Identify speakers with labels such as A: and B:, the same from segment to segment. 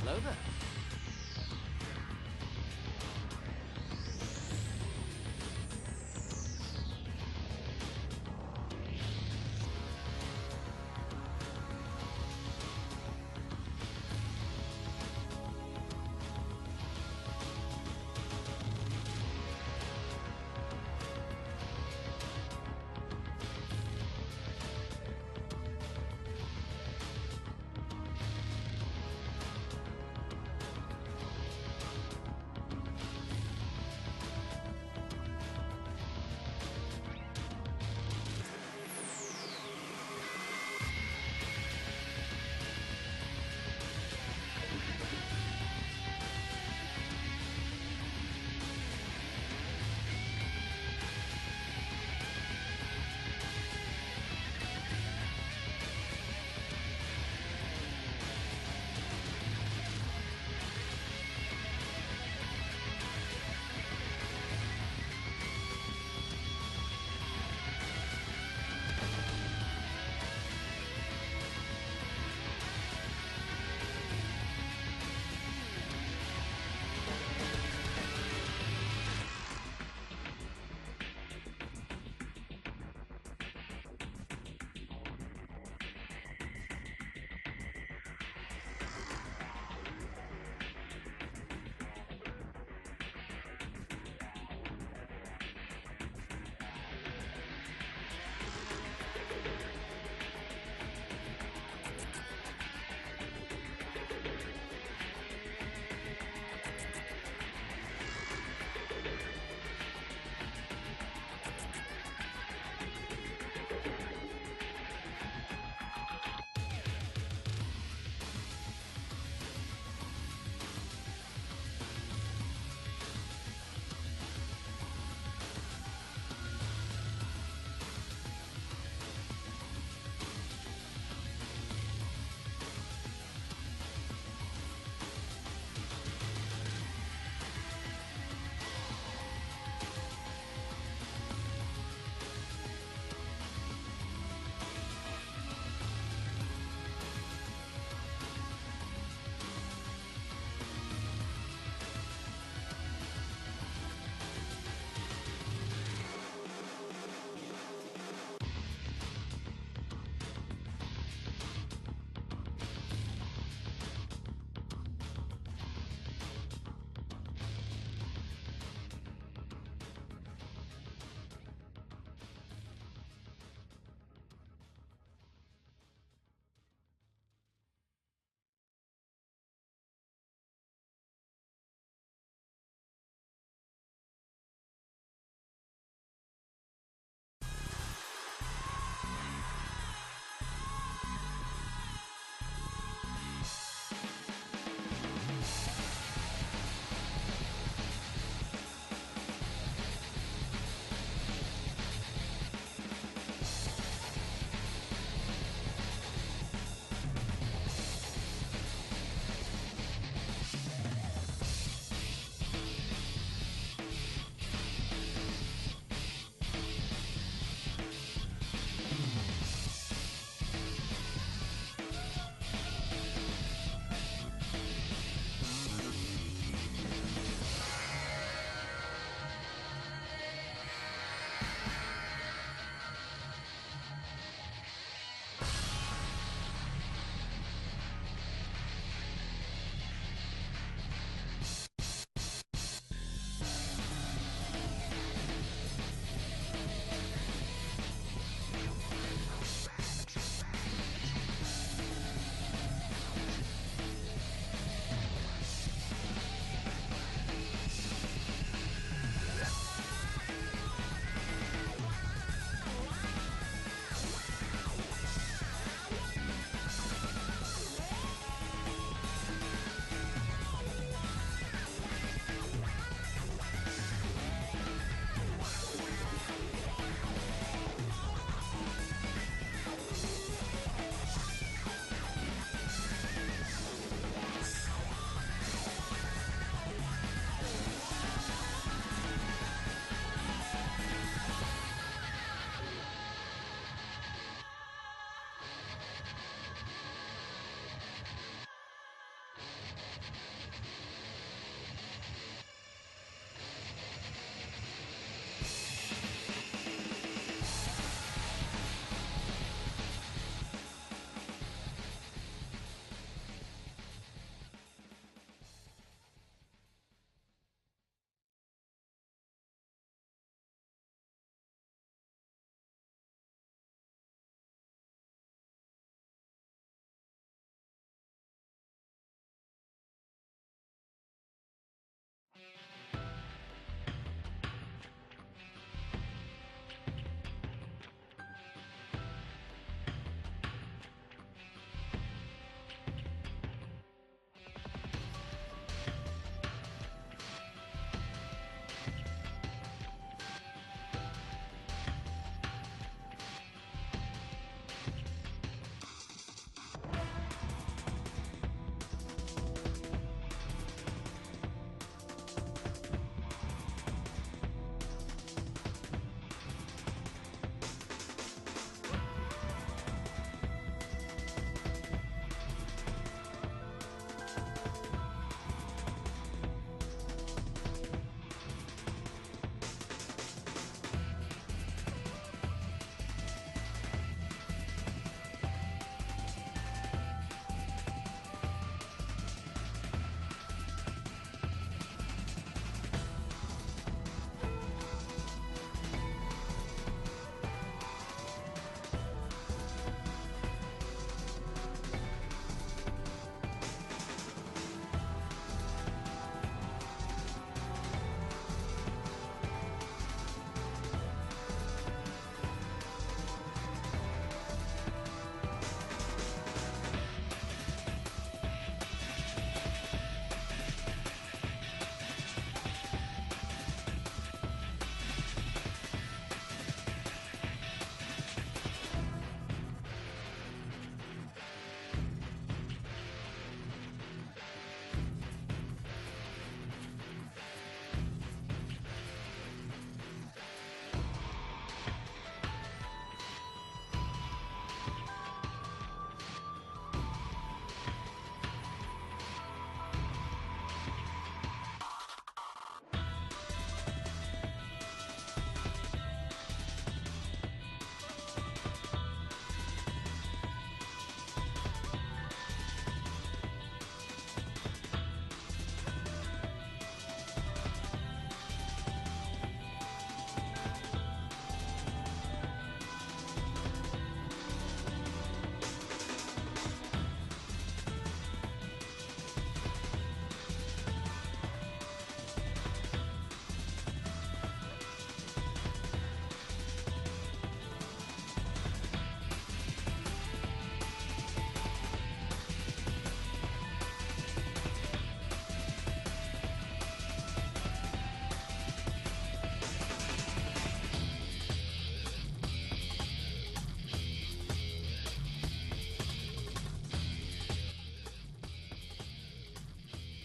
A: Hello there.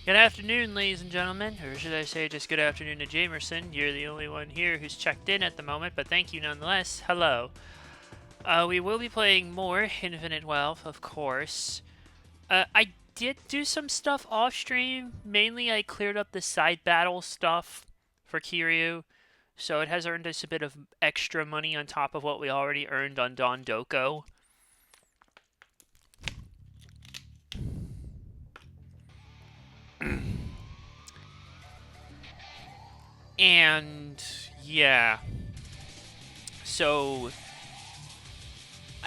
A: Good afternoon, ladies and gentlemen, or should I say just good afternoon to Jamerson. You're the only one here who's checked in at the moment, but thank you nonetheless. Hello. We will be playing more Infinite Wealth, of course. I did do some stuff off stream. Mainly, I cleared up the side battle stuff for Kiryu, so it has earned us a bit of extra money on top of what we already earned on Don Doko. And yeah, so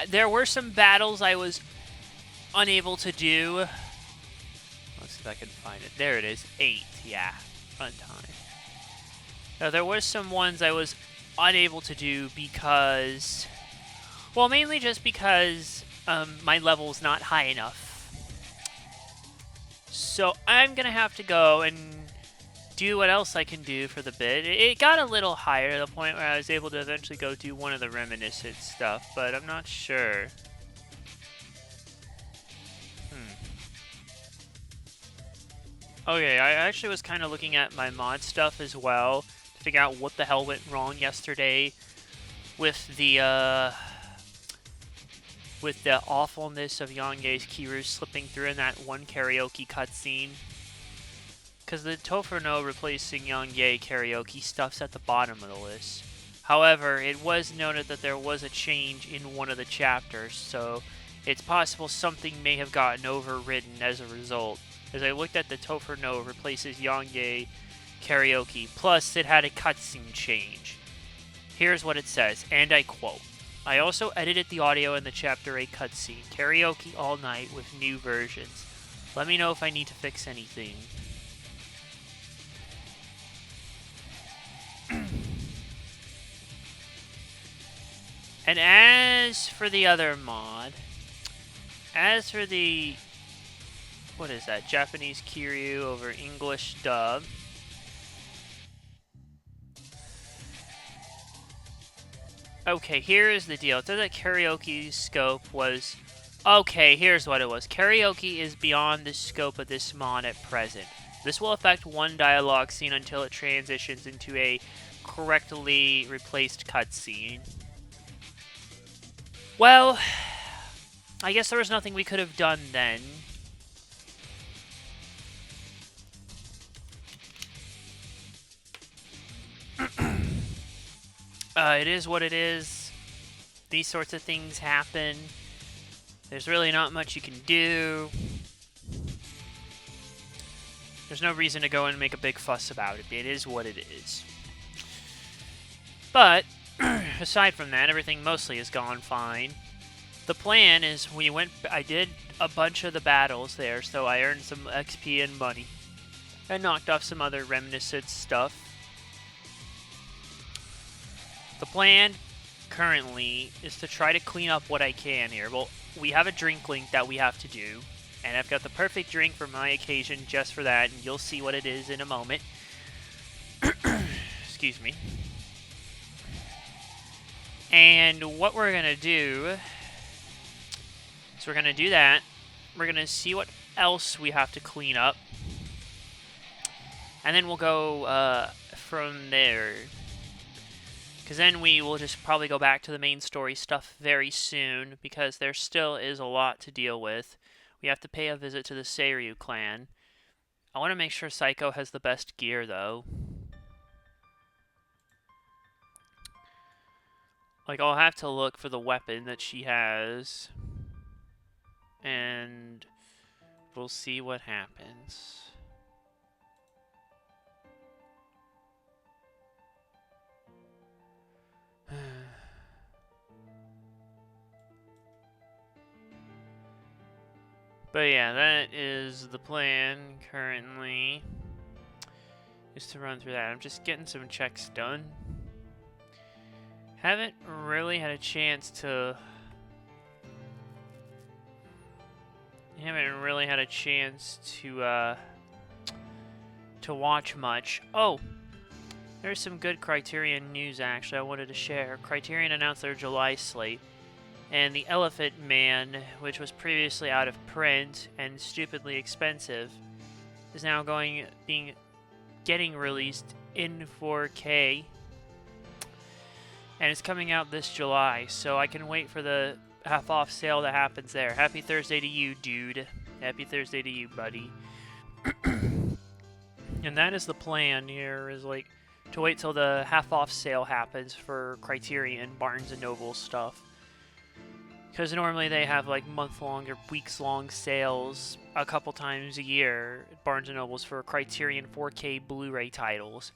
A: there were some battles I was unable to do. Let's see if I can find it. There it is. 8. Yeah. Fun time. Now, there were some ones I was unable to do because... Well, mainly just because my level's not high enough. So I'm going to have to go and do what else I can do for the bit. It got a little higher to the point where I was able to eventually go do one of the reminiscent stuff, but I'm not sure. Okay, I actually was kind of looking at my mod stuff as well to figure out what the hell went wrong yesterday with the awfulness of Yongei's Kiru slipping through in that one karaoke cutscene. Because the Tofurno replacing Yongei karaoke stuff's at the bottom of the list. However, it was noted that there was a change in one of the chapters, so it's possible something may have gotten overridden as a result. As I looked at the Tofurno replaces Yongei karaoke, plus it had a cutscene change. Here's what it says, and I quote, "I also edited the audio in the Chapter 8 cutscene, karaoke all night with new versions. Let me know if I need to fix anything." And as for the other mod, as for the... What is that? Japanese Kiryu over English dub. Okay, here is the deal. It said that karaoke scope was... Okay, here's what it was. Karaoke is beyond the scope of this mod at present. This will affect one dialogue scene until it transitions into a correctly replaced cutscene. Well, I guess there was nothing we could have done then. It is what it is. These sorts of things happen. There's really not much you can do. There's no reason to go and make a big fuss about it. It is what it is. But, aside from that, everything mostly has gone fine. The plan is I did a bunch of the battles there, so I earned some XP and money. I knocked off some other reminiscent stuff. The plan currently is to try to clean up what I can here. Well, we have a drink link that we have to do, and I've got the perfect drink for my occasion just for that, and you'll see what it is in a moment. Excuse me. And what we're going to do is we're going to do that. We're going to see what else we have to clean up. And then we'll go from there. Because then we will just probably go back to the main story stuff very soon, because there still is a lot to deal with. We have to pay a visit to the Seiryu clan. I want to make sure Psycho has the best gear, though. Like, I'll have to look for the weapon that she has. And we'll see what happens. But yeah, that is the plan currently, is to run through that. I'm just getting some checks done. Haven't really had a chance to... to watch much. Oh! There's some good Criterion news, actually, I wanted to share. Criterion announced their July slate. And The Elephant Man, which was previously out of print and stupidly expensive, is now getting released in 4K, and it's coming out this July, so I can wait for the half-off sale that happens there. Happy Thursday to you, dude. Happy Thursday to you, buddy. And that is the plan here, is like to wait till the half-off sale happens for Criterion, Barnes & Noble stuff. Because normally they have like month-long or weeks-long sales a couple times a year at Barnes & Noble's for Criterion 4K Blu-ray titles.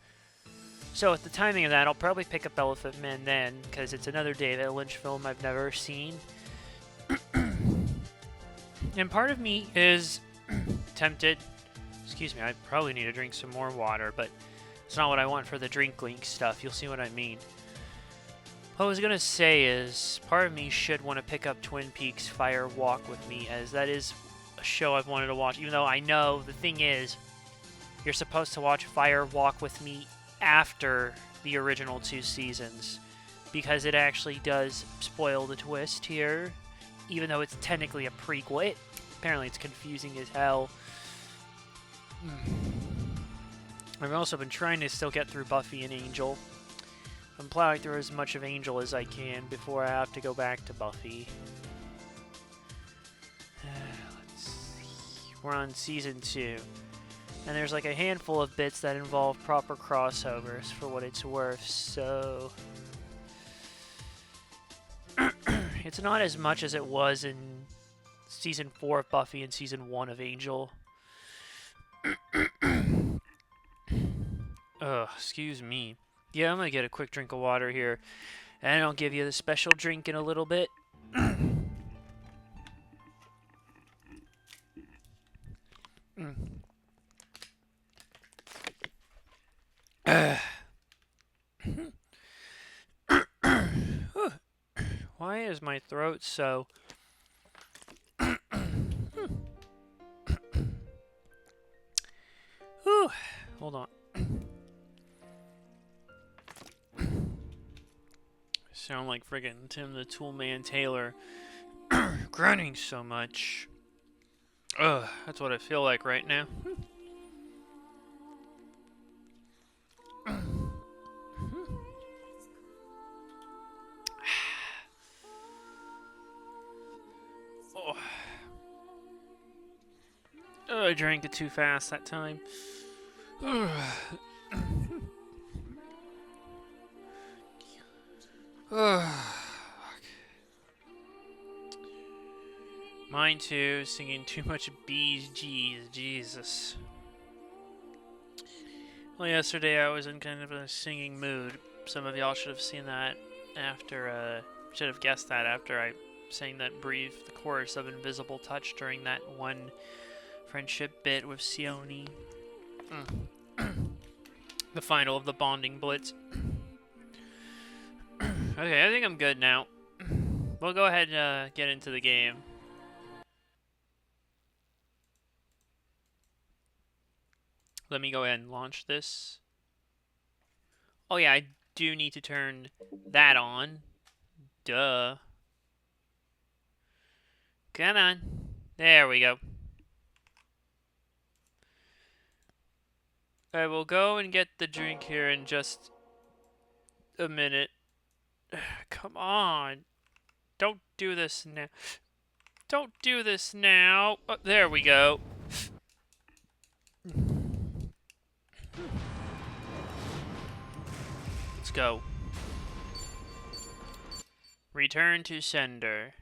A: So at the timing of that, I'll probably pick up Elephant Man then, because it's another David Lynch film I've never seen. And part of me is tempted. Excuse me, I probably need to drink some more water, but it's not what I want for the drink link stuff. You'll see what I mean. What I was going to say is, part of me should want to pick up Twin Peaks Fire Walk with Me, as that is a show I've wanted to watch, even though I know the thing is, you're supposed to watch Fire Walk with Me after the original 2 seasons, because it actually does spoil the twist here, even though it's technically a prequel. Apparently it's confusing as hell. I've also been trying to still get through Buffy and Angel. I'm plowing through as much of Angel as I can before I have to go back to Buffy. Let's see. We're on season 2. And there's like a handful of bits that involve proper crossovers for what it's worth, so... It's not as much as it was in season 4 of Buffy and season 1 of Angel. Excuse me. Yeah, I'm gonna get a quick drink of water here, and I'll give you the special drink in a little bit. Why is my throat so... Hold on. Sound like friggin' Tim the Toolman Taylor grunting so much. That's what I feel like right now. I drank it too fast that time. Mine too, singing too much Bee Gees, Jesus. Well, yesterday I was in kind of a singing mood. Some of y'all should have seen that after, should have guessed that after I sang that the chorus of Invisible Touch during that one friendship bit with Sione. The final of the bonding blitz. Okay, I think I'm good now. We'll go ahead and get into the game. Let me go ahead and launch this. Oh yeah, I do need to turn that on. Duh. Come on. There we go. I will go and get the drink here in just a minute. Come on. Don't do this now. Don't do this now. Oh, there we go. Let's go. Return to sender.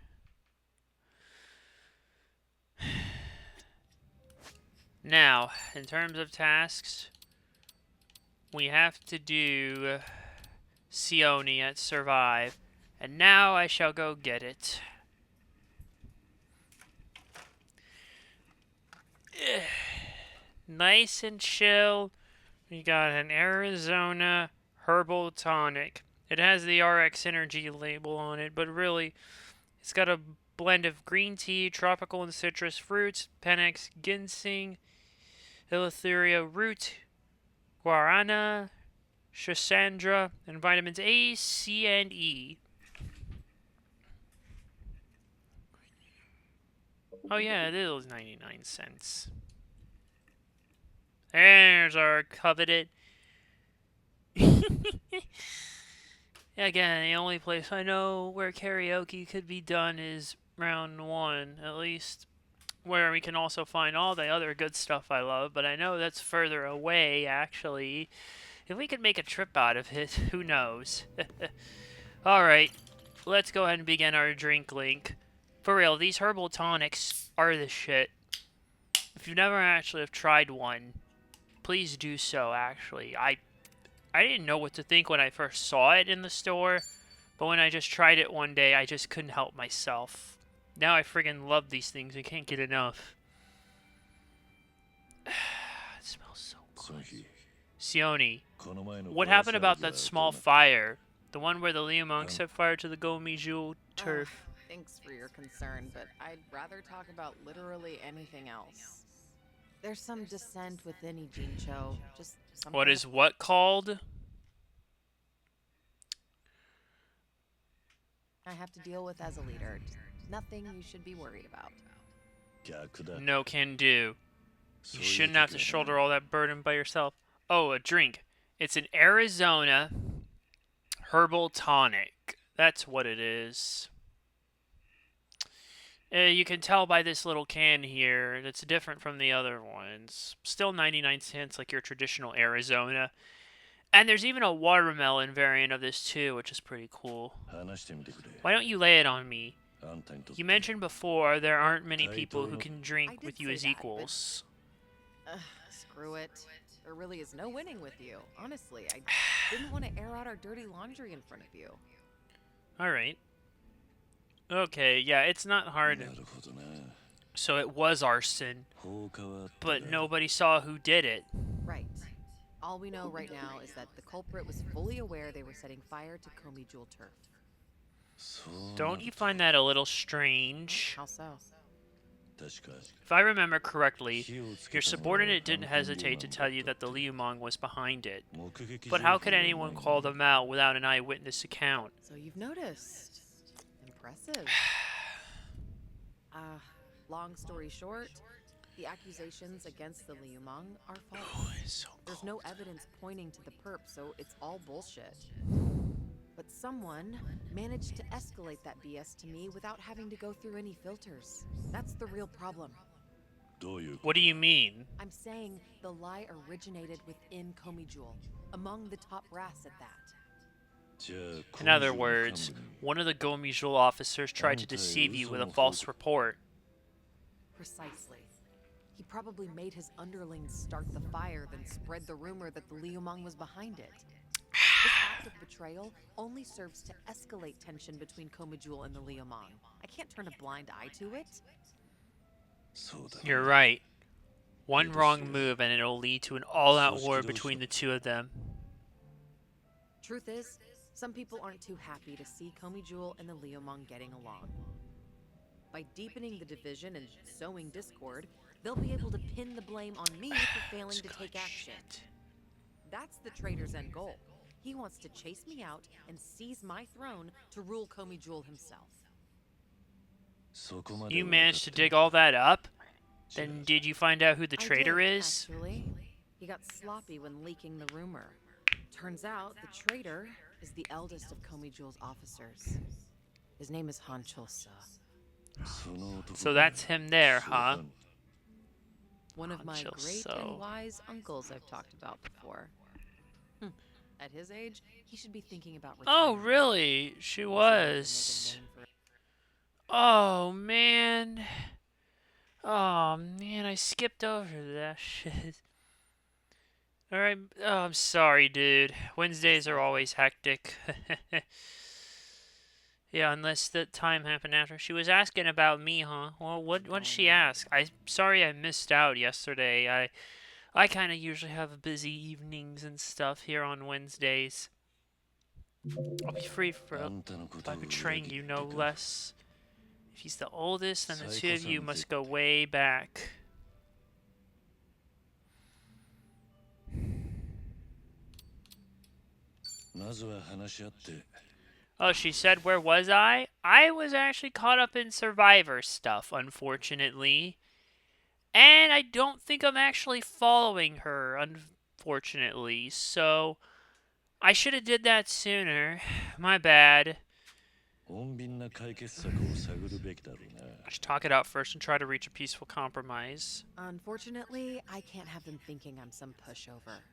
A: Now, in terms of tasks, we have to do Sione at Survive, and now I shall go get it. Nice and chill. We got an Arizona herbal tonic. It has the RX Energy label on it, but really, it's got a blend of green tea, tropical and citrus fruits, Panax ginseng, Eleutheria root, guarana, schisandra, and vitamins A, C, and E. Oh yeah, it is 99 cents. There's our coveted. Again, the only place I know where karaoke could be done is round one, at least where we can also find all the other good stuff I love, but I know that's further away, actually. If we could make a trip out of it, who knows? Alright, let's go ahead and begin our drink link. For real, these herbal tonics are the shit. If you've never actually have tried one, please do so, actually. I didn't know what to think when I first saw it in the store, but when I just tried it one day, I just couldn't help myself. Now I friggin' love these things. I can't get enough. It smells so good. Sioni, what happened about that small fire? The one where the Liumang set fire to the Gomijul turf.
B: Thanks for your concern, but I'd rather talk about literally anything else. There's some dissent within Ijincho, just something.
A: What is what called?
B: I have to deal with as a leader. Nothing you should be worried about.
A: No can do. You shouldn't have to shoulder all that burden by yourself. Oh, a drink. It's an Arizona herbal tonic. That's what it is. You can tell by this little can here, it's different from the other ones. Still 99 cents like your traditional Arizona. And there's even a watermelon variant of this too, which is pretty cool. Why don't you lay it on me? You mentioned before there aren't many people who can drink with you as equals.
B: Screw it. There really is no winning with you. Honestly, I didn't want to air out our dirty laundry in front of you.
A: Alright. Okay, yeah, it's not hard. So it was arson, but nobody saw who did it.
B: Right. All we know right now is that the culprit was fully aware they were setting fire to Komijul turf.
A: Don't you find that a little strange?
B: How so?
A: If I remember correctly, your subordinate didn't hesitate to tell you that the Liumang was behind it. But how could anyone call them out without an eyewitness account?
B: So you've noticed. Impressive. Long story short, the accusations against the Liumang are false. There's no evidence pointing to the perp, so it's all bullshit. But someone managed to escalate that BS to me without having to go through any filters. That's the real problem.
A: What do you mean?
B: I'm saying the lie originated within Komijul, among the top brass at that.
A: In other words, one of the Gomijul officers tried to deceive you with a false report.
B: Precisely. He probably made his underlings start the fire, then spread the rumor that the Liumang was behind it. This act of betrayal only serves to escalate tension between Komijul and the Liumang. I can't turn a blind eye to it.
A: You're right. One wrong move and it'll lead to an all-out war between the two of them.
B: Truth is, some people aren't too happy to see Komijul and the Liumang getting along. By deepening the division and sowing discord, they'll be able to pin the blame on me for failing to take action. That's the traitor's end goal. He wants to chase me out and seize my throne to rule Komijul himself.
A: You managed to dig all that up? Then did you find out who the traitor is?
B: Actually, he got sloppy when leaking the rumor. Turns out the traitor is the eldest of Komijul's officers. His name is Hanchosa.
A: So that's him there, huh?
B: One of my great and wise uncles I've talked about before. At his age, he should be thinking about retirement.
A: Oh, really? She was. Oh, man. Oh, man, I skipped over that shit. Alright, oh, I'm sorry, dude. Wednesdays are always hectic. Yeah, unless the time happened after. She was asking about me, huh? Well, what did she ask? I'm sorry I missed out yesterday. I kind of usually have busy evenings and stuff here on Wednesdays. I'll be free by betraying you, no less. If he's the oldest, then the two of you must go way back. Oh, she said, where was I? I was actually caught up in Survivor stuff, unfortunately. And I don't think I'm actually following her, unfortunately. So I should have did that sooner. My bad.
C: 穏便な解決策を探るべきだろうな。
A: I should talk it out first and try to reach a peaceful compromise.
B: Unfortunately, I can't have them thinking I'm some pushover.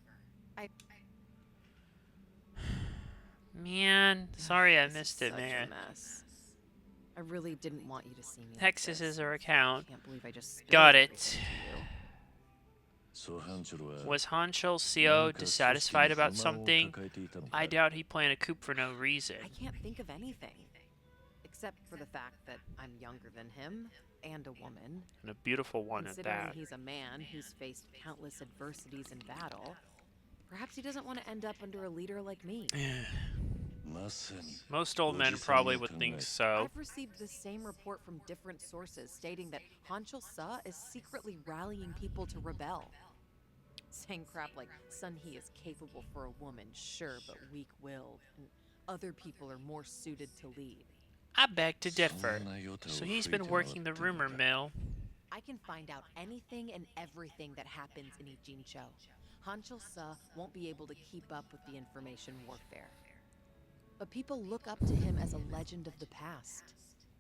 A: Man, sorry I
B: This
A: missed
B: is
A: it,
B: such
A: man.
B: a mess. I really didn't want you to see me like
A: Texas
B: this.
A: is her account.
B: I can't believe I just spilled
A: Got
B: everything
A: it.
B: to you.
A: Was Hancho CO dissatisfied about something? I doubt he planned a coup for no reason.
B: I can't think of anything. Except for the fact that I'm younger than him, and a woman.
A: And a beautiful one at
B: Considering
A: that.
B: he's a man who's faced countless adversities in battle, perhaps he doesn't want to end up under a leader like me.
A: Most old men probably would think so.
B: I've received the same report from different sources stating that Hancho Sa is secretly rallying people to rebel. Saying crap like, Sun He is capable for a woman, sure, but weak-willed, and other people are more suited to lead.
A: I beg to differ. So he's been working the rumor mill.
B: I can find out anything and everything that happens in Ijincho. Hancho Sa won't be able to keep up with the information warfare. But people look up to him as a legend of the past.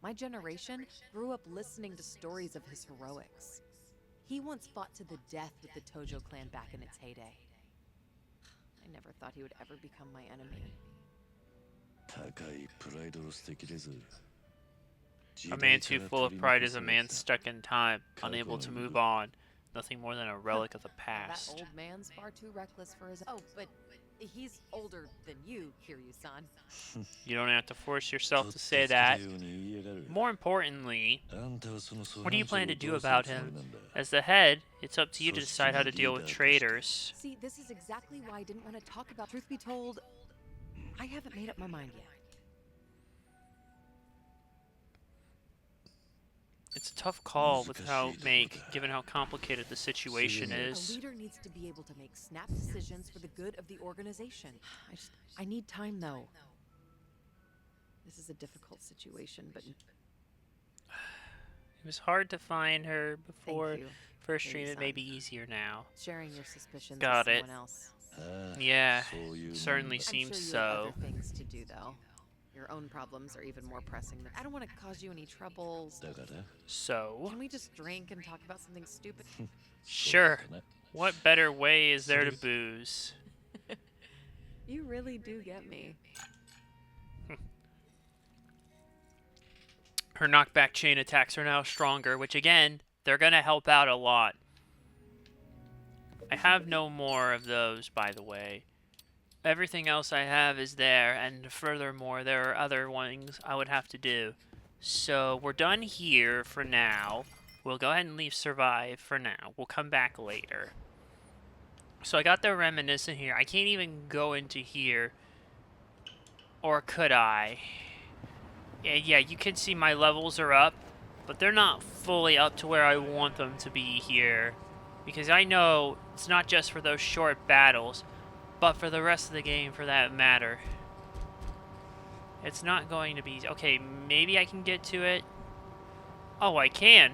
B: My generation grew up listening to stories of his heroics. He once fought to the death with the Tojo clan back in its heyday. I never thought he would ever become my enemy.
A: A man too full of pride is a man stuck in time, unable to move on. Nothing more than a relic of the
B: That
A: past.
B: old man's far too reckless for his... Oh, but he's older than you, Kiryu-san.
A: You don't have to force yourself to say that. More importantly, what do you plan to do about him? As the head, it's up to you to decide how to deal with traitors.
B: See, this is exactly why I didn't want to talk about... Truth be told, I haven't made up my mind yet.
A: It's a tough call given how complicated the situation
B: A
A: is.
B: leader needs to be able to make snap decisions for the good of the organization. I need time, though. This is a difficult situation, but
A: It was hard to find her before
B: thank you.
A: first stream. It
B: Kiryu-san.
A: may be easier now.
B: Sharing your suspicions
A: Got
B: with
A: it.
B: someone else.
A: Yeah, certainly
B: I'm
A: seems
B: sure you have
A: so.
B: other things to do, though. Your own problems are even more pressing than... I don't want to cause you any troubles.
A: So,
B: Can we just drink and talk about something stupid?
A: sure. What better way is there to booze?
B: You really do get me.
A: Her knockback chain attacks are now stronger, which again, they're gonna help out a lot. I have no more of those, by the way. Everything else I have is there, and furthermore, there are other ones I would have to do. So, we're done here for now. We'll go ahead and leave Survive for now. We'll come back later. So I got the Reminiscent here. I can't even go into here. Or could I? Yeah, you can see my levels are up, but they're not fully up to where I want them to be here. Because I know it's not just for those short battles, but for the rest of the game for that matter. It's not going to be... Okay, maybe I can get to it. Oh, I can.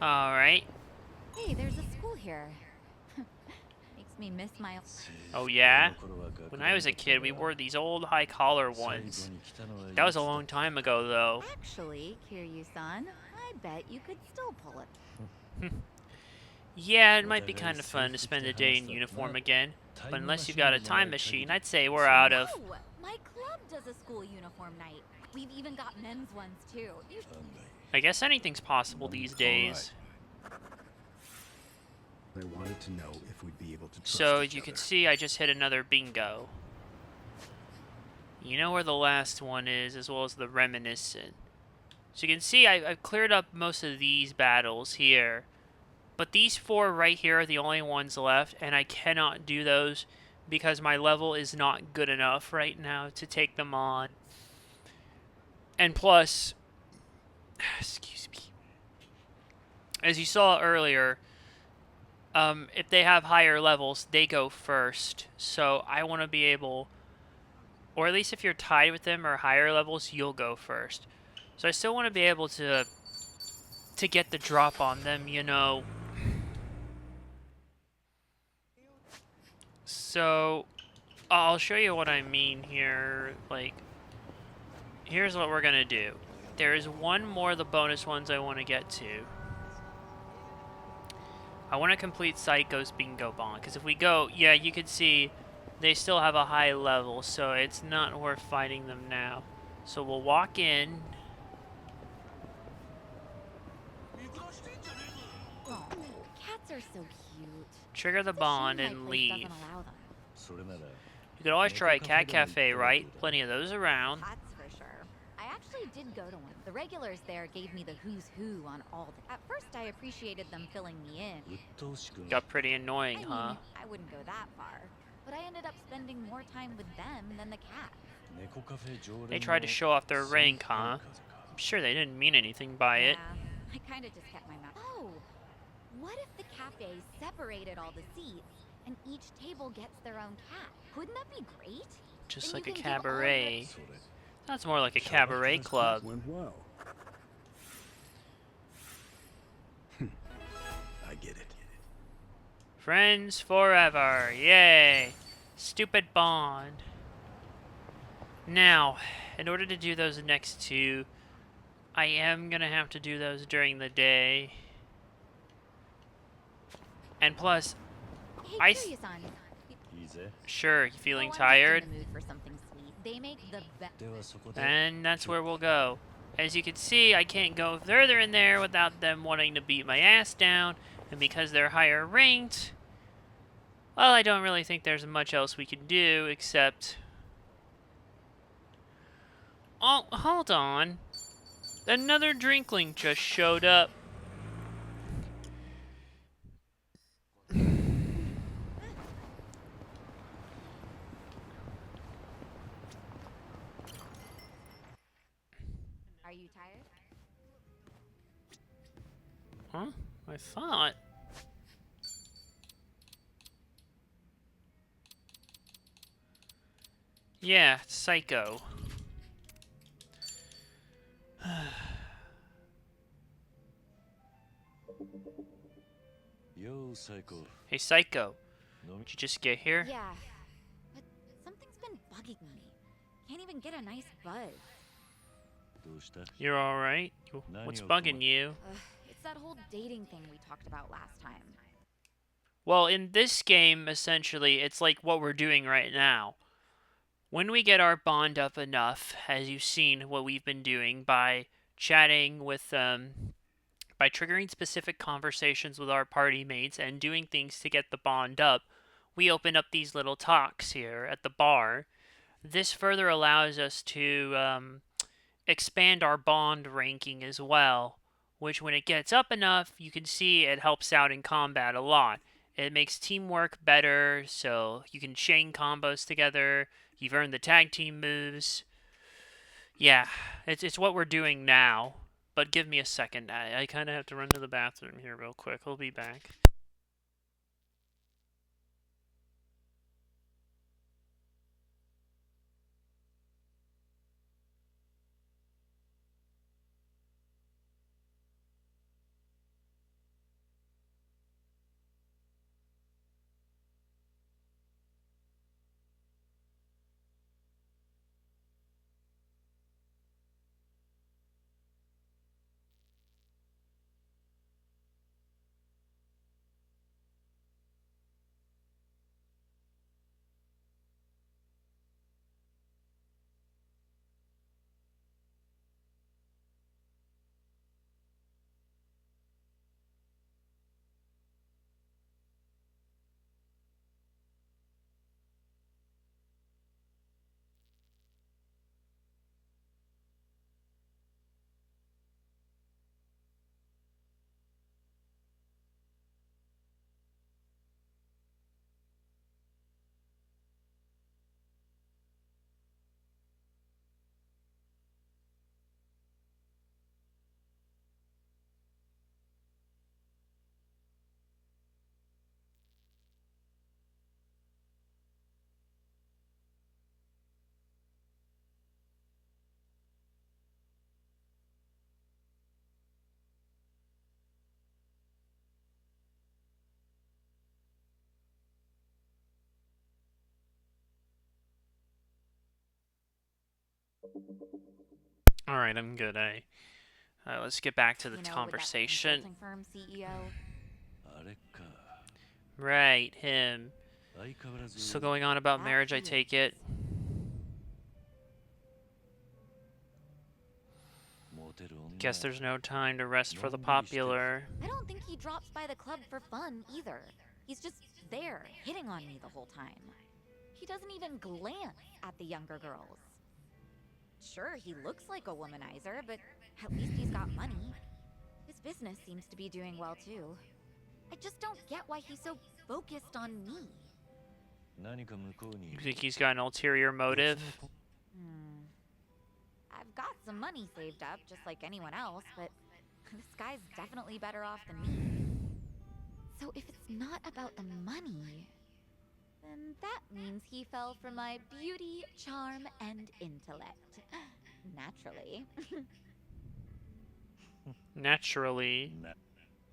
A: Alright.
D: Hey, there's a school here. Makes me miss my...
A: Oh, yeah? When I was a kid, we wore these old high-collar ones. That was a long time ago, though.
D: Actually, Kiryu-san, I bet you could still pull it.
A: Yeah, it might be kind of fun to spend a day in uniform again. But unless you've got a time machine, I'd say we're out of...
D: Oh, my club does a school uniform night. We've even got men's ones, too.
A: I guess anything's possible these days.
E: I wanted to know if we'd be able to trust
A: So,
E: each
A: as you can
E: other.
A: see, I just hit another bingo. You know where the last one is, as well as the Reminiscent. So you can see I've cleared up most of these battles here. But these four right here are the only ones left, and I cannot do those because my level is not good enough right now to take them on. And plus, excuse me, as you saw earlier, if they have higher levels, they go first. So I want to be able, or at least if you're tied with them or higher levels, you'll go first. So I still want to be able to to get the drop on them, you know. So, I'll show you what I mean here. Like, here's what we're gonna do. There is one more of the bonus ones I want to get to. I want to complete Psycho's Bingo Bond, because if we go, yeah, you can see they still have a high level, so it's not worth fighting them now. So we'll walk in.
D: Oh, cats are so cute.
A: Trigger the
D: It's a shame
A: bond
D: my
A: and
D: place
A: leave.
D: doesn't allow them.
C: それなら
A: You could always try a cat
C: Neko
A: cafe,
C: cafe
A: right?
C: でも行ったらどうだ?
A: Plenty of those around.
D: That's for sure. I actually did go to one. The regulars there gave me the who's who on all the. At first, I appreciated them filling me in.
C: 鬱陶しくない
A: Got pretty annoying,
D: I mean,
A: huh?
D: I wouldn't go that far, but I ended up spending more time with them than the cat.
C: 猫カフェ常連
A: They tried to
C: の
A: show off their
C: 新
A: rank,
C: 風
A: huh?
C: 風か
A: I'm sure they didn't mean anything by it.
D: Yeah, I kind of just kept my mouth. Oh, what if the cafe separated all the seats and each table gets their own cat? Wouldn't that be great?
A: Just
D: Then
A: like
D: you
A: a
D: can give all the-
A: cabaret.
C: それ
A: That's more like a cabaret club.
E: Went well. I get it.
A: Friends forever. Yay. Stupid bond. Now, in order to do those next two, I am going to have to do those during the day. And plus,
D: Hey,
A: I
D: Kiryu-san.
C: いいぜ
A: sure, you feeling
D: Oh, I'm just
A: tired?
D: in the mood for something sweet. They make the best.
C: ではそこで
A: And that's where we'll go. As you can see, I can't go further in there without them wanting to beat my ass down. And because they're higher ranked, well, I don't really think there's much else we can do except... Oh, hold on. Another Drinkling just showed up.
D: Are you tired?
A: Huh? I thought... Yeah, Psycho.
C: Yo, Psycho.
A: Hey, Psycho.
C: 飲み
A: Did you just get here?
D: Yeah, but something's been bugging me. Can't even get a nice buzz.
C: どうした
A: You're alright? What's bugging you?
D: It's that whole dating thing we talked about last time.
A: Well, in this game, essentially, it's like what we're doing right now. When we get our bond up enough, as you've seen what we've been doing by chatting with, by triggering specific conversations with our party mates and doing things to get the bond up, we open up these little talks here at the bar. This further allows us to expand our bond ranking as well, which when it gets up enough, you can see it helps out in combat a lot. It makes teamwork better, so you can chain combos together. You've earned the tag team moves. Yeah, it's what we're doing now. But give me a second. I kind of have to run to the bathroom here real quick. I'll be back. Alright, I'm good. Let's get back to the
D: You know, with that
A: conversation.
D: consulting firm CEO.
C: あれか
A: Right, him.
C: 相変わらず
A: Still going on about
D: That
A: marriage, I
D: he
A: take
D: is.
A: it.
C: モテる女
A: Guess there's no time to rest for the popular.
D: I don't think he drops by the club for fun either. He's just there, hitting on me the whole time. He doesn't even glance at the younger girls. Sure, he looks like a womanizer, but at least he's got money. His business seems to be doing well too. I just don't get why he's so focused on me.
C: 何か向こうに
A: You think he's got an ulterior motive?
D: I've got some money saved up, just like anyone else, but this guy's definitely better off than me. So if it's not about the money, then that means he fell for my beauty, charm, and intellect. Naturally.
A: Naturally.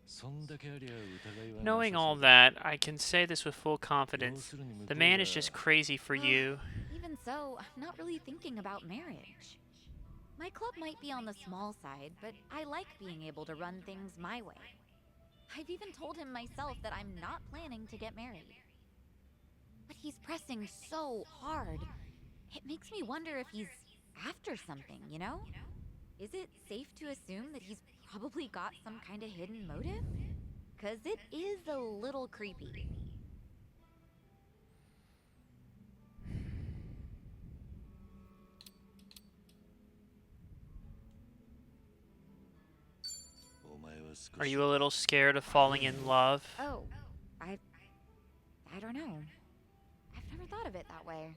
C: そんだけありゃ疑いはなさ
A: Knowing
C: そう
A: all that, I can say this with full confidence.
C: 要するに向こう
A: The
C: が
A: man is just crazy for you.
D: Even so, I'm not really thinking about marriage. My club might be on the small side, but I like being able to run things my way. I've even told him myself that I'm not planning to get married. But he's pressing so hard. It makes me wonder if he's after something, you know? Is it safe to assume that he's probably got some kind of hidden motive? 'Cause it is a little creepy.
A: Are you a little scared of falling in love?
D: Oh, I don't know. I've never thought of it that way.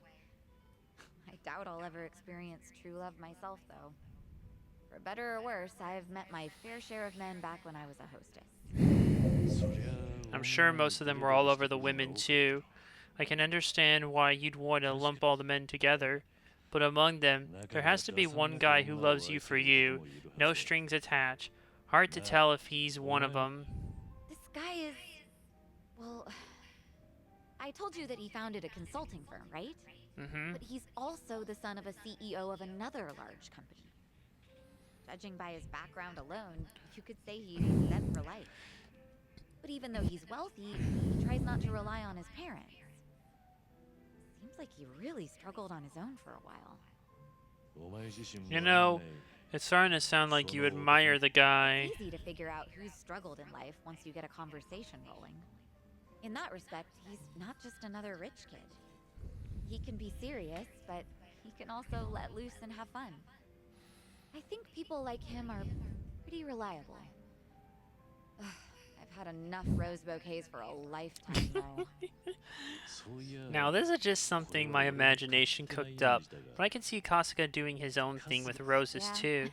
D: I doubt I'll ever experience true love myself, though. For better or worse, I've met my fair share of men back when I was a hostess.
C: そりゃ
A: I'm sure most of them were all over the women too. I can understand why you'd want to lump all the men together. But among them, there has to be one guy who loves you for you, no strings attached. Hard to tell if he's one of them.
D: This guy is... well... I told you that he founded a consulting firm, right?
A: Mm-hmm.
D: But he's also the son of a CEO of another large company. Judging by his background alone, you could say he's set for life. But even though he's wealthy, he tries not to rely on his parents. Seems like he really struggled on his own for a while.
C: お前自身も
A: You know,
C: 悪いね
A: it's starting to sound like you admire the guy.
D: It's easy to figure out who's struggled in life once you get a conversation rolling. In that respect, he's not just another rich kid. He can be serious, but he can also let loose and have fun. I think people like him are pretty reliable. Ugh, I've had enough rose bouquets for a lifetime, though.
C: そういや
A: Now, this is just something my imagination cooked up, but I can see Kasuga doing his own thing with roses
D: Yeah.
A: too.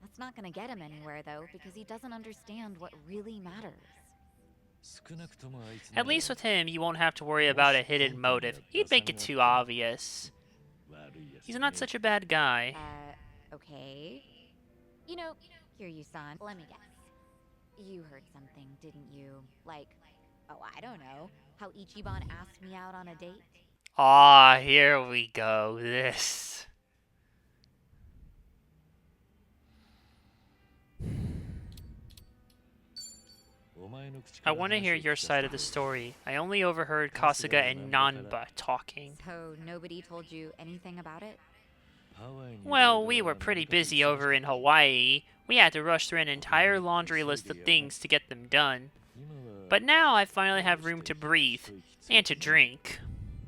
D: That's not gonna get him anywhere, though, because he doesn't understand what really matters.
C: 少なくともあいつ
A: At least with him, you won't have to worry about a hidden motive. He'd make it too obvious.
C: 悪いやつ
A: He's not such a bad guy.
D: Okay. You know, Kiryu-san, let me guess. You heard something, didn't you? Like, oh, I don't know, how Ichiban asked me out on a date?
A: Ah, here we go. This. I want to hear your side of the story. I only overheard Kasuga and Nanba talking.
D: So nobody told you anything about it?
A: Well, we were pretty busy over in Hawaii. We had to rush through an entire laundry list of things to get them done. But now I finally have room to breathe. And to drink.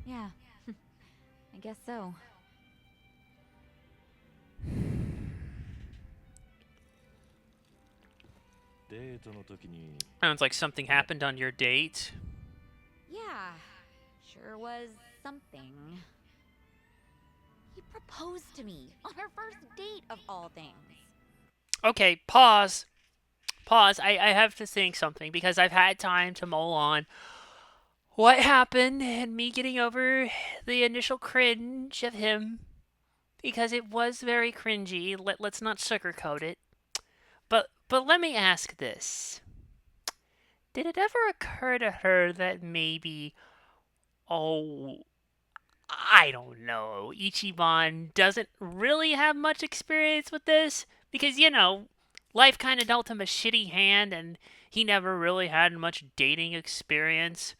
D: Yeah, I guess so.
A: Sounds like something happened on your date.
D: Yeah, sure was something. He proposed to me on our first date of all things.
A: Okay, pause. Pause. I have to think something because I've had time to mull on what happened and me getting over the initial cringe of him. Because it was very cringy. Let's not sugarcoat it. But let me ask this. Did it ever occur to her that maybe, oh, I don't know. Ichiban doesn't really have much experience with this because, life kind of dealt him a shitty hand and he never really had much dating experience.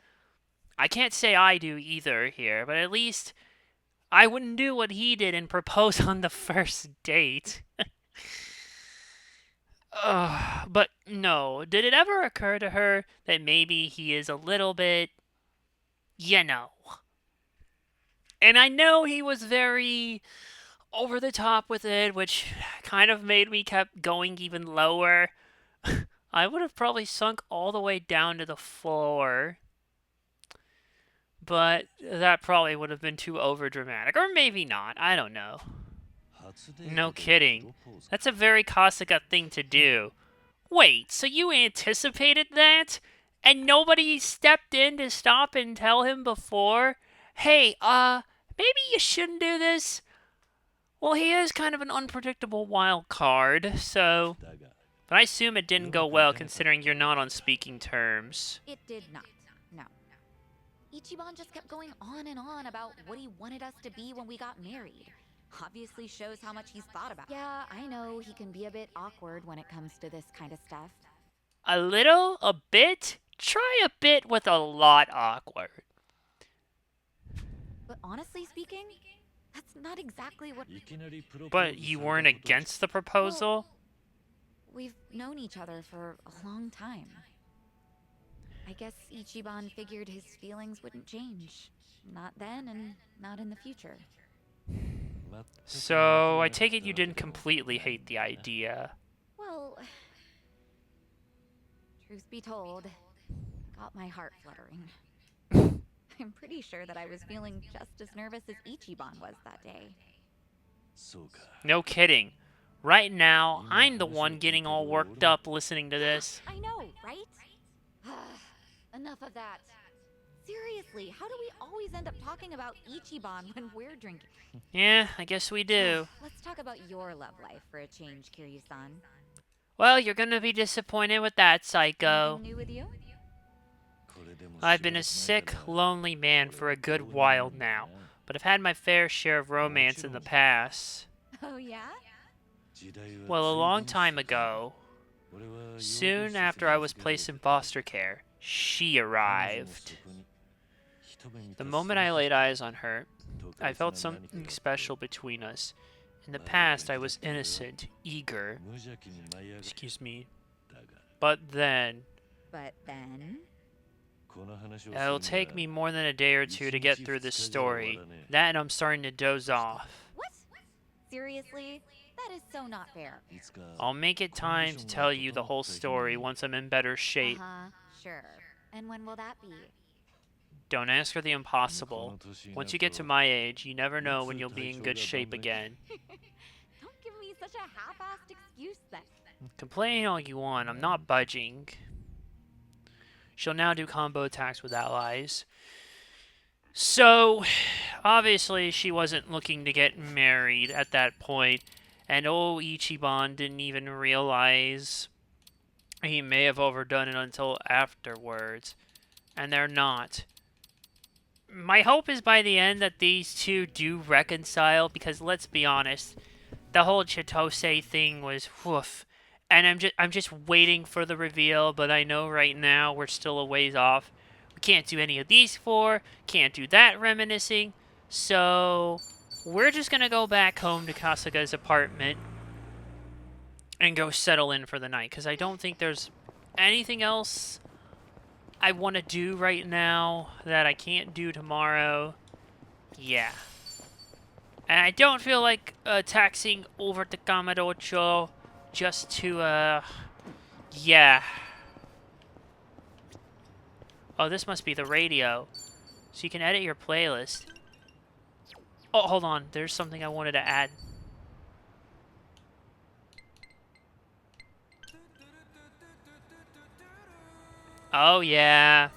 A: I can't say I do either here, but at least I wouldn't do what he did and propose on the first date. But no, did it ever occur to her that maybe he is a little bit, you know? And I know he was very over the top with it, which kind of made me kept going even lower. I would have probably sunk all the way down to the floor. But that probably would have been too over dramatic. Or maybe not. I don't know. No kidding. That's a very Kasuga thing to do. Wait, so you anticipated that? And nobody stepped in to stop and tell him before? Hey, maybe you shouldn't do this? Well, he is kind of an unpredictable wild card, so... But I assume it didn't go well considering you're not on speaking terms.
D: It did not. No. Ichiban just kept going on and on about what he wanted us to be when we got married. Obviously shows how much he's thought about it. Yeah, I know he can be a bit awkward when it comes to this kind of stuff.
A: A little? A bit? Try a bit with a lot awkward.
D: But honestly speaking, that's not exactly what...
A: But you weren't against the proposal?
D: Well, we've known each other for a long time. I guess Ichiban figured his feelings wouldn't change. Not then and not in the future.
A: So, I take it you didn't completely hate the idea.
D: Well, truth be told, got my heart fluttering. I'm pretty sure that I was feeling just as nervous as Ichiban was that day.
A: No kidding. Right now, I'm the one getting all worked up listening to this.
D: I know, right? Enough of that. Seriously, how do we always end up talking about Ichiban when we're drinking?
A: Yeah, I guess we do.
D: Let's talk about your love life for a change, Kiryu-san.
A: Well, you're gonna be disappointed with that, Psycho.
D: Anything new with you?
A: I've been a sick, lonely man for a good while now, but I've had my fair share of romance in the past.
D: Oh yeah?
A: Well, a long time ago, soon after I was placed in foster care, she arrived. The moment I laid eyes on her, I felt something special between us. In the past, I was innocent, eager. Excuse me. But then... It'll take me more than a day or two to get through this story. That and I'm starting to doze off.
D: What? Seriously? That is so not fair.
A: I'll make it time to tell you the whole story once I'm in better shape.
D: Sure. And when will that be?
A: Don't ask for the impossible. Once you get to my age, you never know when you'll be in good shape again.
D: Don't give me such a half-assed excuse then.
A: Complain all you want, I'm not budging. She'll now do combo attacks with allies. So, obviously she wasn't looking to get married at that point, and old Ichiban didn't even realize he may have overdone it until afterwards. And they're not. My hope is by the end that these two do reconcile, because let's be honest, the whole Chitose thing was woof. And I'm just waiting for the reveal, but I know right now we're still a ways off. We can't do any of these four, can't do that reminiscing. So we're just gonna go back home to Kasuga's apartment and go settle in for the night, because I don't think there's anything else I want to do right now that I can't do tomorrow. Yeah. And I don't feel like taxing over to Kamarocho just to, yeah. Oh, this must be the radio. So you can edit your playlist. Oh, hold on. There's something I wanted to add. Oh, yeah.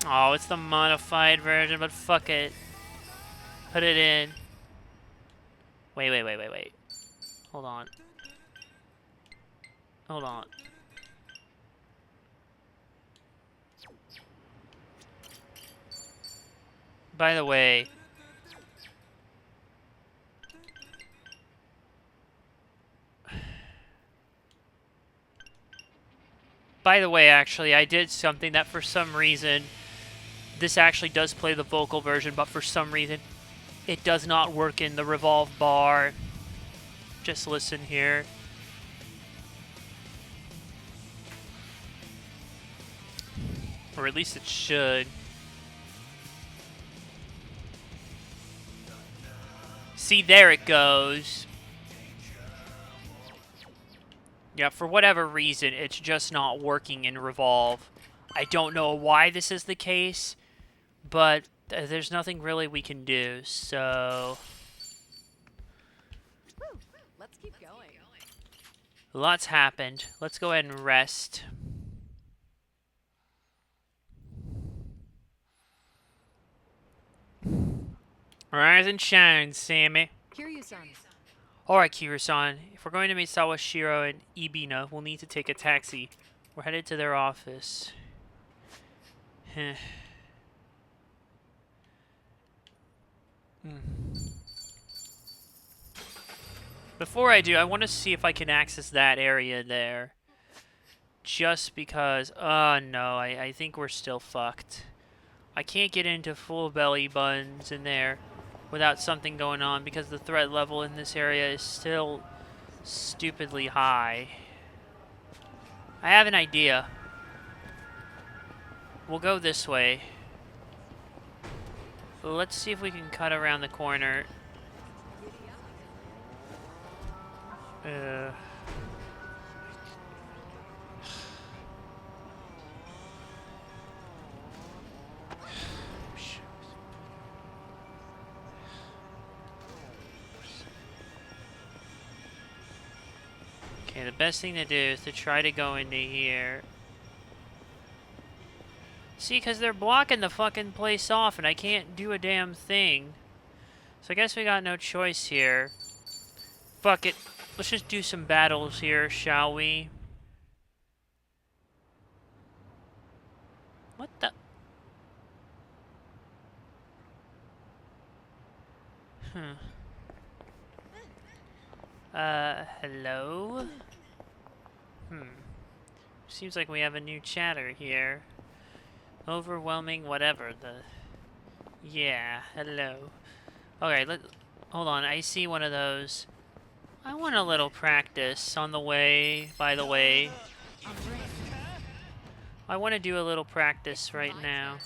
A: Oh, it's the modified version, but fuck it. Put it in. Wait. Hold on. Hold on. By the way, actually, I did something that for some reason, this actually does play the vocal version, but for some reason, it does not work in the revolve bar. Just listen here. Or at least it should. See, there it goes. Yeah, for whatever reason, it's just not working in Revolve. I don't know why this is the case, but there's nothing really we can do, so...
B: Whew, let's keep going.
A: Lots happened. Let's go ahead and rest. Rise and shine, Sammy.
B: Kiryu-san.
A: Alright, Kira-san. If we're going to meet Sawashiro and Ibina, we'll need to take a taxi. We're headed to their office. Before I do, I want to see if I can access that area there. Just because... Oh, no. I think we're still fucked. I can't get into full belly buttons in there without something going on because the threat level in this area is still stupidly high. I have an idea. We'll go this way. Let's see if we can cut around the corner. Okay, the best thing to do is to try to go into here. See, because they're blocking the fucking place off and I can't do a damn thing. So I guess we got no choice here. Fuck it. Let's just do some battles here, shall we? What the... Hello? Seems like we have a new chatter here. Overwhelming whatever the... Yeah, hello. Okay, hold on, I see one of those. I want a little practice on the way, by the way. I want to do a little practice right now.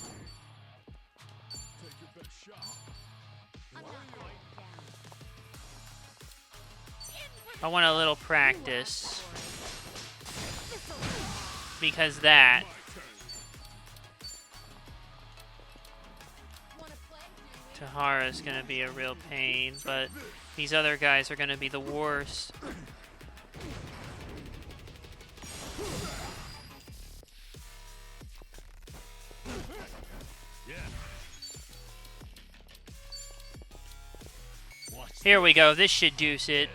A: I want a little practice. Because that... Tahara's gonna be a real pain, but these other guys are gonna be the worst. Here we go, this should deuce it.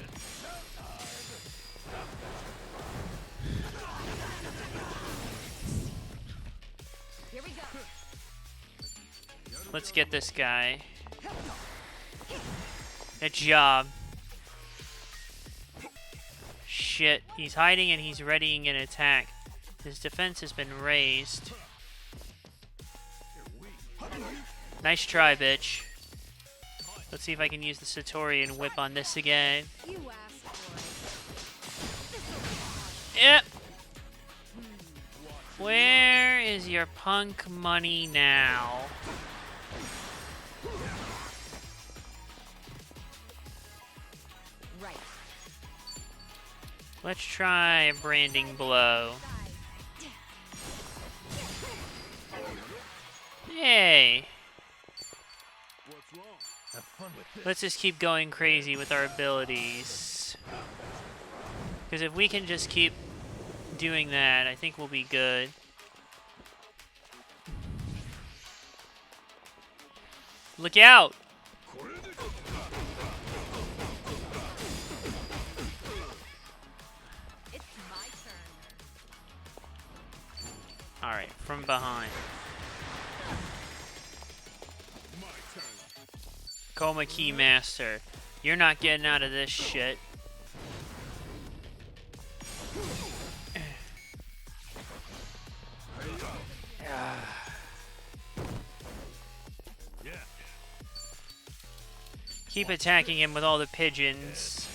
A: Let's get this guy. Good job. Shit, he's hiding and he's readying an attack. His defense has been raised. Nice try, bitch. Let's see if I can use the Satori and whip on this again. Yep. Where is your punk money now?
B: Right.
A: Let's try a branding blow. Yay! Let's just keep going crazy with our abilities. Because if we can just keep doing that, I think we'll be good. Look out!
B: It's my turn.
A: Alright, from behind. Coma Key Master. You're not getting out of this shit. Keep attacking him with all the pigeons.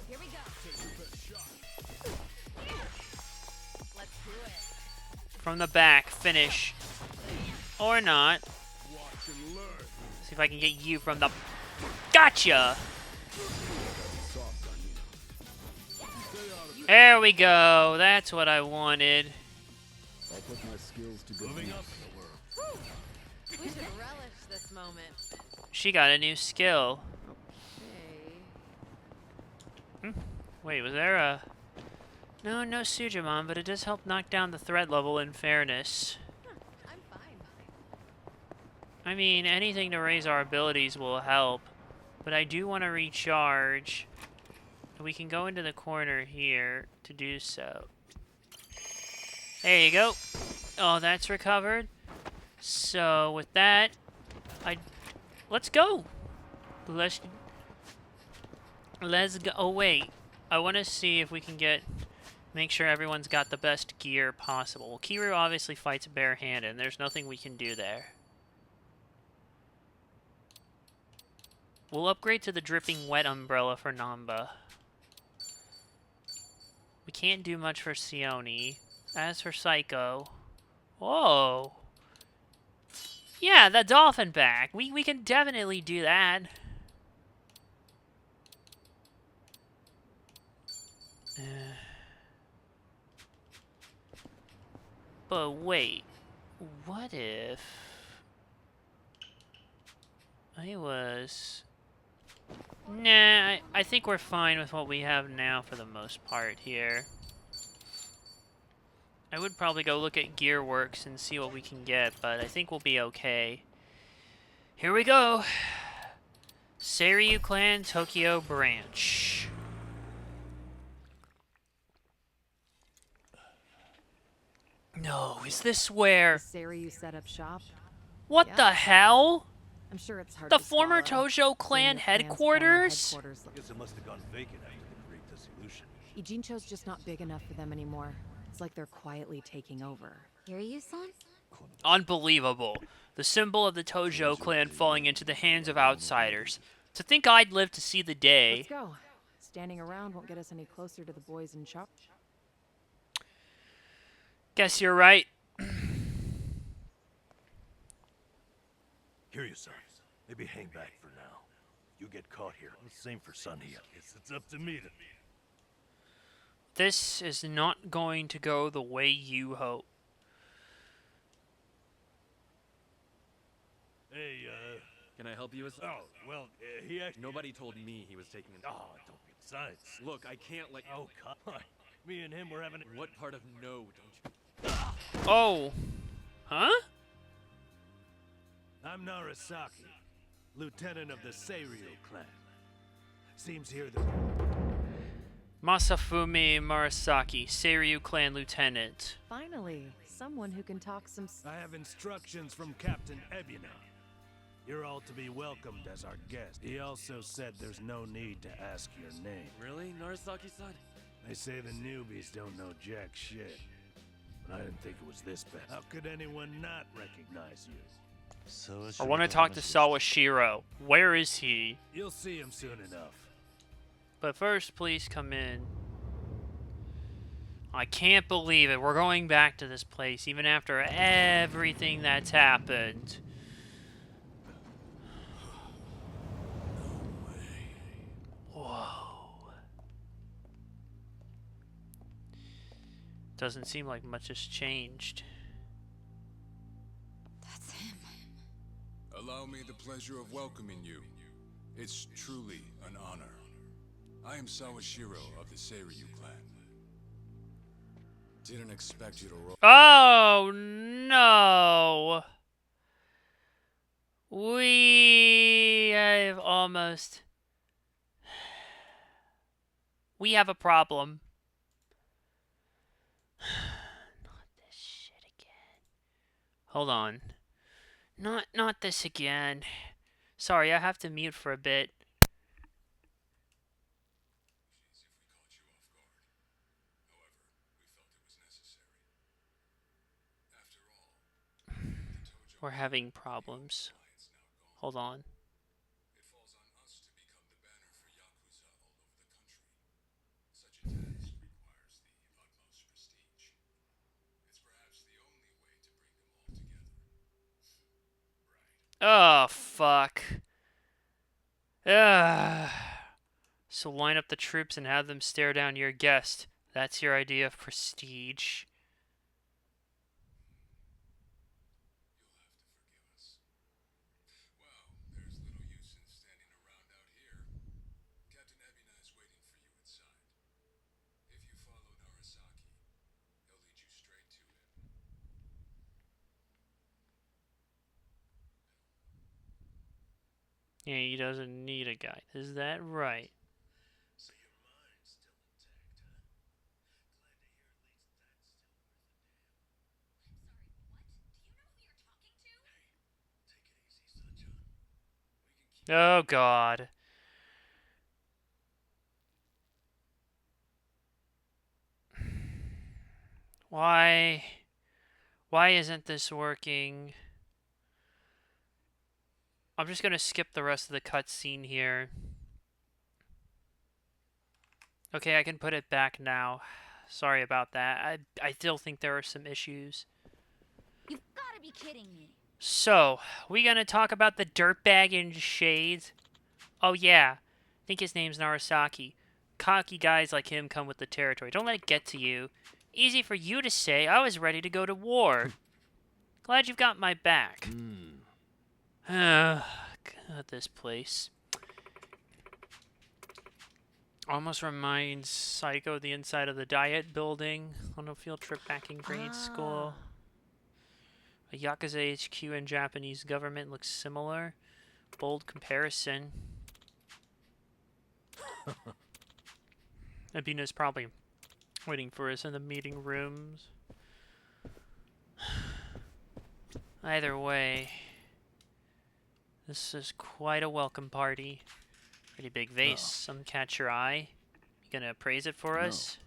D: Here we go. Let's do it.
A: From the back, finish. Or not. See if I can get you from the... Gotcha! There we go. That's what I wanted.
E: I'll put my skills to good
C: Moving
E: use.
C: up.
B: We should relish this moment.
A: She got a new skill.
B: Hey.
A: Wait, was there a... No Sujimon, but it does help knock down the threat level in fairness.
B: I'm fine.
A: I mean, anything to raise our abilities will help. But I do want to recharge. We can go into the corner here to do so. There you go. Oh, that's recovered. So, with that, let's go. Let's go. Oh, wait. I want to see if we can make sure everyone's got the best gear possible. Well, Kiru obviously fights barehanded, and there's nothing we can do there. We'll upgrade to the dripping wet umbrella for Namba. We can't do much for Sione. As for Psycho... Whoa! Yeah, the dolphin back. We can definitely do that. But wait. What if... I was... Nah, I think we're fine with what we have now for the most part here. I would probably go look at Gearworks and see what we can get, but I think we'll be okay. Here we go! Seiryu Clan Tokyo Branch. No, is this where...
B: Seiryu set up shop.
A: What
B: Yeah.
A: the hell?
B: I'm sure it's hard
A: The
B: to
A: former
B: swallow.
A: Tojo Clan
B: Seeing your clan's former
A: headquarters?
B: headquarters
C: I guess it must have gone vacant after the Great Dissolution.
B: Ijincho's just not big enough for them anymore. It's like they're quietly taking over.
D: Kiryu-san?
A: Unbelievable. The symbol of the Tojo Clan falling into the hands of outsiders. To think I'd live to see the day.
B: Let's go. Standing around won't get us any closer to the boys in charge.
A: Guess you're right.
C: Here you, son. Maybe hang back for now. You get caught here. Same for Sunny. I guess it's up to me to...
A: This is not going to go the way you hope.
C: Hey,
F: Can I help you with...
C: Oh, well, he actually...
F: Nobody told me he was taking an...
C: Oh, don't be science.
F: Look, I can't let...
C: Oh, come on. Me and him were having...
F: What part of no don't you...
A: Oh. Huh?
C: I'm Narasaki, lieutenant of the Seiryu clan. Seems here that...
A: Masafumi Murasaki, Seiryu Clan Lieutenant.
B: Finally, someone who can talk some
C: I have instructions from Captain Ebuna. You're all to be welcomed as our guest. He also said there's no need to ask your name.
F: Really, Narasaki-san?
C: They say the newbies don't know jack shit. But I didn't think it was this bad. How could anyone not recognize you?
A: I want to talk to Sawashiro. Where is he?
C: You'll see him soon enough.
A: But first, please come in. I can't believe it. We're going back to this place, even after everything that's happened. Whoa. Doesn't seem like much has changed.
D: That's him.
G: Allow me the pleasure of welcoming you. It's truly an honor. I am Sawashiro of the Seiryu clan. Didn't expect you to roll.
A: Oh no! We have almost... We have a problem. Not this shit again. Hold on. Not this again. Sorry, I have to mute for a bit. We're having problems. Hold on.
G: It falls on us to become the banner for Yakuza all over the country. Such a task requires the utmost prestige. It's perhaps the only way to bring them all together. Right.
A: Oh, fuck. Ugh. So line up the troops and have them stare down your guest. That's your idea of prestige.
G: You'll have to forgive us. Well, there's little use in standing around out here. Captain Ebina is waiting for you inside. If you follow Narasaki, he'll lead you straight to him.
A: Yeah, he doesn't need a guide. Is that right?
C: So your mind's still intact, huh? Glad to hear at least that's still worth a damn. Take it easy, Sunshine. We can keep
A: Oh, God. Why? Why isn't this working? I'm just gonna skip the rest of the cutscene here. Okay, I can put it back now. Sorry about that. I still think there are some issues.
D: You've got to be kidding me.
A: So, we gonna talk about the dirtbag in shades? Oh yeah, I think his name's Narasaki. Cocky guys like him come with the territory. Don't let it get to you. Easy for you to say. I was ready to go to war. Glad you've got my back. God, this place. Almost reminds Psycho the inside of the Diet building on a field trip back in grade school. A Yakuza HQ and Japanese government looks similar. Bold comparison. Abina's probably waiting for us in the meeting rooms. Either way, this is quite a welcome party. Pretty big vase. Some catch your eye. You gonna appraise it for us?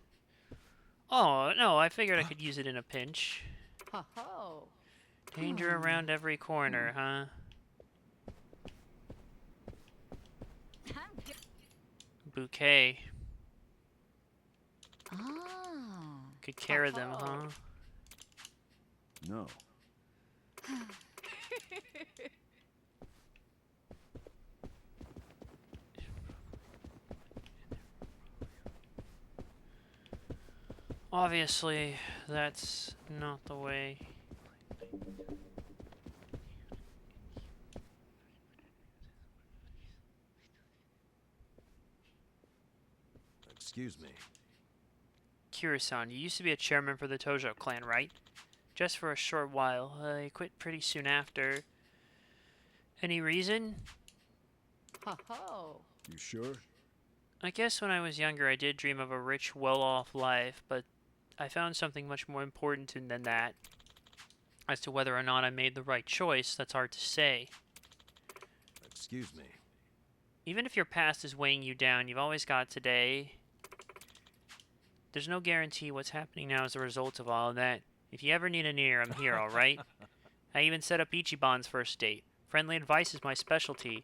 A: Oh, no, I figured I could use it in a pinch.
B: Ho ho!
A: Danger around every corner, huh? Bouquet.
D: Ah.
A: Good care of them, huh?
E: No.
A: Obviously, that's not the way.
C: Excuse me.
A: Kira-san, you used to be a chairman for the Tojo clan, right? Just for a short while. You quit pretty soon after. Any reason?
B: Ho ho!
E: You sure?
A: I guess when I was younger I did dream of a rich, well-off life, but I found something much more important than that. As to whether or not I made the right choice, that's hard to say.
C: Excuse me.
A: Even if your past is weighing you down, you've always got today. There's no guarantee what's happening now is a result of all of that. If you ever need an ear, I'm here, alright? I even set up Ichiban's first date. Friendly advice is my specialty.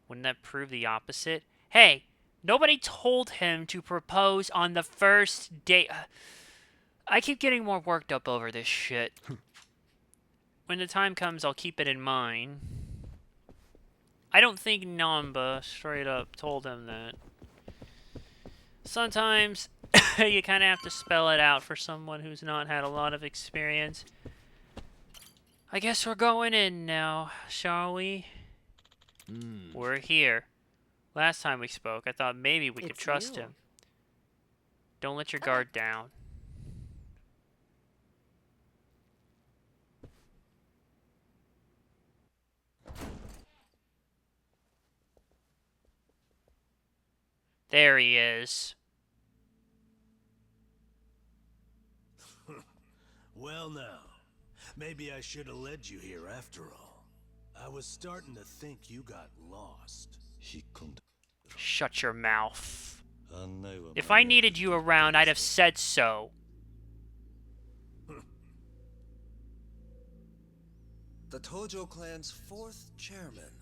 A: Wouldn't that prove the opposite? Hey! Nobody told him to propose on the first date. I keep getting more worked up over this shit. When the time comes, I'll keep it in mind. I don't think Namba straight up told him that. Sometimes you kind of have to spell it out for someone who's not had a lot of experience. I guess we're going in now, shall we? We're here. Last time we spoke, I thought maybe we could trust him. Don't let your guard down. There he is.
C: Well now, Maybe I should have led you here after all. I was starting to think you got lost.
A: Shut your mouth. If I
E: 案内は間に合って
A: needed you around, I'd have said so.
H: The Tojo clan's fourth chairman.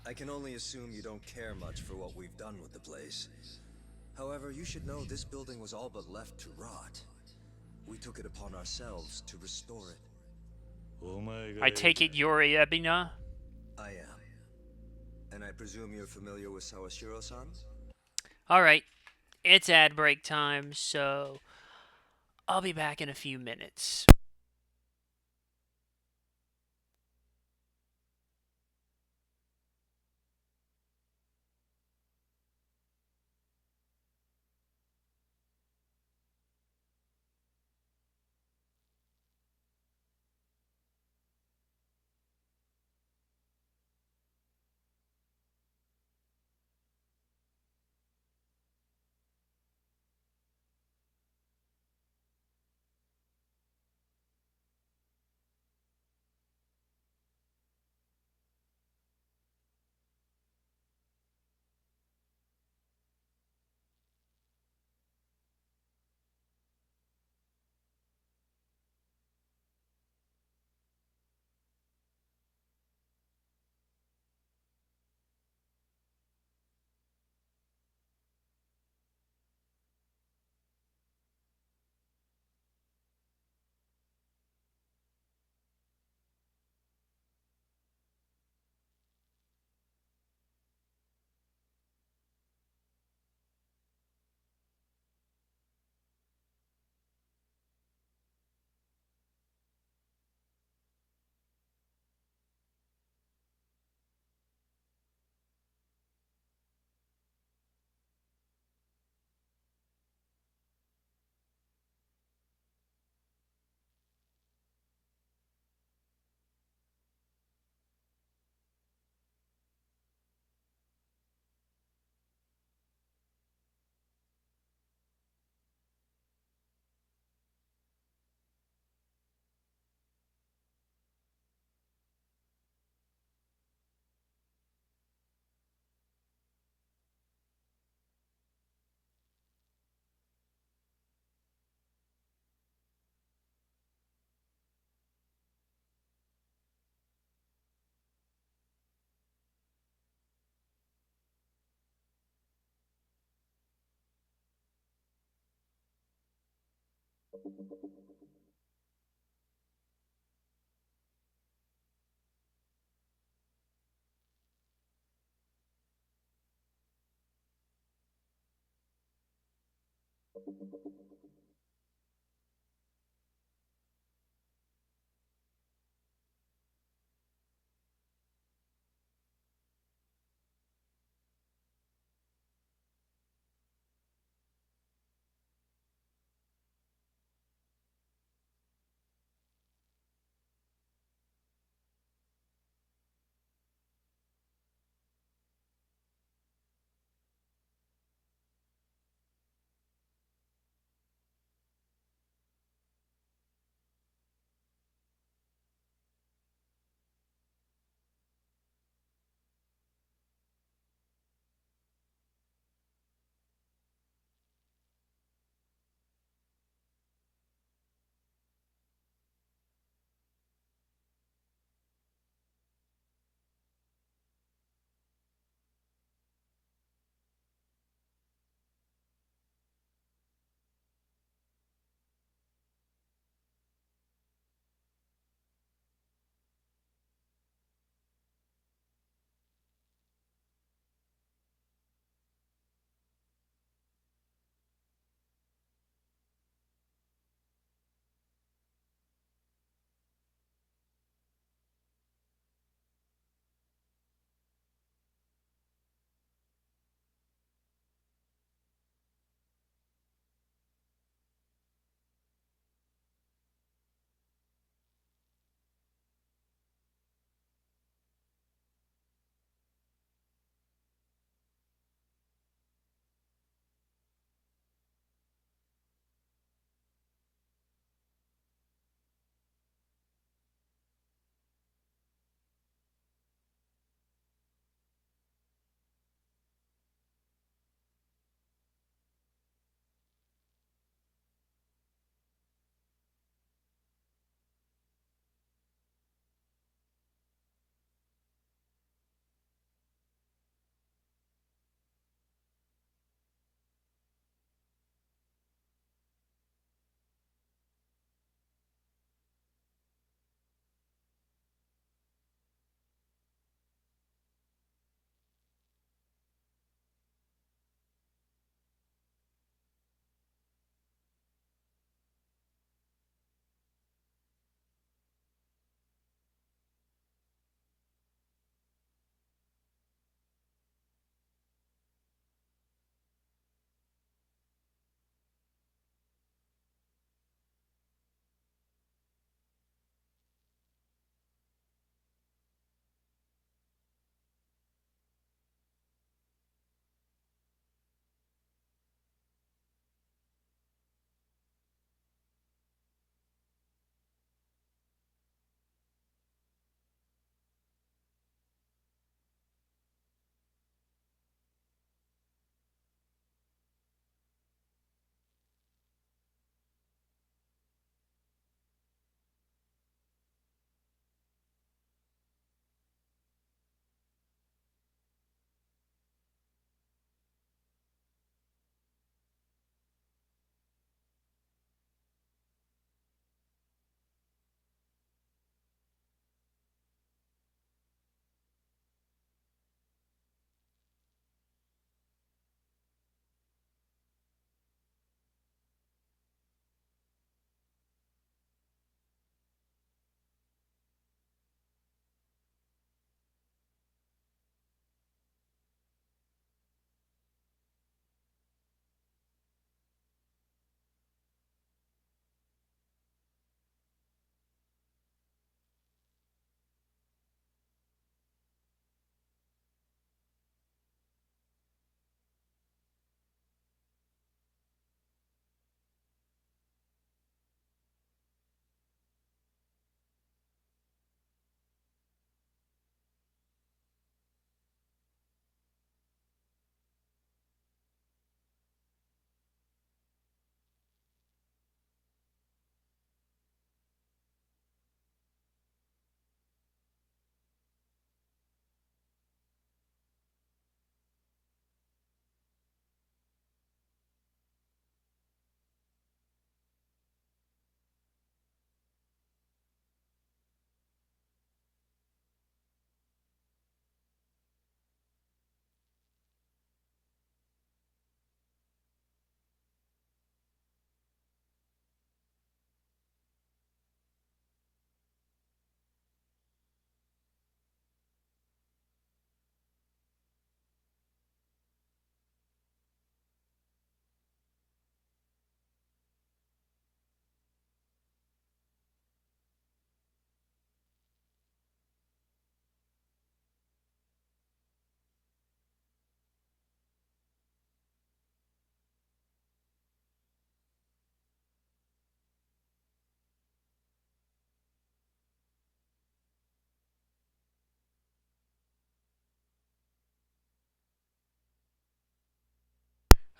H: I can only assume you don't care much for what we've done with the place. However, you should know this building was all but left to rot. We took it upon ourselves to restore it.
E: お前が
A: I take it you're Ebina?
H: I am. And I presume you're familiar with Sawashiro-san?
A: Alright, it's ad break time, so I'll be back in a few minutes.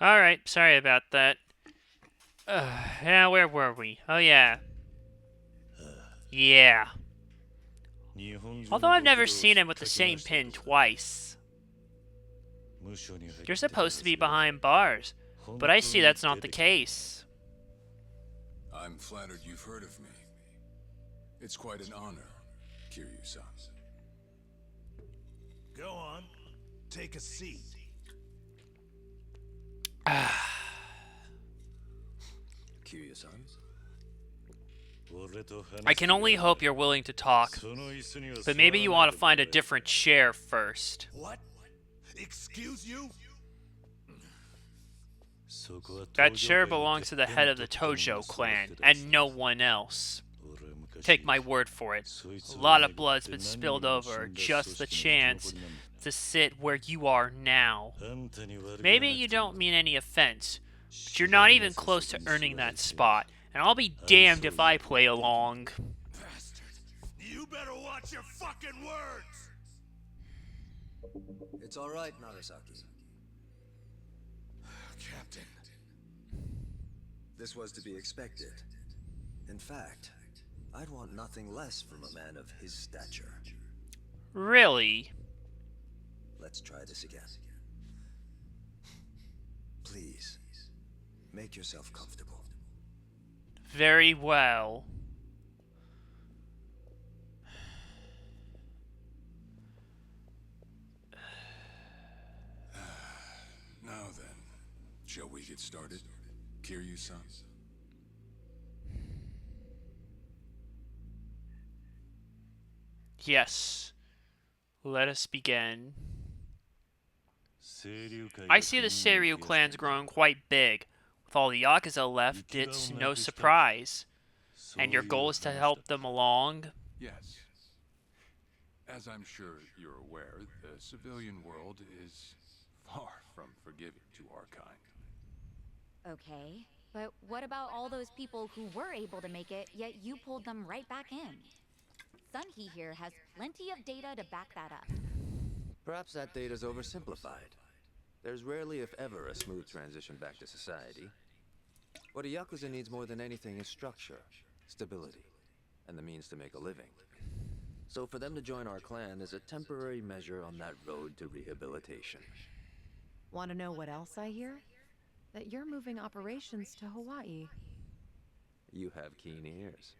A: Alright, sorry about that. Yeah, where were we? Oh, yeah. Yeah. Although I've never seen him with the same pin twice. You're supposed to be behind bars, but I see that's not the case.
G: I'm flattered you've heard of me. It's quite an honor, Kiryu-san.
C: Go on. Take a seat.
H: Kiryu-san?
A: I can only hope you're willing to talk, but maybe you ought to find a different chair first.
C: What? Excuse you?
A: That chair belongs to the head of the Tojo clan, and no one else. Take my word for it. A lot of blood's been spilled over just the chance to sit where you are now. Maybe you don't mean any offense, but you're not even close to earning that spot, and I'll be damned if I play along.
C: Bastard. You better watch your fucking words!
H: It's all right, Narasaki.
C: Captain.
H: This was to be expected. In fact, I'd want nothing less from a man of his stature.
A: Really?
H: Let's try this again. Please, make yourself comfortable.
A: Very well.
G: Now then, shall we get started, Kiryu-san?
A: Yes. Let us begin. I see the Seiryu clan's growing quite big. With all the Yakuza left, it's no surprise. And your goal is to help them along?
G: Yes. As I'm sure you're aware, the civilian world is far from forgiving to our kind.
D: Okay, but what about all those people who were able to make it, yet you pulled them right back in? Sunhee here has plenty of data to back that up.
I: Perhaps that data's oversimplified. There's rarely, if ever, a smooth transition back to society. What a Yakuza needs more than anything is structure, stability, and the means to make a living. So for them to join our clan is a temporary measure on that road to rehabilitation.
B: Want to know what else I hear? That you're moving operations to Hawaii.
I: You have keen ears.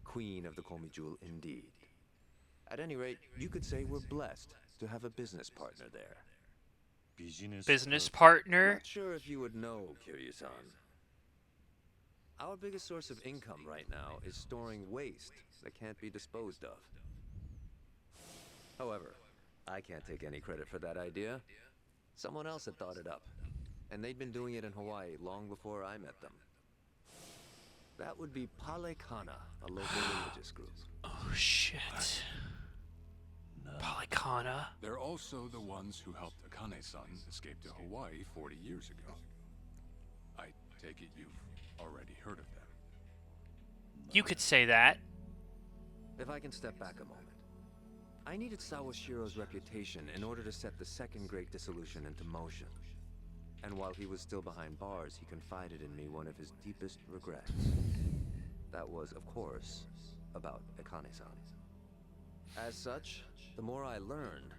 I: Queen of the Komi Jewel, indeed. At any rate, you could say we're blessed to have a business partner there.
A: Business partner?
I: Not sure if you would know, Kiryu-san. Our biggest source of income right now is storing waste that can't be disposed of. However, I can't take any credit for that idea. Someone else had thought it up, and they'd been doing it in Hawaii long before I met them. That would be Palekana, a local religious group.
A: Oh, shit. Palekana.
G: They're also the ones who helped Akane-san escape to Hawaii 40 years ago. I take it you've already heard of them.
A: You could say that.
I: If I can step back a moment. I needed Sawashiro's reputation in order to set the second great dissolution into motion. And while he was still behind bars, he confided in me one of his deepest regrets. That was, of course, about Akane-san. As such, the more I learned,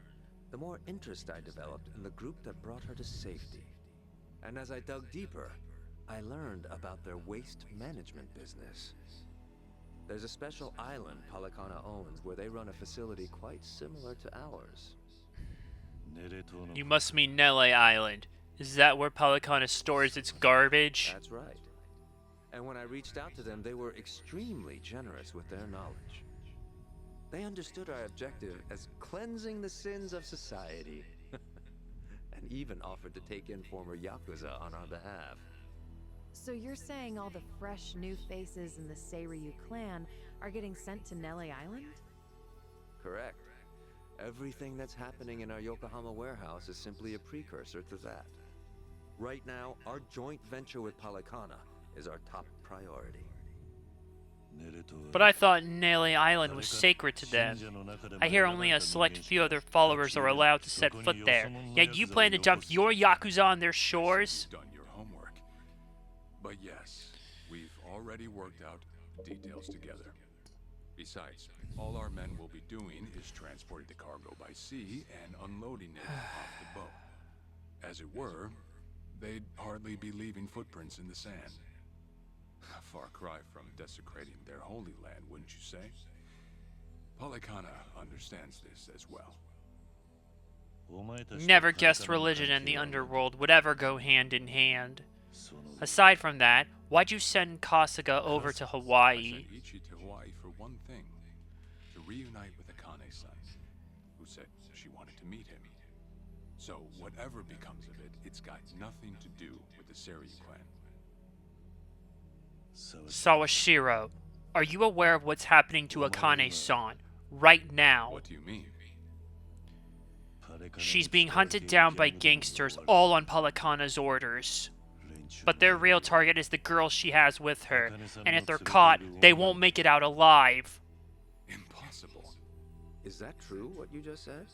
I: the more interest I developed in the group that brought her to safety. And as I dug deeper, I learned about their waste management business. There's a special island Palekana owns where they run a facility quite similar to ours.
A: You must mean Nele Island. Is that where Palekana stores its garbage?
I: That's right. And when I reached out to them, they were extremely generous with their knowledge. They understood our objective as cleansing the sins of society. And even offered to take in former Yakuza on our behalf.
B: So you're saying all the fresh new faces in the Seiryu clan are getting sent to Nele Island?
I: Correct. Everything that's happening in our Yokohama warehouse is simply a precursor to that. Right now, our joint venture with Palekana is our top priority.
A: But I thought Nele Island was sacred to them. I hear only a select few of their followers are allowed to set foot there. Yet you plan to dump your Yakuza on their shores?
G: You've done your homework. But yes, we've already worked out the details together. Besides, all our men will be doing is transporting the cargo by sea and unloading it off the boat. As it were, they'd hardly be leaving footprints in the sand. A far cry from desecrating their holy land, wouldn't you say? Polycana understands this as well.
A: Never guessed religion and the underworld would ever go hand in hand. Aside from that, why'd you send Kasuga over to
G: I
A: Hawaii?
G: sent Ichi to Hawaii for one thing. To reunite with Akane's son, who said she wanted to meet him. So whatever becomes of it, it's got nothing to do with the Seiryu clan.
A: Sawashiro, are you aware of what's happening to Akane-san right now?
G: What do you mean?
A: She's being hunted down by gangsters, all on Polycana's orders. But their real target is the girl she has with her, and if they're caught, they won't make it out alive.
G: Impossible.
I: Is that true, what you just said?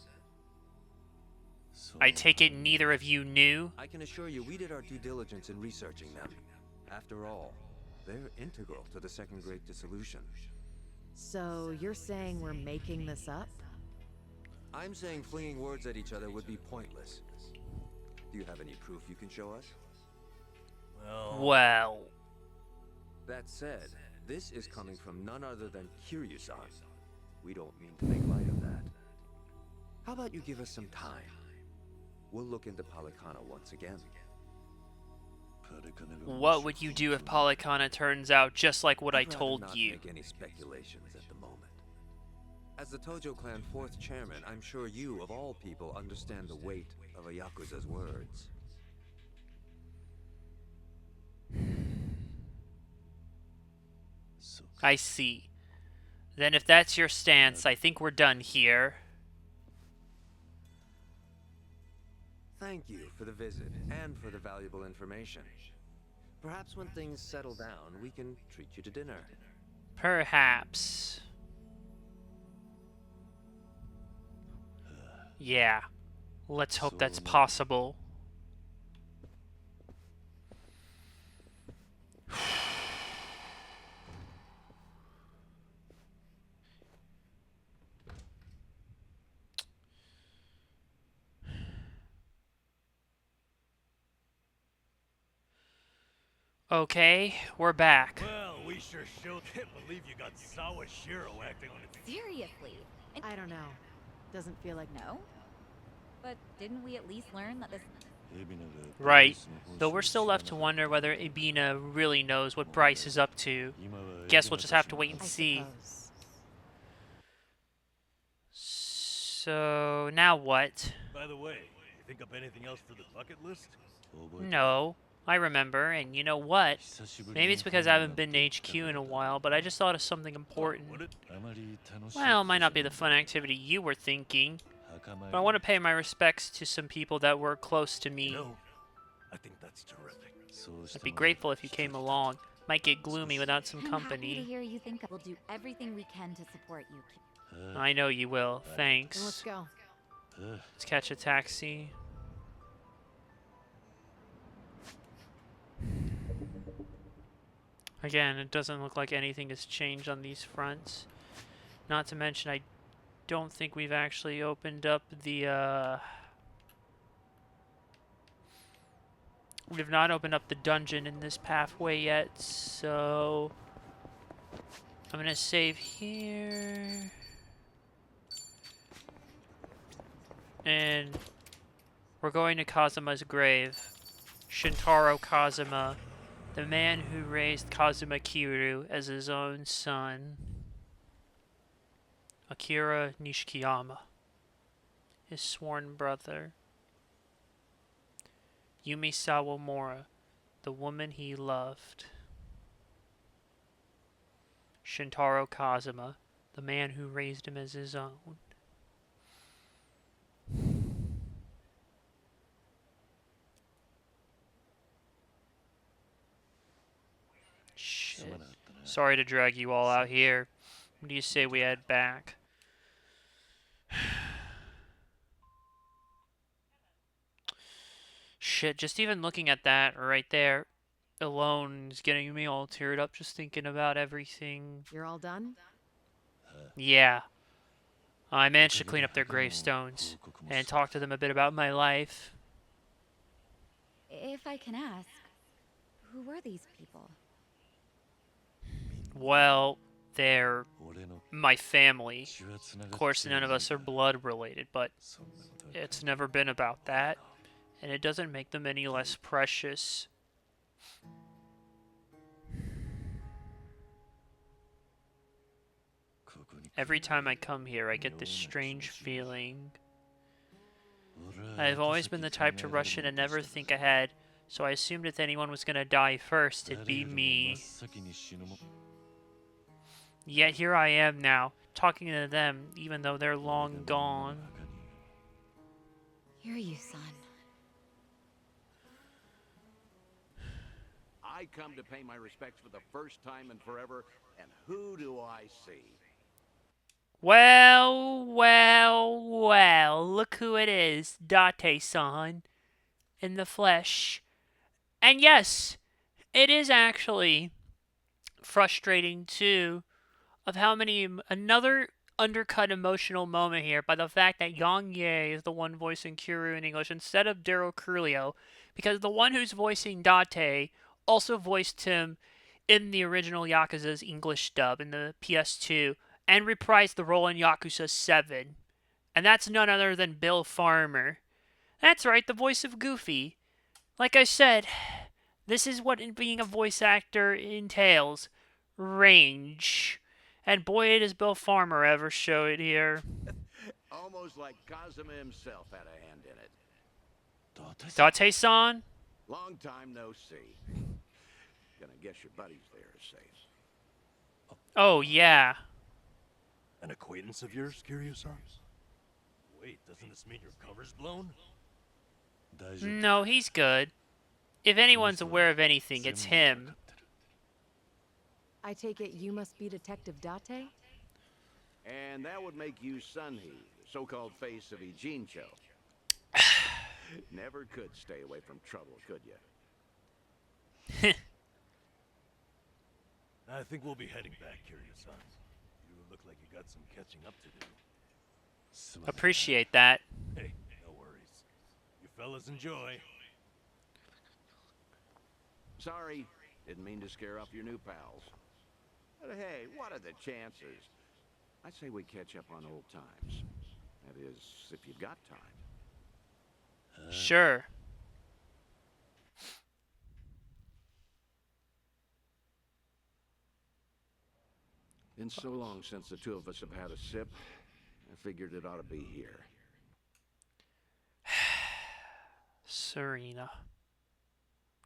A: I take it neither of you knew?
I: I can assure you we did our due diligence in researching them. After all, they're integral to the Second Great Dissolution.
B: So you're saying we're making this up?
I: I'm saying flinging words at each other would be pointless. Do you have any proof you can show us?
A: Well...
I: That said, this is coming from none other than Kiryu-san. We don't mean to make light of that. How about you give us some time? We'll look into Polycana once again.
A: What would you do if Polycana turns out just like what I
I: I'd rather
A: told
I: not
A: you?
I: make any speculations at the moment. As the Tojo clan 4th chairman, I'm sure you, of all people, understand the weight of a Yakuza's words.
A: I see. Then if that's your stance, I think we're done here.
I: Thank you for the visit and for the valuable information. Perhaps when things settle down, we can treat you to dinner.
A: Perhaps. Yeah. Let's hope that's possible. Okay, we're back.
C: Well, we sure can't believe you got Sawashiro acting on it.
D: Seriously? And
B: I don't know. Doesn't feel like
D: no? But didn't we at least learn that this...
A: Right. Though we're still left to wonder whether Ibina really knows what Bryce is up to. Guess we'll just have to wait and
B: I
A: see.
B: suppose.
A: So, now what?
C: By the way, you think up anything else for the bucket list?
A: No, I remember, and you know what? Maybe it's because I haven't been to HQ in a while, but I just thought of something important.
C: Would it?
A: Well, it might not be the fun activity you were thinking, but I want to pay my respects to some people that were close to me.
C: No. I think that's terrific.
A: I'd be grateful if you came along. Might get gloomy without some
D: I'm happy to
A: company.
D: hear you think we'll do everything we can to support you.
A: I know you will.
B: Then let's
A: Thanks.
B: go.
A: Let's catch a taxi. Again, it doesn't look like anything has changed on these fronts. Not to mention, I don't think we've actually opened up the, we've not opened up the dungeon in this pathway yet, so... I'm gonna save here. And we're going to Kazuma's grave. Shintaro Kazuma, the man who raised Kazuma Kiryu as his own son. Akira Nishikiyama, his sworn brother. Yumi Sawamura, the woman he loved. Shintaro Kazuma, the man who raised him as his own. Shit. Sorry to drag you all out here. What do you say we head back? Shit, just even looking at that right there alone is getting me all teared up just thinking about everything.
B: You're all done?
A: Yeah. I managed to clean up their gravestones and talk to them a bit about my life.
D: If I can ask, who were these people?
A: Well, they're my family. Of course, none of us are blood related, but it's never been about that, and it doesn't make them any less precious. Every time I come here, I get this strange feeling. I've always been the type to rush in and never think ahead, so I assumed if anyone was gonna die first, it'd be me. Yet here I am now, talking to them, even though they're long gone.
D: Hear you, son.
J: I come to pay my respects for the first time in forever, and who do I see?
A: Well, well, well, look who it is, Date-san, in the flesh. And yes, it is actually frustrating too, of how many, another undercut emotional moment here by the fact that Yang Ye is the one voicing Kiryu in English instead of Daryl Curlio, because the one who's voicing Date also voiced him in the original Yakuza's English dub in the PS2, and reprised the role in Yakuza 7. And that's none other than Bill Farmer. That's right, the voice of Goofy. Like I said, this is what being a voice actor entails. Range. And boy, does Bill Farmer ever show it here.
J: Almost like Kazuma himself had a hand in it.
A: Date-san?
J: Long time no see. Gonna guess your buddies there are safe.
A: Oh, yeah.
C: An acquaintance of yours, Kiryu-san? Wait, doesn't this mean your cover's blown?
A: No, he's good. If anyone's aware of anything, it's him.
B: I take it you must be Detective Date?
J: And that would make you Sunhee, the so-called face of Ijincho. Never could stay away from trouble, could you?
C: I think we'll be heading back, Kiryu-san. You look like you got some catching up to do.
A: Appreciate that.
C: Hey, no worries. You fellas enjoy.
J: Sorry, didn't mean to scare off your new pals. But hey, what are the chances? I say we catch up on old times. That is, if you've got time.
A: Sure.
J: Been so long since the two of us have had a sip, I figured it ought to be here.
A: Serena.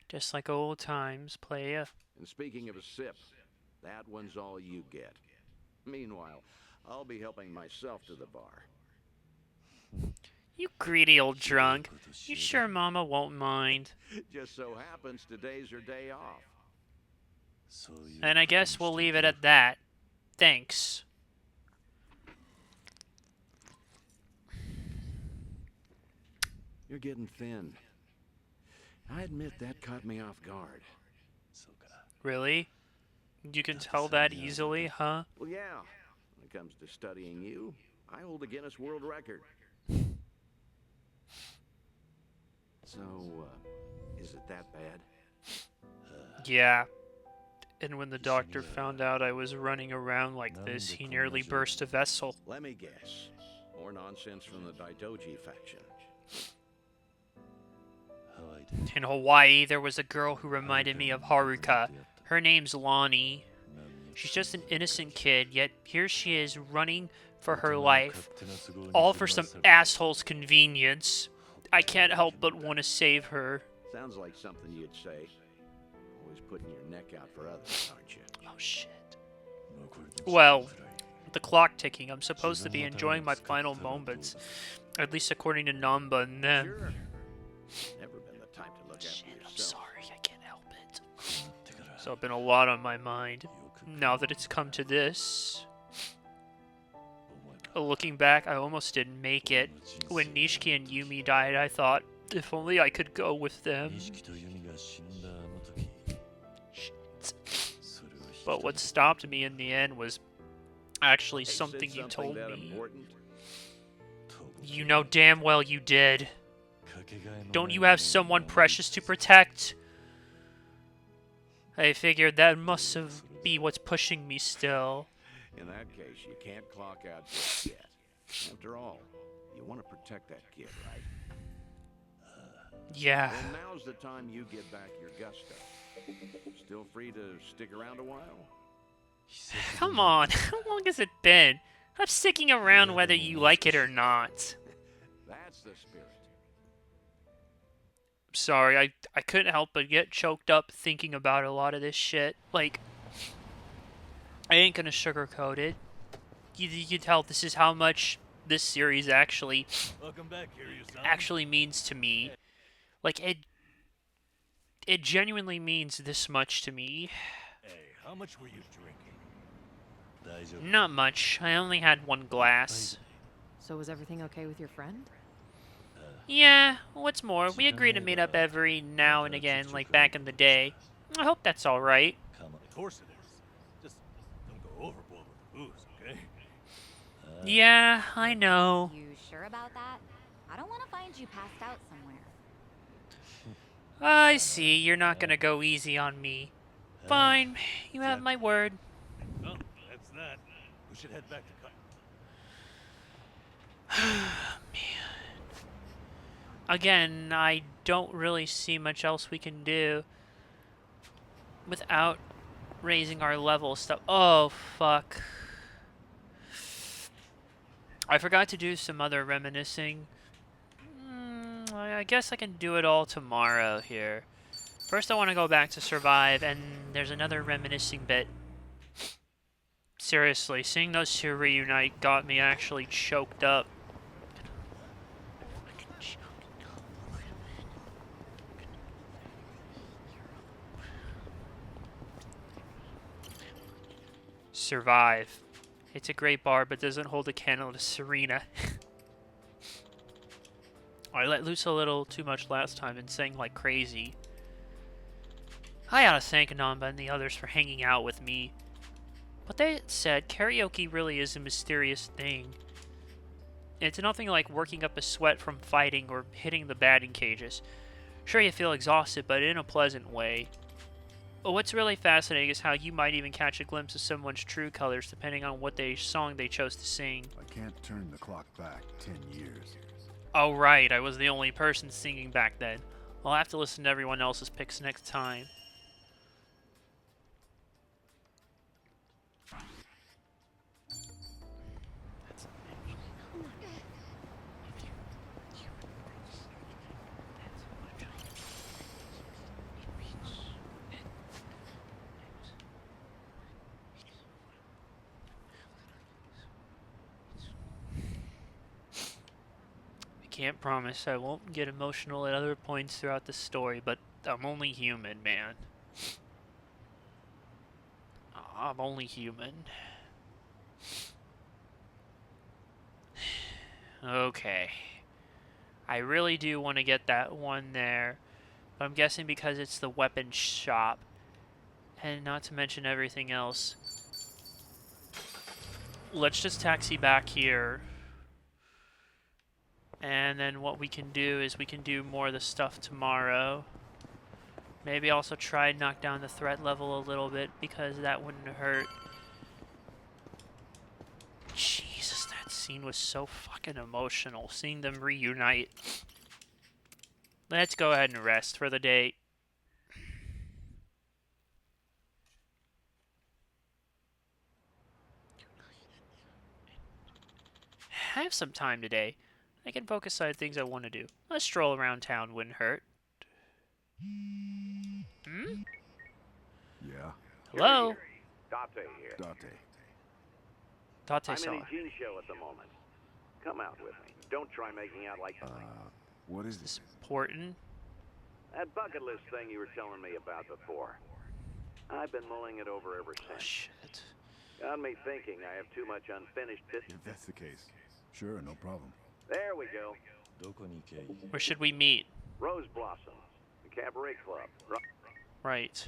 A: Just like old times, playa.
J: And speaking of a sip, that one's all you get. Meanwhile, I'll be helping myself to the bar.
A: You greedy old drunk. You sure Mama won't mind?
J: Just so happens today's her day off.
A: And I guess we'll leave it at that. Thanks.
J: You're getting thin. I admit that caught me off guard.
A: Really? You can tell that easily, huh?
J: Well, yeah. When it comes to studying you, I hold a Guinness World Record. So, is it that bad?
A: Yeah. And when the doctor found out I was running around like this, he nearly burst a vessel.
J: Let me guess. More nonsense from the Daidoji faction.
A: In Hawaii, there was a girl who reminded me of Haruka. Her name's Lonnie. She's just an innocent kid, yet here she is running for her life. All for some asshole's convenience. I can't help but want to save her.
J: Sounds like something you'd say. Always putting your neck out for others, aren't you?
A: Oh, shit. Well, with the clock ticking, I'm supposed to be enjoying my final moments. At least according to Namba and them.
J: Sure. Never been the type to look after
A: Shit,
J: yourself.
A: I'm sorry, I can't help it. So I've been a lot on my mind. now that it's come to this. Looking back, I almost didn't make it. When Nishiki and Yumi died, I thought, if only I could go with them. But what stopped me in the end was actually something you told me. You know damn well you did. Don't you have someone precious to protect? I figured that must be what's pushing me still.
J: In that case, you can't clock out just yet. After all, you want to protect that kid, right?
A: Yeah.
J: Well, now's the time you get back your gusto. Still free to stick around a while?
A: Come on, how long has it been? I'm sticking around whether you like it or not.
J: That's the spirit.
A: Sorry, I couldn't help but get choked up thinking about a lot of this shit. Like, I ain't gonna sugarcoat it. You can tell this is how much this series actually means to me. Like, it genuinely means this much to me.
C: Hey, how much were you drinking?
A: Not much. I only had one glass.
B: So was everything okay with your friend?
A: Yeah, what's more, we agree to meet up every now and again, like back in the day. I hope that's alright.
C: Of course it is. Just don't go overboard with the booze, okay?
A: Yeah, I know.
D: You sure about that? I don't want to find you passed out somewhere.
A: I see, you're not gonna go easy on me. Fine, you have my word.
C: Well, that's that. We should head back to cut.
A: Man. Again, I don't really see much else we can do without raising our level stuff. Oh, fuck. I forgot to do some other reminiscing. I guess I can do it all tomorrow here. First, I want to go back to Survive, and there's another reminiscing bit. Seriously, seeing those two reunite got me actually choked up. Survive. It's a great bar, but doesn't hold a candle to Serena. I let loose a little too much last time and sang like crazy. I ought to thank Namba and the others for hanging out with me. But that said, karaoke really is a mysterious thing. It's nothing like working up a sweat from fighting or hitting the batting cages. Sure, you feel exhausted, but in a pleasant way. But what's really fascinating is how you might even catch a glimpse of someone's true colors depending on what song they chose to sing.
K: I can't turn the clock back 10 years.
A: Oh right, I was the only person singing back then. I'll have to listen to everyone else's picks next time. Can't promise I won't get emotional at other points throughout the story, but I'm only human, man. I'm only human. Okay. I really do want to get that one there, but I'm guessing because it's the weapon shop, and not to mention everything else. Let's just taxi back here. And then what we can do is we can do more of the stuff tomorrow. Maybe also try and knock down the threat level a little bit because that wouldn't hurt. Jesus, that scene was so fucking emotional. Seeing them reunite. Let's go ahead and rest for the day. I have some time today. I can focus on things I want to do. A stroll around town wouldn't hurt. Hmm?
K: Yeah?
A: Hello?
J: Date here.
K: Date.
J: I'm
A: Date-san.
J: in a G show at the moment. Come out with me. Don't try making out like
K: What is this?
A: Important?
J: that bucket list thing you were telling me about before. I've been mulling it over ever
A: Oh,
J: since.
A: shit.
J: Got me thinking I have too much unfinished business.
K: If that's the case, sure, no problem.
J: There we go.
E: どこに行けばいい？
A: Where should we meet?
J: Rose Blossom, the cabaret club.
A: Right.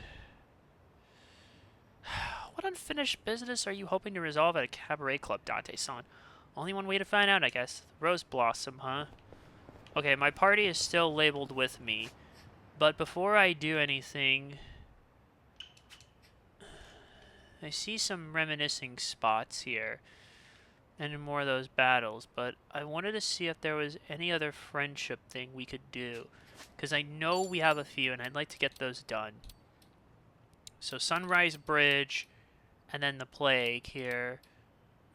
A: What unfinished business are you hoping to resolve at a cabaret club, Dante-san? Only one way to find out, I guess. Rose Blossom, huh? Okay, my party is still labeled with me. But before I do anything... I see some reminiscing spots here. And in more of those battles. But I wanted to see if there was any other friendship thing we could do. Because I know we have a few, and I'd like to get those done. So Sunrise Bridge, and then the Plague here.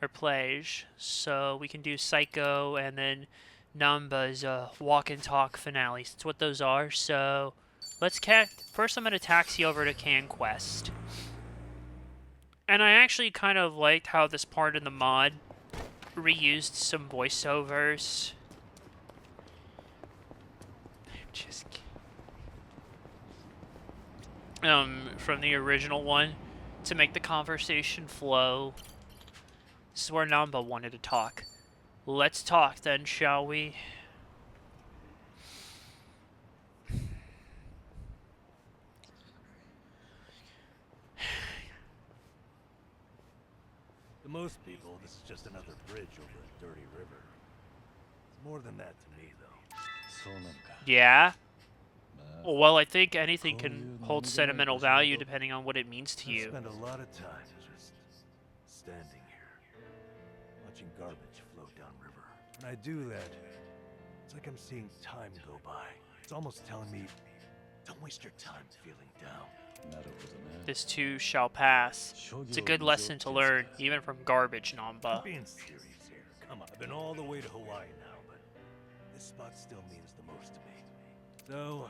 A: Or Plage. So we can do Psycho, and then Namba's Walk and Talk finale. That's what those are. So let's first I'm going to taxi over to Conquest. And I actually kind of liked how this part in the mod reused some voiceovers. Just from the original one to make the conversation flow. This is where Namba wanted to talk. Let's talk then, shall we?
C: To most people, this is just another bridge over a dirty river. It's more than that to me, though.
E: そうなのか。
A: Yeah?
E: まあ
A: Well, I think anything can hold sentimental value depending on what it means to
C: I
A: you.
C: spend a lot of time just standing here, watching garbage float downriver. When I do that, it's like I'm seeing time go by. It's almost telling me, don't waste your time feeling down.
E: なるほどね。
A: This too shall pass. It's a good lesson to learn, even from garbage,
C: I'm
A: Namba.
C: being serious here. Come on. I've been all the way to Hawaii now, but this spot still means the most to me. So,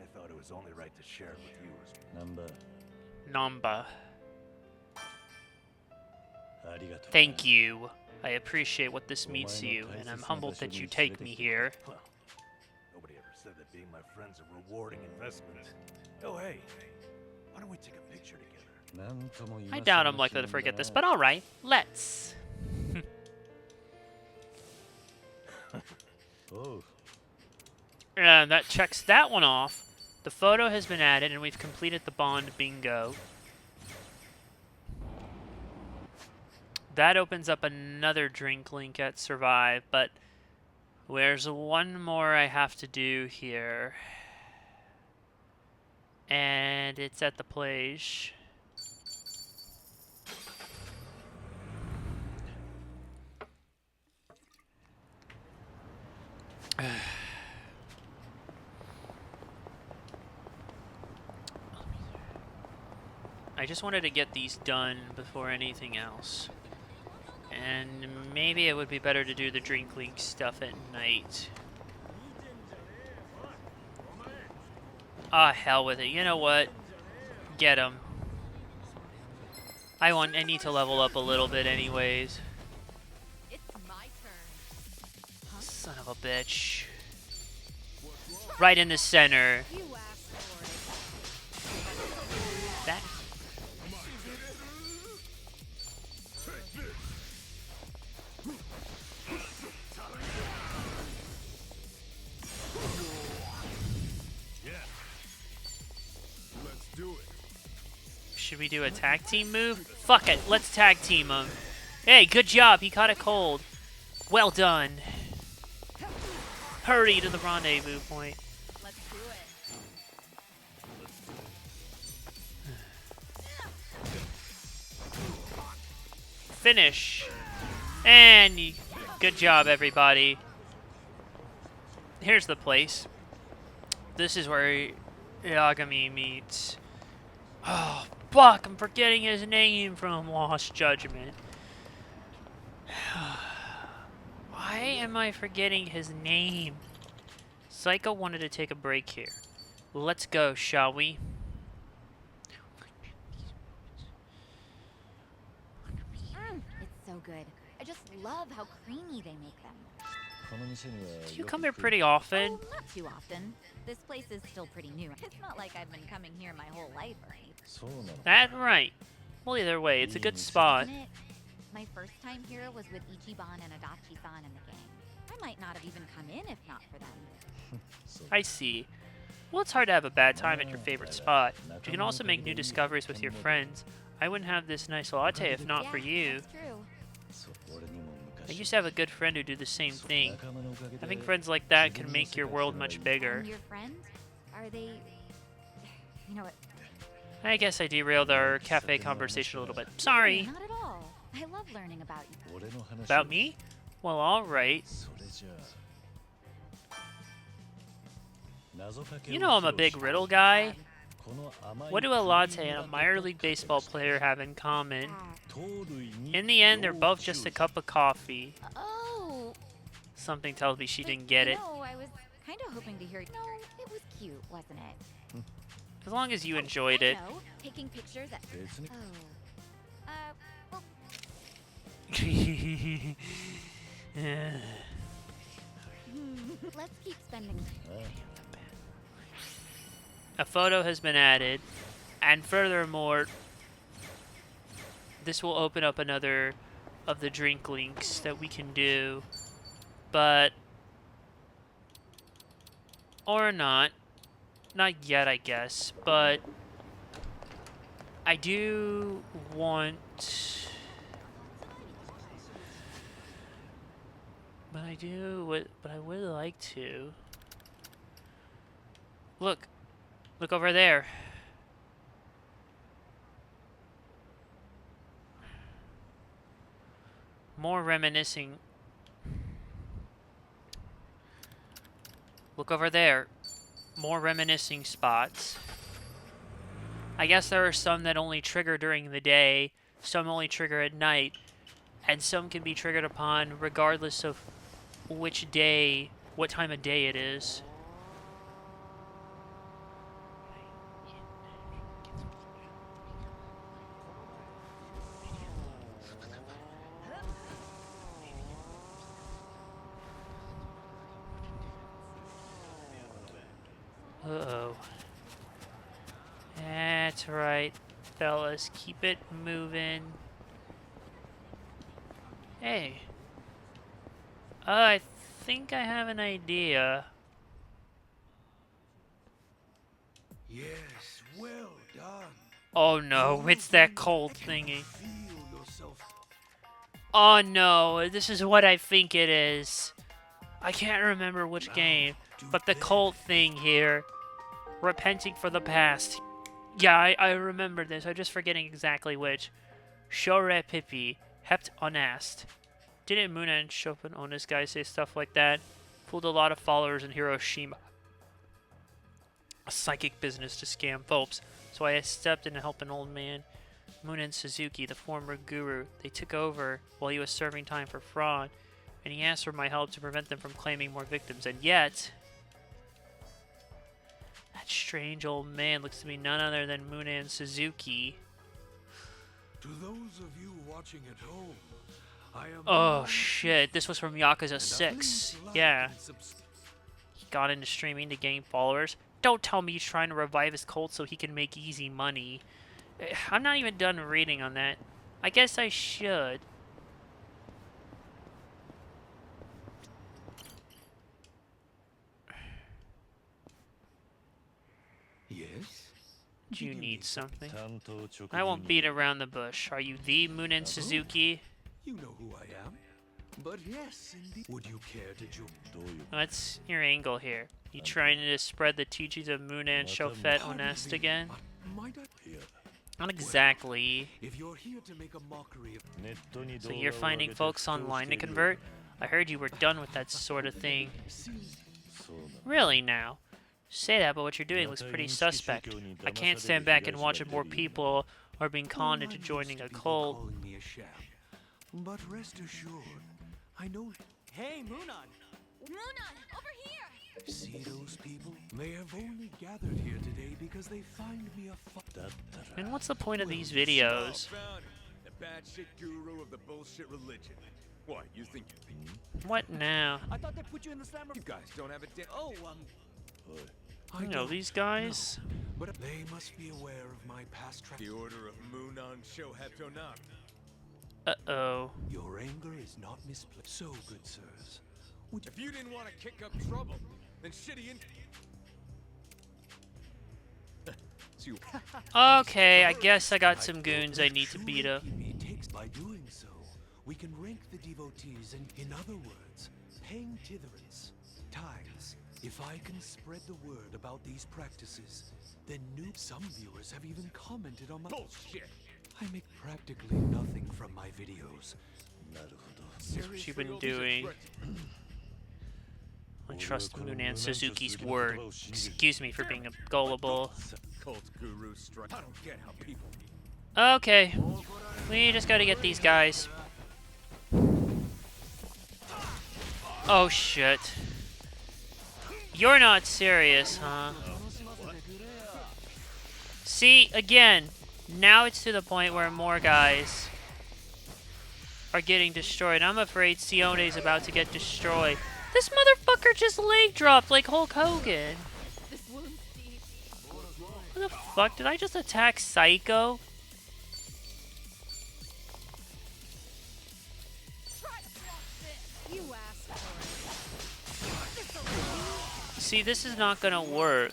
C: I thought it was only right to share it with you as well.
E: ナンバー
A: Namba.
E: ありがとう。
A: Thank you. I appreciate what this means to you, and I'm humbled that you take me here.
C: Well, nobody ever said that being my friend's a rewarding investment. Oh, hey, why don't we take a picture together?
E: なんとも言いません
A: I doubt I'm likely to forget this, but alright, let's.
E: おう
A: And that checks that one off. The photo has been added, and we've completed the Bond bingo. That opens up another drink link at Survive, but there's one more I have to do here. And it's at the Plage. I just wanted to get these done before anything else. And maybe it would be better to do the drink link stuff at night. Ah, hell with it. You know what? Get him. I need to level up a little bit anyways.
D: It's my turn.
A: Son of a bitch. Right in the center.
D: You asked for
A: That.
K: Let's do it.
A: Should we do a tag team move? Fuck it, let's tag team him. Hey, good job, he caught it cold. Well done. Hurry to the rendezvous point.
D: it. Let's do it.
A: Finish. And good job, everybody. Here's the place. This is where Yagami meets... Oh, fuck, I'm forgetting his name from Lost Judgment. Why am I forgetting his name? Psycho wanted to take a break here. Let's go, shall we?
D: It's so good. I just love how creamy they make them.
A: Do you come here pretty often?
D: Oh, not too often. This place is still pretty new. It's not like I've been coming here my whole life or anything.
A: That right. Well, either way, it's a good spot.
D: Admit, my first time here was with Ichiban and Adachi-san and the gang. I might not have even come in if not for them.
A: I see. Well, it's hard to have a bad time at your favorite spot. But you can also make new discoveries with your friends. I wouldn't have this nice latte if not for you.
D: That's true.
A: I used to have a good friend who did the same thing. Having friends like that can make your world much bigger.
D: And your friends? Are they... You know what?
A: I guess I derailed our cafe conversation a little bit. Sorry.
D: Not at all. I love learning about you.
A: About me? Well, alright. You know I'm a big riddle guy. What do a latte and a minor league baseball player have in common? In the end, they're both just a cup of coffee.
D: Oh!
A: Something tells me she didn't get it.
D: No, I was kind of hoping to hear... No, it was cute, wasn't it?
A: As long as you enjoyed it.
D: No, taking pictures at... Oh. Well... Let's keep spending...
A: A photo has been added, and furthermore, this will open up another of the drink links that we can do, but, or not yet I guess, but I do want, but I would like to, look over there. More reminiscing. Look over there. More reminiscing spots. I guess there are some that only trigger during the day, some only trigger at night, and some can be triggered upon regardless of which day, what time of day it is. Uh-oh. That's right, fellas. Keep it moving. Hey. I think I have an idea.
C: Yes, well done.
A: Oh no, it's that cold thingy. Oh no, this is what I think it is. I can't remember which game, but the cult thing here. Repenting for the past. Yeah, I remember this. I'm just forgetting exactly which. Shore Pippi. Hept unasked. Didn't Muna and Chopin Honest guy say stuff like that? Fooled a lot of followers in Hiroshima. A psychic business to scam folks. So I stepped in to help an old man. Muna and Suzuki, the former guru, they took over while he was serving time for fraud. And he asked for my help to prevent them from claiming more victims. And yet... that strange old man looks to be none other than Muna and Suzuki.
C: To those of you watching at home, I am...
A: Oh shit, this was from Yakuza 6. Yeah. He got into streaming to gain followers. Don't tell me he's trying to revive his cult so he can make easy money. I'm not even done reading on that. I guess I should.
C: Yes?
A: Do you need something? I won't beat around the bush. Are you the Muna Suzuki?
C: You know who I am. But yes, indeed. Would you care to join?
A: What's your angle here? You trying to spread the teachings of Muna and Chauffet Honest again? Not exactly.
C: If you're here to make a mockery of...
A: So you're finding folks online to convert? I heard you were done with that sort of thing. Really now? Say that, but what you're doing looks pretty suspect. I can't stand back and watch more people are being conned into joining a cult.
C: Calling me a sham. But rest assured, I know...
F: Hey, Moonon!
D: Munan, over here!
C: See those people? They have only gathered here today because they find me a
A: And what's the point of these videos?
F: Found him. The bad shit guru of the bullshit religion. What, you think...
A: What now?
F: I thought they put you in the slammer. You guys don't have a Oh,
A: You know these guys?
C: But they must be aware of my past
F: The order of Munan Shohetonan.
A: Uh-oh.
C: Your anger is not misplaced. So, good sirs.
F: If you didn't want to kick up trouble, then shitty in...
A: Okay, I guess I got some goons I need to beat up.
C: By doing so, we can rank the devotees and, in other words, paying titherance, tithes. If I can spread the word about these practices, then some viewers have even commented on my
F: bullshit.
C: I make practically nothing from my videos.
A: That's what you've been doing. I trust Munan Suzuki's word. Excuse me for being a gullible.
F: Cult guru strike. I don't get how people...
A: Okay. We just gotta get these guys. Oh shit. You're not serious, huh? See, again, now it's to the point where more guys are getting destroyed. I'm afraid Sione's about to get destroyed. This motherfucker just leg dropped like Hulk Hogan. What the fuck? Did I just attack Psycho? See, this is not gonna work.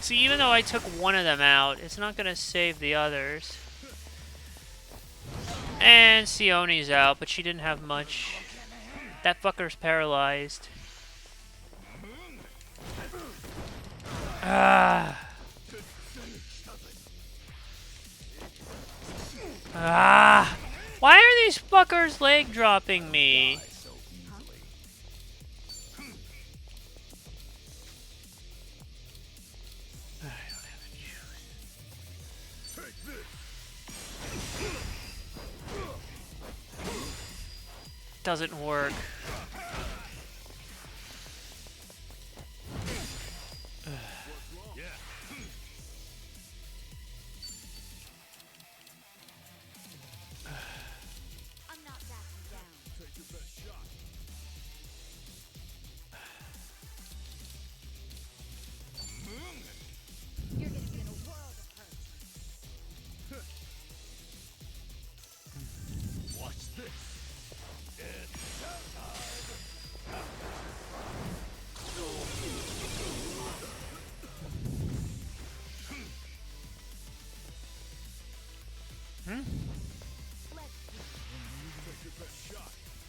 A: See, even though I took one of them out, it's not gonna save the others. And Sione's out, but she didn't have much. That fucker's paralyzed. Ah. Ah. Why are these fuckers leg dropping me? Doesn't work.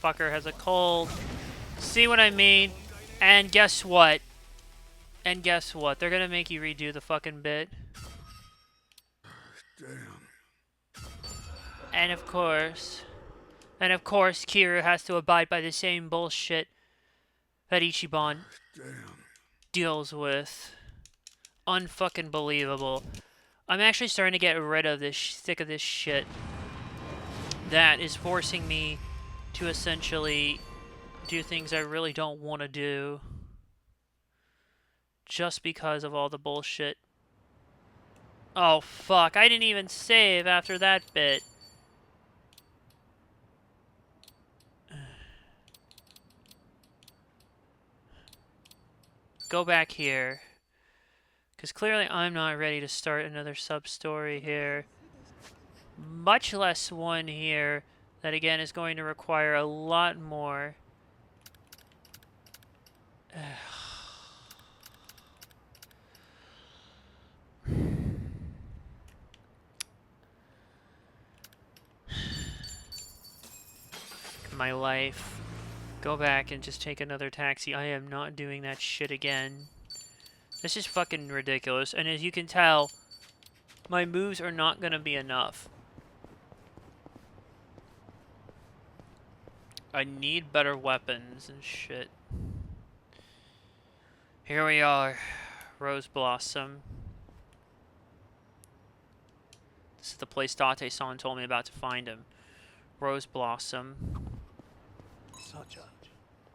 A: Fucker has a cold. See what I mean? And guess what? And guess what? They're gonna make you redo the fucking bit.
K: Damn.
A: And of course, Kira has to abide by the same bullshit that Ichiban deals with. Unfucking believable. I'm actually starting to get rid of this, sick of this shit. That is forcing me to essentially do things I really don't want to do. Just because of all the bullshit. Oh fuck, I didn't even save after that bit. Go back here. Because clearly I'm not ready to start another sub-story here. Much less one here that again is going to require a lot more. My life. Go back and just take another taxi. I am not doing that shit again. This is fucking ridiculous. And as you can tell, my moves are not gonna be enough. I need better weapons and shit. Here we are. Rose Blossom. This is the place Date-san told me about to find him. Rose Blossom.
C: Such a...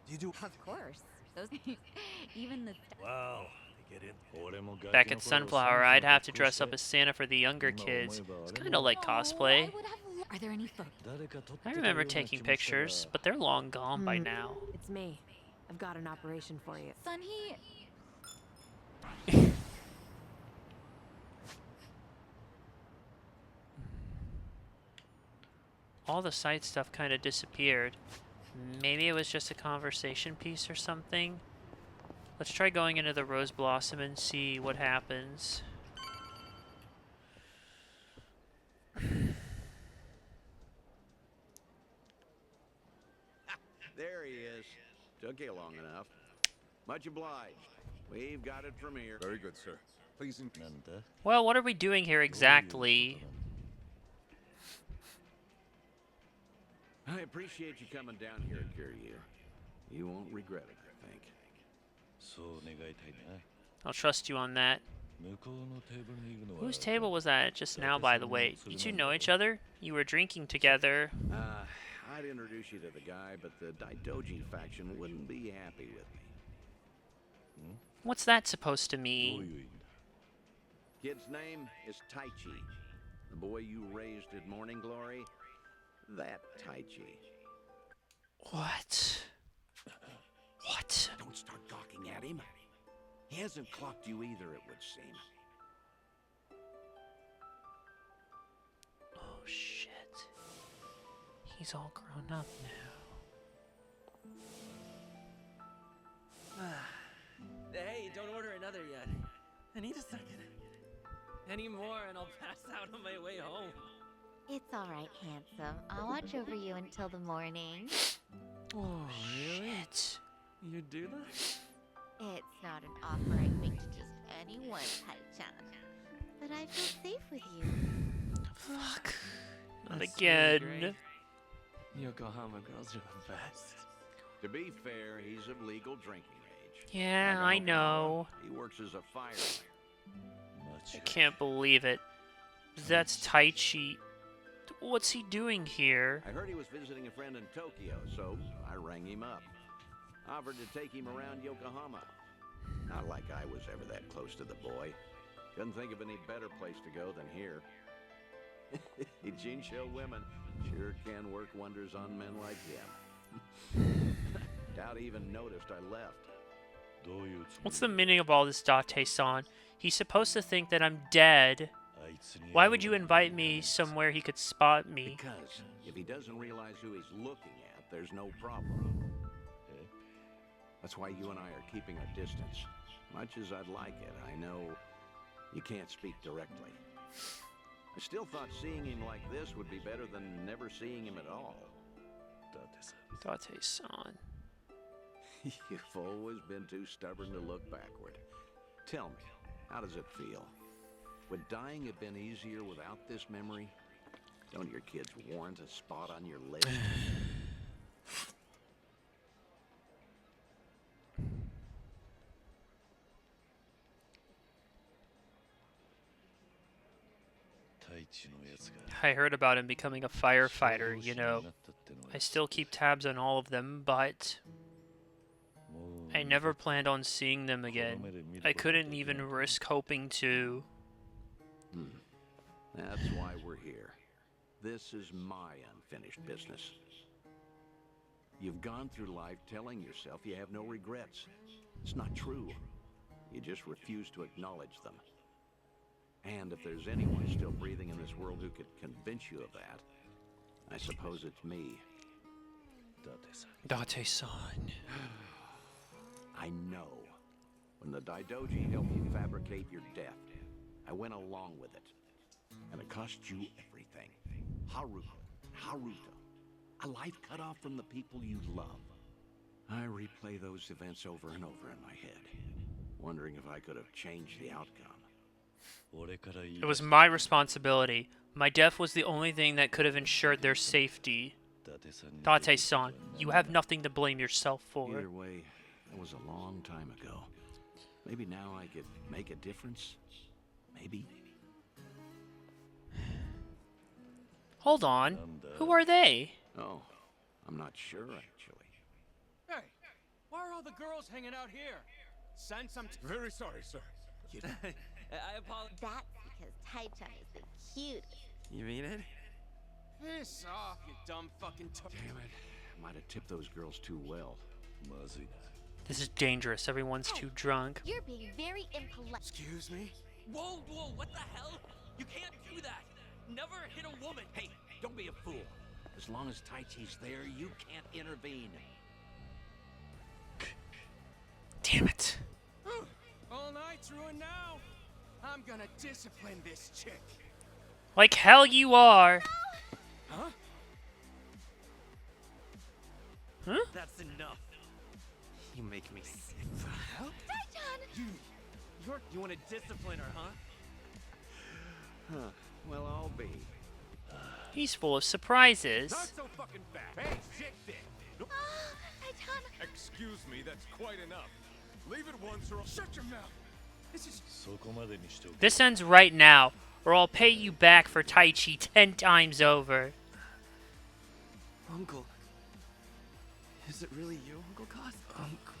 C: Do you do...
D: Of course. Those even the
C: Wow, they get in.
A: Back at Sunflower, I'd have to dress up as Santa for the younger kids. It's kind of like cosplay.
D: Are there any photos?
A: I remember taking pictures, but they're long gone by now.
B: It's me. I've got an operation for you.
D: Son, he...
A: All the side stuff kind of disappeared. Maybe it was just a conversation piece or something. Let's try going into the Rose Blossom and see what happens.
J: There he is. Took you long enough. Much obliged. We've got it from here.
K: Very good, sir. Please.
A: Well, what are we doing here exactly?
J: I appreciate you coming down here, Kiryu. You won't regret it, I think.
A: I'll trust you on that. Whose table was that just now, by the way? You two know each other? You were drinking together.
J: I'd introduce you to the guy, but the Daidoji faction wouldn't be happy with me.
A: What's that supposed to mean?
J: Kid's name is Taichi. The boy you raised at Morning Glory, that Taichi.
A: What? What?
J: Don't start gawking at him. He hasn't clocked you either, it would seem.
A: Oh shit. He's all grown up now.
L: Hey, don't order another yet. I need a second. Any more and I'll pass out on my way home.
D: It's all right, handsome. I'll watch over you until the morning.
L: Oh, really?
A: Shit.
L: You do that?
D: It's not an offer I'd make to just anyone, Hai-chan. But I feel safe with you.
A: Fuck. Not
L: That's
A: again.
L: really great. Yokohama girls are the best.
J: To be fair, he's of legal drinking age.
A: Yeah,
J: Like
A: I
J: an
A: know.
J: He works as a fireman.
A: I can't believe it. That's Taichi. What's he doing here?
J: I heard he was visiting a friend in Tokyo, so I rang him up. Offered to take him around Yokohama. Not like I was ever that close to the boy. Couldn't think of any better place to go than here. Jinsho women sure can work wonders on men like him. Doubt he even noticed I left.
A: What's the meaning of all this, Date-san? He's supposed to think that I'm dead. Why would you invite me somewhere he could spot me?
J: Because if he doesn't realize who he's looking at, there's no problem. That's why you and I are keeping our distance. Much as I'd like it, I know you can't speak directly. I still thought seeing him like this would be better than never seeing him at all.
A: Date-san.
J: You've always been too stubborn to look backward. Tell me, how does it feel? Would dying have been easier without this memory? Don't your kids warrant a spot on your list?
A: I heard about him becoming a firefighter, you know. I still keep tabs on all of them, but I never planned on seeing them again. I couldn't even risk hoping to.
J: That's why we're here. This is my unfinished business. You've gone through life telling yourself you have no regrets. It's not true. You just refuse to acknowledge them. And if there's anyone still breathing in this world who could convince you of that, I suppose it's me.
A: Date-san.
J: I know. When the Daidoji helped you fabricate your death, I went along with it. And it cost you everything. Haruto. A life cut off from the people you love. I replay those events over and over in my head, wondering if I could have changed the outcome.
A: It was my responsibility. My death was the only thing that could have ensured their safety. Date-san, you have nothing to blame yourself for.
J: Either way, that was a long time ago. Maybe now I could make a difference? Maybe?
A: Hold on. Who are they?
J: Oh, I'm not sure, actually.
F: Hey, why are all the girls hanging out here? Send some. Very sorry, sir.
L: I apologize.
M: That's because Tai-chan is the cutest.
L: You mean it?
F: Piss off, you dumb fucking.
J: Damn it. Might have tipped those girls too well.
A: This is dangerous. Everyone's too drunk.
M: You're being very impolite.
F: Excuse me?
L: Whoa, whoa, what the hell? You can't do that. Never hit a woman.
J: Hey, don't be a fool. As long as Tai Chi's there, you can't intervene.
A: Damn it.
F: All night's ruined now. I'm gonna discipline this chick.
A: Like hell you are.
F: Huh?
A: Huh?
L: That's enough. You make me sick.
F: Hell?
M: Tai-chan!
L: You want to discipline her, huh?
J: Huh. Well, I'll be.
A: He's full of surprises.
F: Not so fucking fast. Hey, chick dick.
M: Tai-chan!
F: Excuse me, that's quite enough. Leave it once or I'll shut your mouth. This is.
A: This ends right now, or I'll pay you back for Tai Chi 10 times over.
L: Uncle. Is it really you, Uncle Cos? Uncle.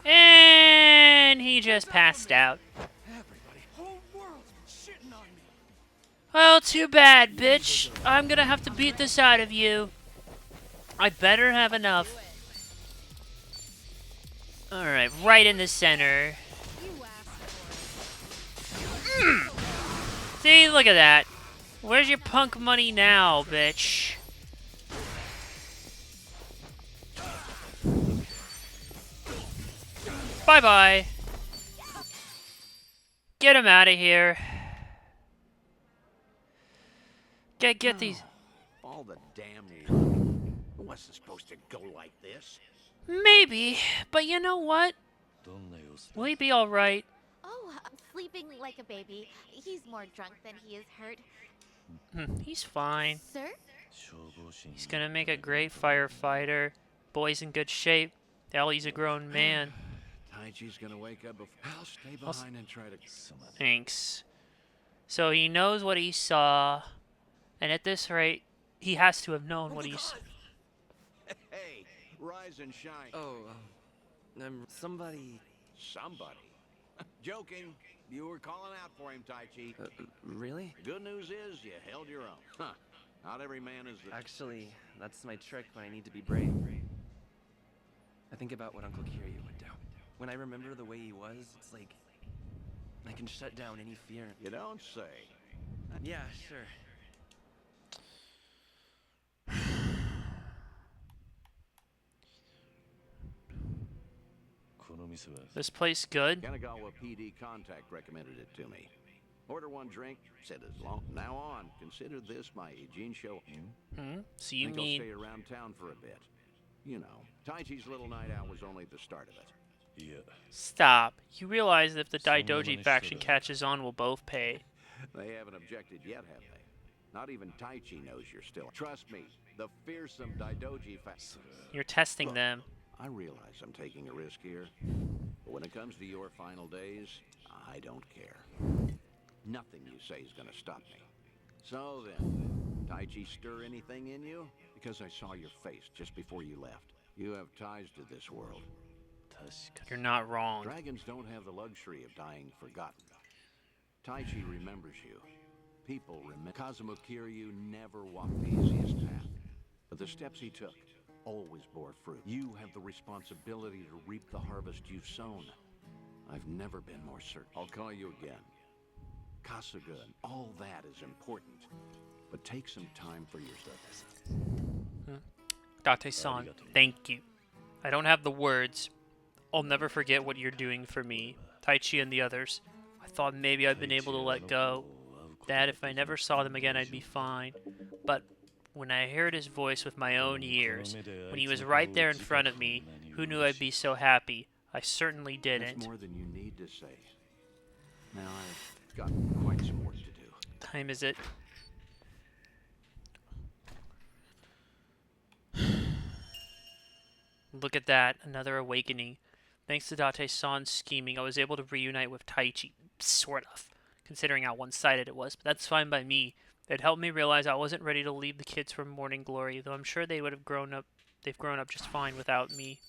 A: And he just passed out.
F: Everybody, whole world's been shitting on me.
A: Well, too bad, bitch. I'm gonna have to beat this out of you. I better have enough. Alright, right in the center. See, look at that. Where's your punk money now, bitch? Bye-bye. Get him out of here. Get these.
J: All the damn work. It wasn't supposed to go like this.
A: Maybe, but you know what? Will he be alright?
M: Oh, I'm sleeping like a baby. He's more drunk than he is hurt.
A: He's fine.
M: Sir?
A: He's gonna make a great firefighter. Boy's in good shape. Hell, he's a grown man.
J: Taichi's gonna wake up before. I'll stay behind and try to.
A: Thanks. So he knows what he saw, and at this rate, he has to have known what he saw.
J: Hey, rise and shine.
L: Oh, somebody.
J: Somebody. Joking. You were calling out for him, Taichi.
L: Really?
J: The good news is you held your own. Huh. Not every man is the...
L: Actually, that's my trick when I need to be brave. I think about what Uncle Kiryu would do. When I remember the way he was, it's like I can shut down any fear.
J: You don't say.
L: Yeah, sure.
A: This place good?
J: Kanagawa PD contact recommended it to me. Order one drink, said as long now on, consider this my Ijin show.
A: So you
J: Think
A: mean...
J: I'll stay around town for a bit. You know, Taichi's little night out was only the start of it.
E: Yeah.
A: Stop. You realize that if the Daidoji faction catches on, we'll both pay.
J: They haven't objected yet, have they? Not even Taichi knows you're still. Trust me, the fearsome Daidoji faction.
A: You're testing them.
J: I realize I'm taking a risk here, but when it comes to your final days, I don't care. Nothing you say is gonna stop me. So then, Taichi stir anything in you? Because I saw your face just before you left. You have ties to this world.
A: You're not wrong.
J: Dragons don't have the luxury of dying forgotten. Taichi remembers you. People remember. Kazuma Kiryu never walked the easiest path, but the steps he took always bore fruit. You have the responsibility to reap the harvest you've sown. I've never been more certain. I'll call you again. Kasuga and all that is important, but take some time for yourself.
A: Date-san, thank you. I don't have the words. I'll never forget what you're doing for me, Taichi and the others. I thought maybe I'd been able to let go. That if I never saw them again, I'd be fine. But when I heard his voice with my own ears, when he was right there in front of me, who knew I'd be so happy? I certainly didn't.
J: That's more than you need to say. Now I've got quite some work to do.
A: Time is it? Look at that, another awakening. Thanks to Date-san's scheming, I was able to reunite with Taichi. Sort of. Considering how one-sided it was, but that's fine by me. It helped me realize I wasn't ready to leave the kids for Morning Glory, though I'm sure they would have grown up. They've grown up just fine without me.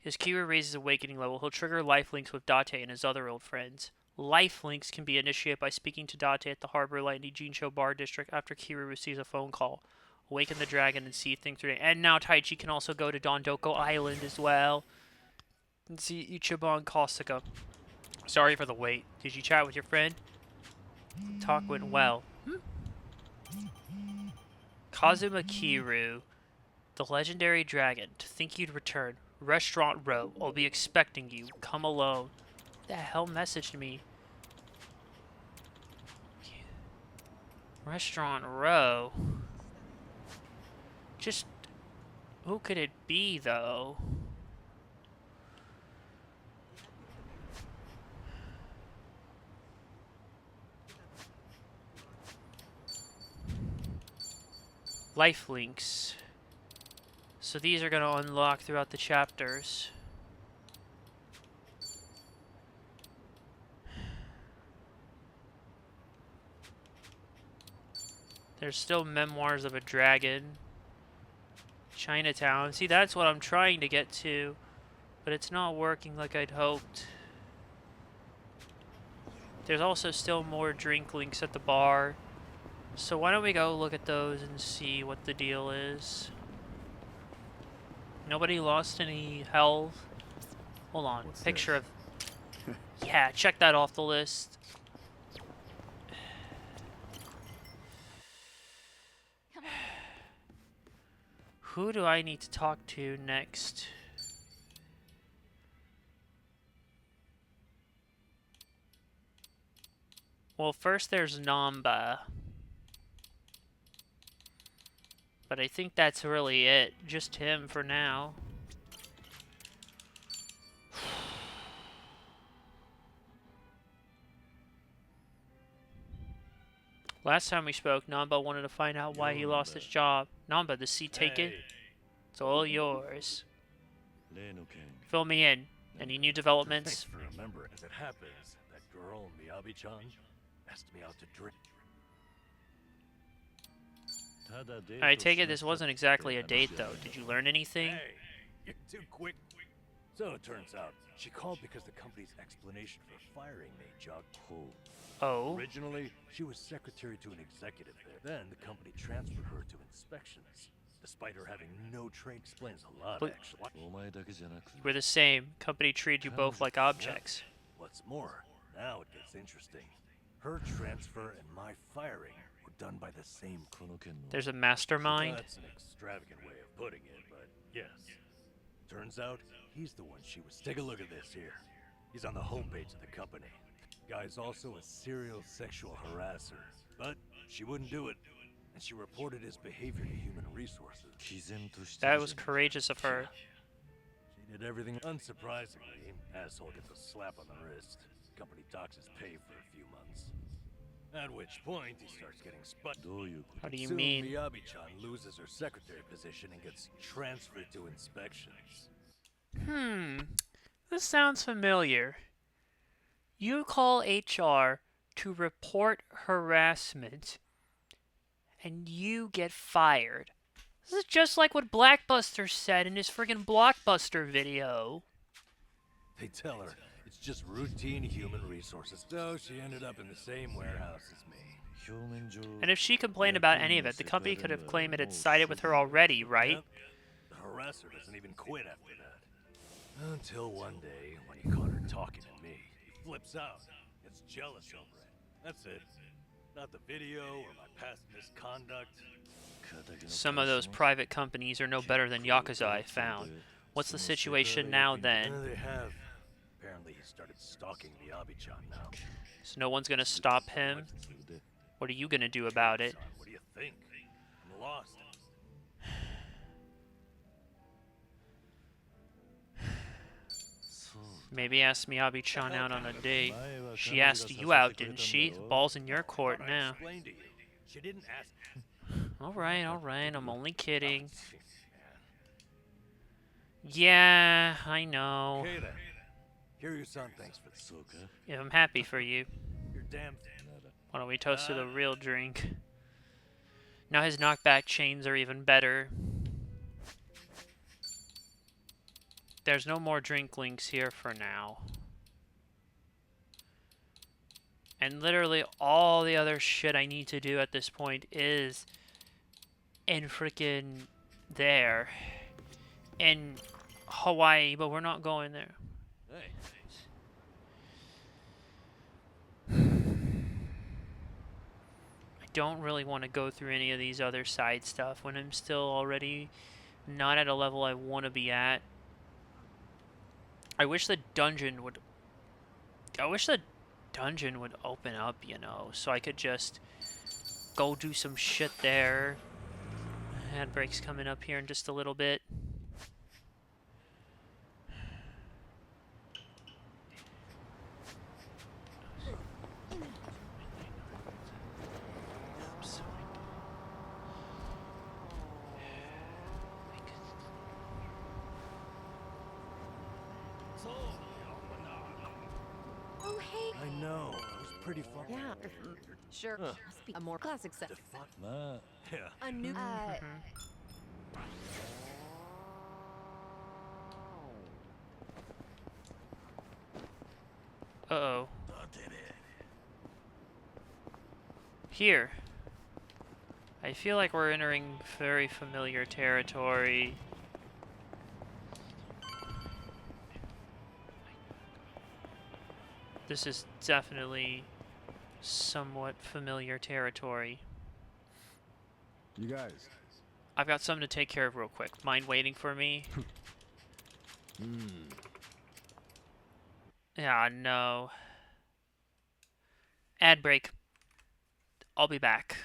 A: As Kira raises awakening level, he'll trigger life links with Date and his other old friends. Life links can be initiated by speaking to Date at the Harbor Light Nijincho Bar District after Kira receives a phone call. Awaken the dragon and see things through. And now Taichi can also go to Dondoko Island as well. And see Ichiban Kosaka. Sorry for the wait. Did you chat with your friend? The talk went well. Kazuma Kiryu, the legendary dragon. To think you'd return. Restaurant Row. I'll be expecting you. Come alone. Who the hell messaged me? Restaurant Row. Just who could it be though? Life links. So these are going to unlock throughout the chapters. There's still Memoirs of a Dragon. Chinatown. See, that's what I'm trying to get to, but it's not working like I'd hoped. There's also still more drink links at the bar. So why don't we go look at those and see what the deal is. Nobody lost any health. Hold on.
K: What's
A: Picture
K: this?
A: of... Yeah, check that off the list. Who do I need to talk to next? Well, first there's Namba. But I think that's really it. Just him for now. Last time we spoke, Namba wanted to find out why he lost his job. Namba, the seat taken? It's all yours. Fill me in. Any new developments?
C: Thanks for remembering. As it happens, that girl, Miyabi-chan, asked me out to drink.
A: I take it this wasn't exactly a date, though. Did you learn anything?
C: Hey, you're too quick. So it turns out, she called because the company's explanation for firing me jogged.
A: Oh?
C: Originally, she was secretary to an executive there. Then the company transferred her to inspections. Despite her having no trade, explains a lot,
A: But
C: actually.
A: we're the same. Company treated you both like objects.
C: What's more, now it gets interesting. Her transfer and my firing were done by the same.
A: There's a mastermind?
C: That's an extravagant way of putting it, but yes. Turns out, he's the one she was. Take a look at this here. He's on the homepage of the company. Guy's also a serial sexual harasser, but she wouldn't do it, and she reported his behavior to human resources.
A: That was courageous of her.
C: She did everything. Unsurprisingly, asshole gets a slap on the wrist. Company docks his pay for a few months. At which point, he starts getting spun.
A: How do you
C: Soon,
A: mean?
C: Miyabi-chan loses her secretary position and gets transferred to inspections.
A: This sounds familiar. You call HR to report harassment, and you get fired. This is just like what Blackbuster said in his friggin' Blockbuster video.
C: They tell her it's just routine human resources. So she ended up in the same warehouse as me.
A: And if she complained about any of it, the company could have claimed it had sided with her already, right?
C: Yep. The harasser doesn't even quit after that. Until one day, when he caught her talking to me, he flips out, gets jealous over it. That's it. Not the video or my past misconduct.
A: Some of those private companies are no better than Yakuza, I found. What's the situation now, then?
C: They have. Apparently he started stalking Miyabi-chan now.
A: So no one's gonna stop him? What are you gonna do about it?
C: What do you think? I'm lost.
A: Maybe ask Miyabi-chan out on a date. She asked you out, didn't she? The ball's in your court now.
C: She didn't ask.
A: Alright, I'm only kidding. Yeah, I know.
C: Okay then. Here your son thanks for this.
A: Yeah, I'm happy for you.
C: You're damn.
A: Why don't we toast to the real drink? Now his knockback chains are even better. There's no more drink links here for now. And literally all the other shit I need to do at this point is in freaking there. In Hawaii, but we're not going there.
E: Hey.
A: I don't really want to go through any of these other side stuff when I'm still already not at a level I want to be at. I wish the dungeon would open up, you know, so I could just go do some shit there. Handbrake's coming up here in just a little bit.
B: Oh, hey.
C: I know. It was pretty fun.
B: Yeah, sure. Must be a more classic set.
C: Yeah.
B: A new.
A: Uh-oh. Here. I feel like we're entering very familiar territory. This is definitely somewhat familiar territory.
K: You guys.
A: I've got something to take care of real quick. Mind waiting for me? Yeah, no. Ad break. I'll be back.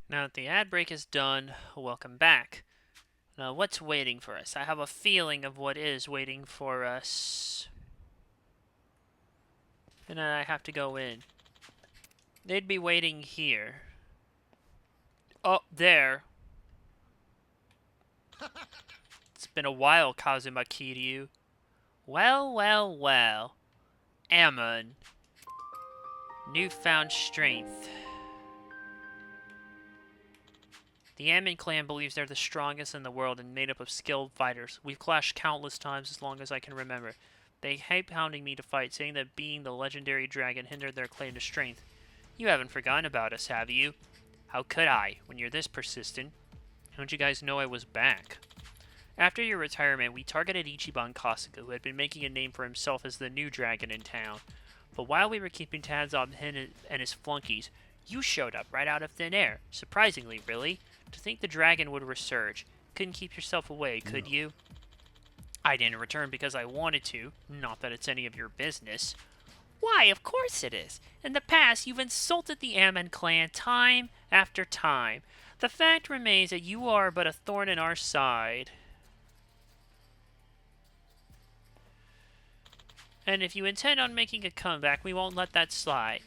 A: Now that the ad break is done, welcome back. Now, what's waiting for us? I have a feeling of what is waiting for us. And I have to go in. They'd be waiting here. Oh, there. It's been a while, Kazuma Kiryu. Well, well, well. Ammon. Newfound strength. The Ammon clan believes they're the strongest in the world and made up of skilled fighters. We've clashed countless times as long as I can remember. They hate hounding me to fight, saying that being the legendary dragon hindered their claim to strength. You haven't forgotten about us, have you? How could I, when you're this persistent? Don't you guys know I was back? After your retirement, we targeted Ichiban Kasuga, who had been making a name for himself as the new dragon in town. But while we were keeping tabs on him and his flunkies, you showed up right out of thin air. Surprisingly, really. To think the dragon would resurge. Couldn't keep yourself away, could you? I didn't return because I wanted to. Not that it's any of your business. Why, of course it is. In the past, you've insulted the Ammon clan time after time. The fact remains that you are but a thorn in our side. And if you intend on making a comeback, we won't let that slide.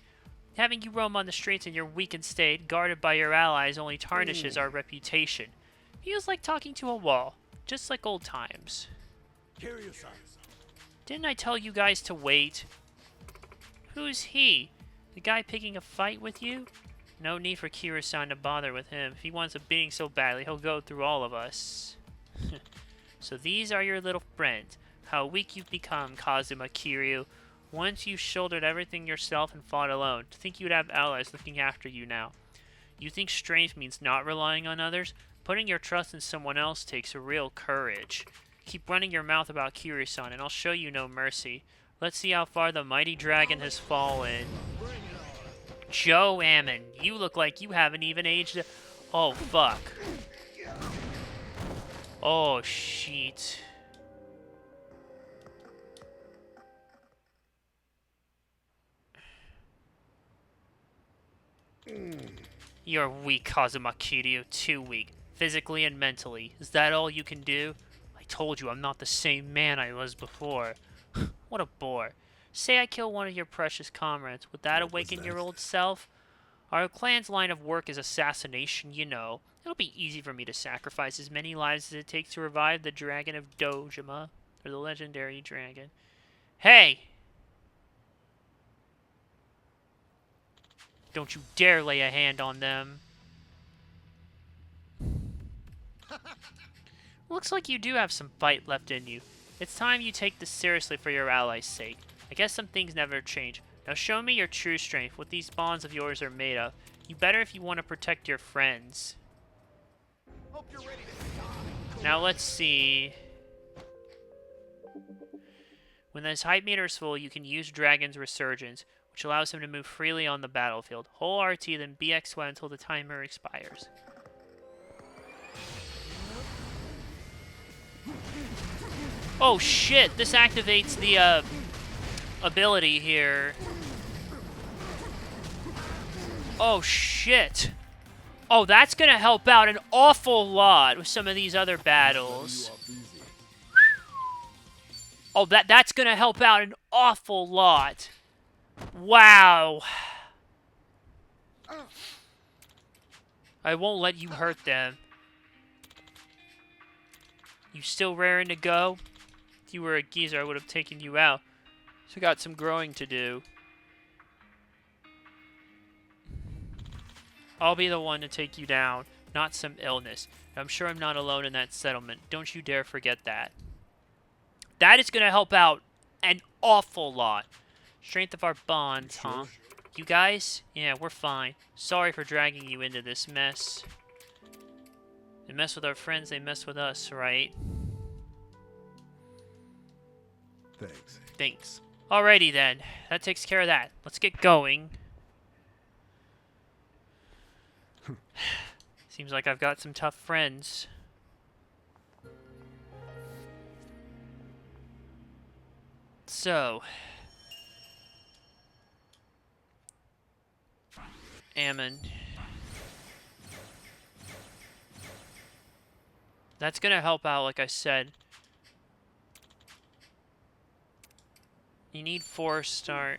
A: Having you roam on the streets in your weakened state, guarded by your allies, only tarnishes our reputation. Feels like talking to a wall, just like old times.
C: Kiryu-san.
A: Didn't I tell you guys to wait? Who's he? The guy picking a fight with you? No need for Kiryu-san to bother with him. If he wants a beating so badly, he'll go through all of us. So these are your little friends. How weak you've become, Kazuma Kiryu. Once you shouldered everything yourself and fought alone. To think you'd have allies looking after you now. You think strength means not relying on others? Putting your trust in someone else takes real courage. Keep running your mouth about Kiryu-san and I'll show you no mercy. Let's see how far the mighty dragon has fallen. Joe Ammon, you look like you haven't even aged. Oh, fuck. Oh, shit. You're weak, Kazuma Kiryu. Too weak. Physically and mentally. Is that all you can do? I told you I'm not the same man I was before. What a bore. Say I kill one of your precious comrades. Would that awaken your old self? Our clan's line of work is assassination, you know. It'll be easy for me to sacrifice as many lives as it takes to revive the Dragon of Dojima. Or the legendary dragon. Hey! Don't you dare lay a hand on them. Looks like you do have some fight left in you. It's time you take this seriously for your allies' sake. I guess some things never change. Now show me your true strength, what these bonds of yours are made of. You better if you want to protect your friends. Now let's see. When this hype meter is full, you can use Dragon's Resurgence, which allows him to move freely on the battlefield. Hold RT, then BXY until the timer expires. Oh shit, this activates the ability here. Oh shit. Oh, that's gonna help out an awful lot with some of these other battles. Oh, that's gonna help out an awful lot. Wow. I won't let you hurt them. You still raring to go? If you were a geezer, I would have taken you out. So got some growing to do. I'll be the one to take you down, not some illness. I'm sure I'm not alone in that settlement. Don't you dare forget that. That is going to help out an awful lot. Strength of our bonds, huh? You guys? Yeah, we're fine. Sorry for dragging you into this mess. They mess with our friends, they mess with us, right?
K: Thanks.
A: Thanks. Alrighty then. That takes care of that. Let's get going. Seems like I've got some tough friends. So. Ammon. That's gonna help out, like I said. You need 4-star.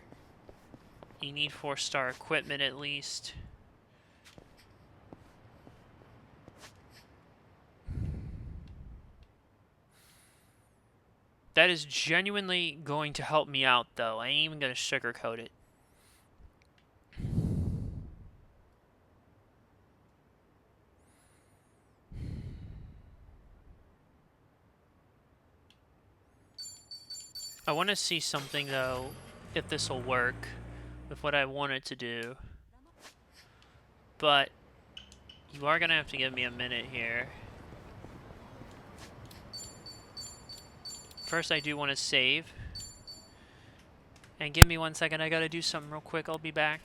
A: You need 4-star equipment at least. That is genuinely going to help me out, though. I ain't even gonna sugarcoat it. I want to see something, though, if this will work with what I want it to do. But you are gonna have to give me a minute here. First, I do want to save. And give me 1 second, I gotta do something real quick. I'll be back.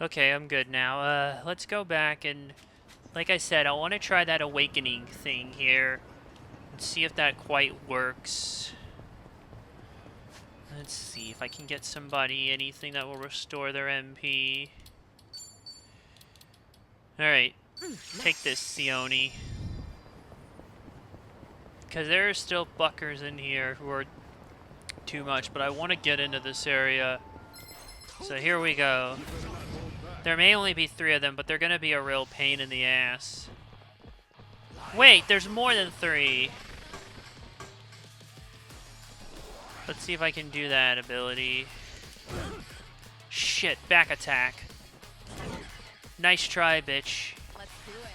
A: Okay, I'm good now. Let's go back and, like I said, I want to try that awakening thing here and see if that quite works. Let's see if I can get somebody anything that will restore their MP. Alright, take this, Sione. Because there are still fuckers in here who are too much, but I want to get into this area. So here we go. There may only be 3 of them, but they're going to be a real pain in the ass. Wait, there's more than 3. Let's see if I can do that ability. Shit, back attack. Nice try, bitch.
B: Let's do it.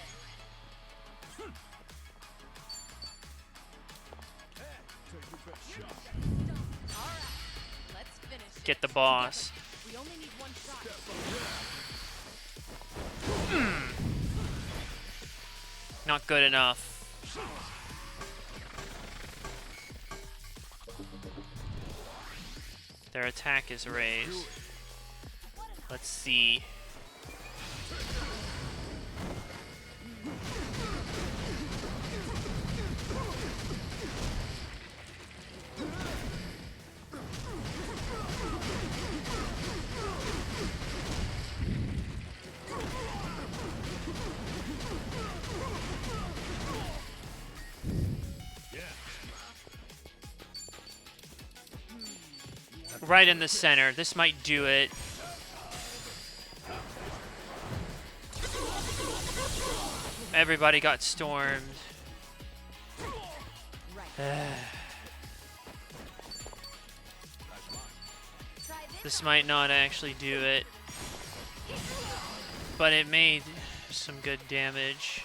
B: Let's finish
A: Get the boss.
B: We only need 1 shot.
A: Not good enough. Their attack is raised. Let's see. Right in the center. This might do it. Everybody got stormed. This might not actually do it. But it made some good damage.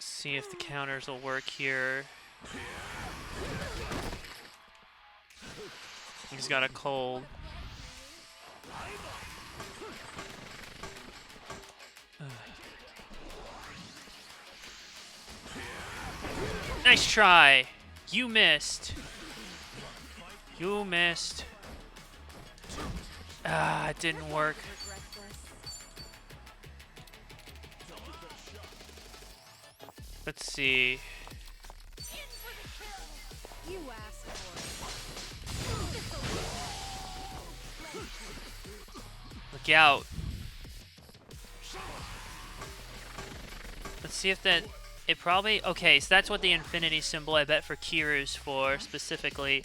A: See if the counters will work here. He's got a cold. Nice try. You missed. You missed. Ah, it didn't work. Let's see.
B: You asked for
A: Look out. Let's see if that... It probably... Okay, so that's what the infinity symbol, I bet, for Kiru's for, specifically.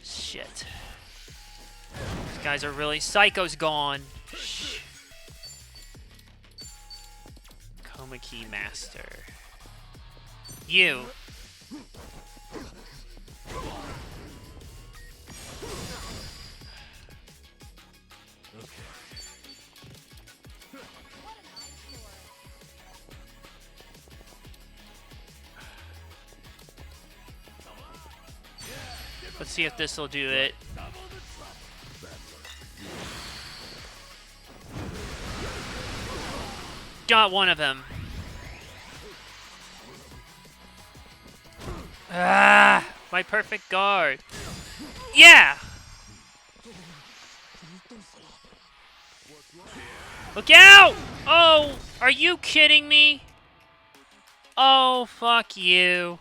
A: Shit. These guys are really... Psycho's gone. Shh. Coma Key Master. You. Let's see if this will do it. Got one of them. Ah, my perfect guard. Yeah. Look out! Oh, are you kidding me? Oh, fuck you.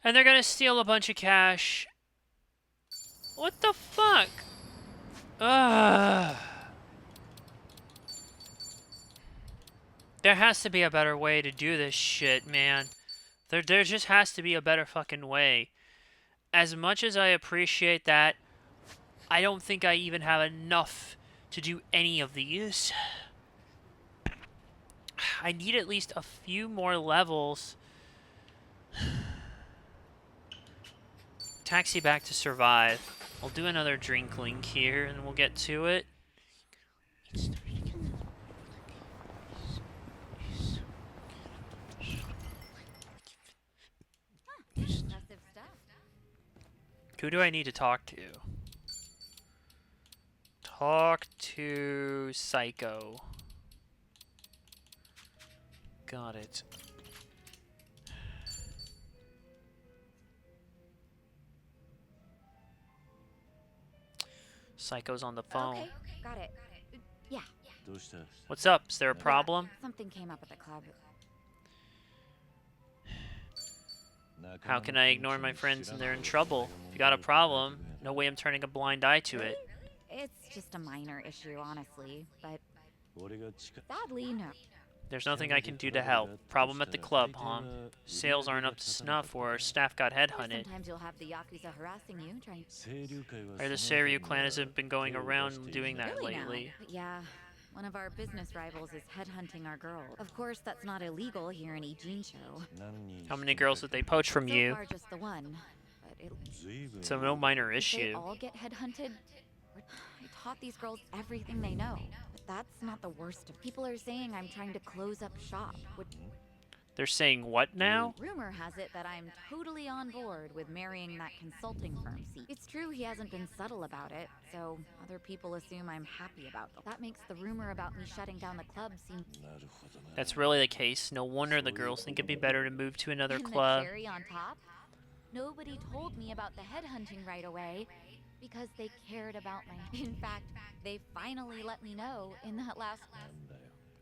A: And they're gonna steal a bunch of cash. What the fuck? Ugh. There has to be a better way to do this shit, man. There just has to be a better fucking way. As much as I appreciate that, I don't think I even have enough to do any of these. I need at least a few more levels. Taxi back to survive. I'll do another drink link here and we'll get to it.
D: Impressive stuff.
A: Who do I need to talk to? Talk to Psycho. Got it. Psycho's on the phone.
D: Okay, got it. Yeah.
A: What's up? Is there a problem?
D: Something came up at the club.
A: How can I ignore my friends when they're in trouble? If you got a problem, no way I'm turning a blind eye to it.
D: It's just a minor issue, honestly, but sadly, no.
A: There's nothing I can do to help. Problem at the club, huh? Sales aren't up to snuff or staff got headhunted.
D: Sometimes you'll have the Yakuza harassing you, trying...
A: Or the Seiryu clan hasn't been going around doing that
D: Really
A: lately.
D: now? But yeah, one of our business rivals is headhunting our girls. Of course, that's not illegal here in Ijincho.
A: How many girls did they poach from you?
D: So far, just the one. But it...
A: So no minor
D: Did they
A: issue.
D: all get headhunted? I taught these girls everything they know. But that's not the worst of... People are saying I'm trying to close up shop, which...
A: They're saying what now?
D: Rumor has it that I'm totally on board with marrying that consulting firm seat. It's true he hasn't been subtle about it, so other people assume I'm happy about them. That makes the rumor about me shutting down the club seem...
A: That's really the case. No wonder the girls think it'd be better to move to another
D: And
A: club.
D: the cherry on top? Nobody told me about the headhunting right away because they cared about my... In fact, they finally let me know in that last...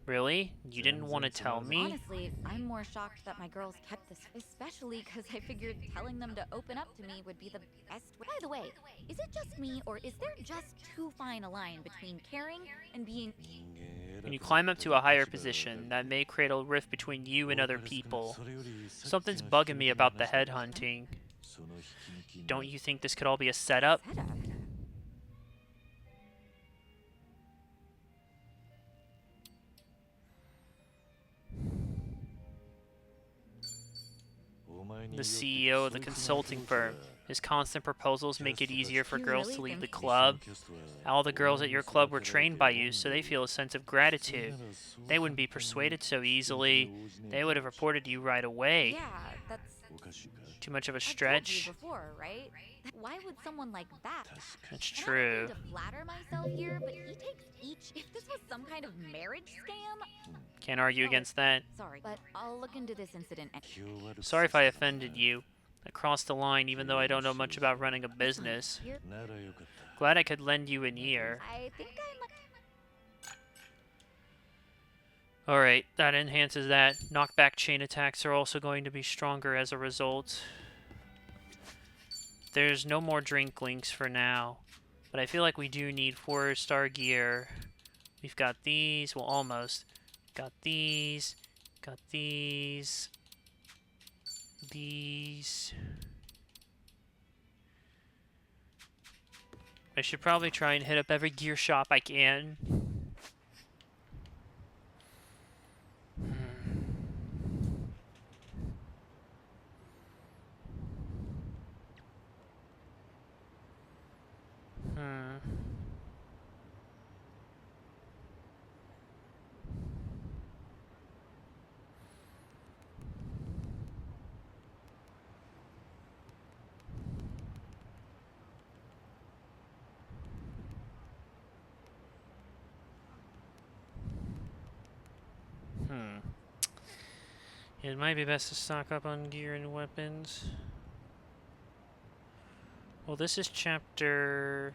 A: Really? You didn't want to tell me?
D: Honestly, I'm more shocked that my girls kept this, especially because I figured telling them to open up to me would be the best way. By the way, is it just me, or is there just too fine a line between caring and being...
A: When you climb up to a higher position, that may create a rift between you and other people. Something's bugging me about the headhunting. Don't you think this could all be a setup? The CEO of the consulting firm. His constant proposals make it easier for girls to leave the club. All the girls at your club were trained by you, so they feel a sense of gratitude. They wouldn't be persuaded so easily. They would have reported you right away.
D: Yeah, that's...
A: Too much of a
D: I told you
A: stretch?
D: before, right? Why would someone like that?
A: That's
D: And I
A: true.
D: don't mean to flatter myself here, but he takes each... If this was some kind of marriage scam...
A: Can't argue against that.
D: Sorry, but I'll look into this incident.
A: Sorry if I offended you. I crossed the line even though I don't know much about running a business. Glad I could lend you an ear.
D: I think
A: Alright, that enhances that. Knockback chain attacks are also going to be stronger as a result. There's no more drink links for now. But I feel like we do need 4-star gear. We've got these. Well, almost. Got these. Got these. These. I should probably try and hit up every gear shop I can. It might be best to stock up on gear and weapons. Well, this is chapter...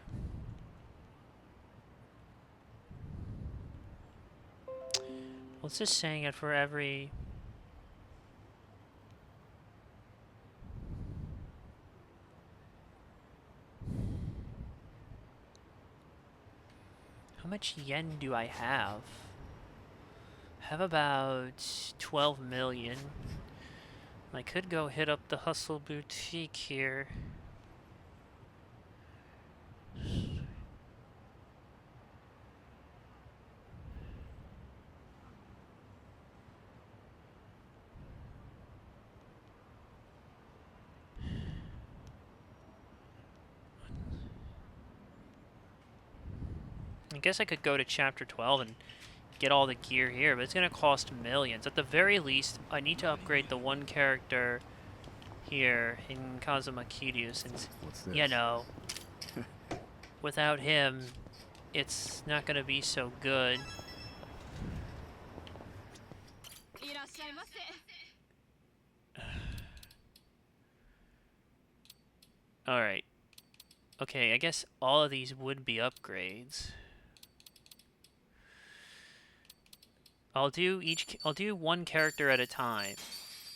A: What's this saying it for every... How much yen do I have? I have about 12 million. I could go hit up the Hustle Boutique here. I guess I could go to chapter 12 and get all the gear here, but it's gonna cost millions. At the very least, I need to upgrade the one character here in Kazuma Kiryu, since, you know, without him, it's not gonna be so good. Alright. Okay, I guess all of these would be upgrades. I'll do one character at a time.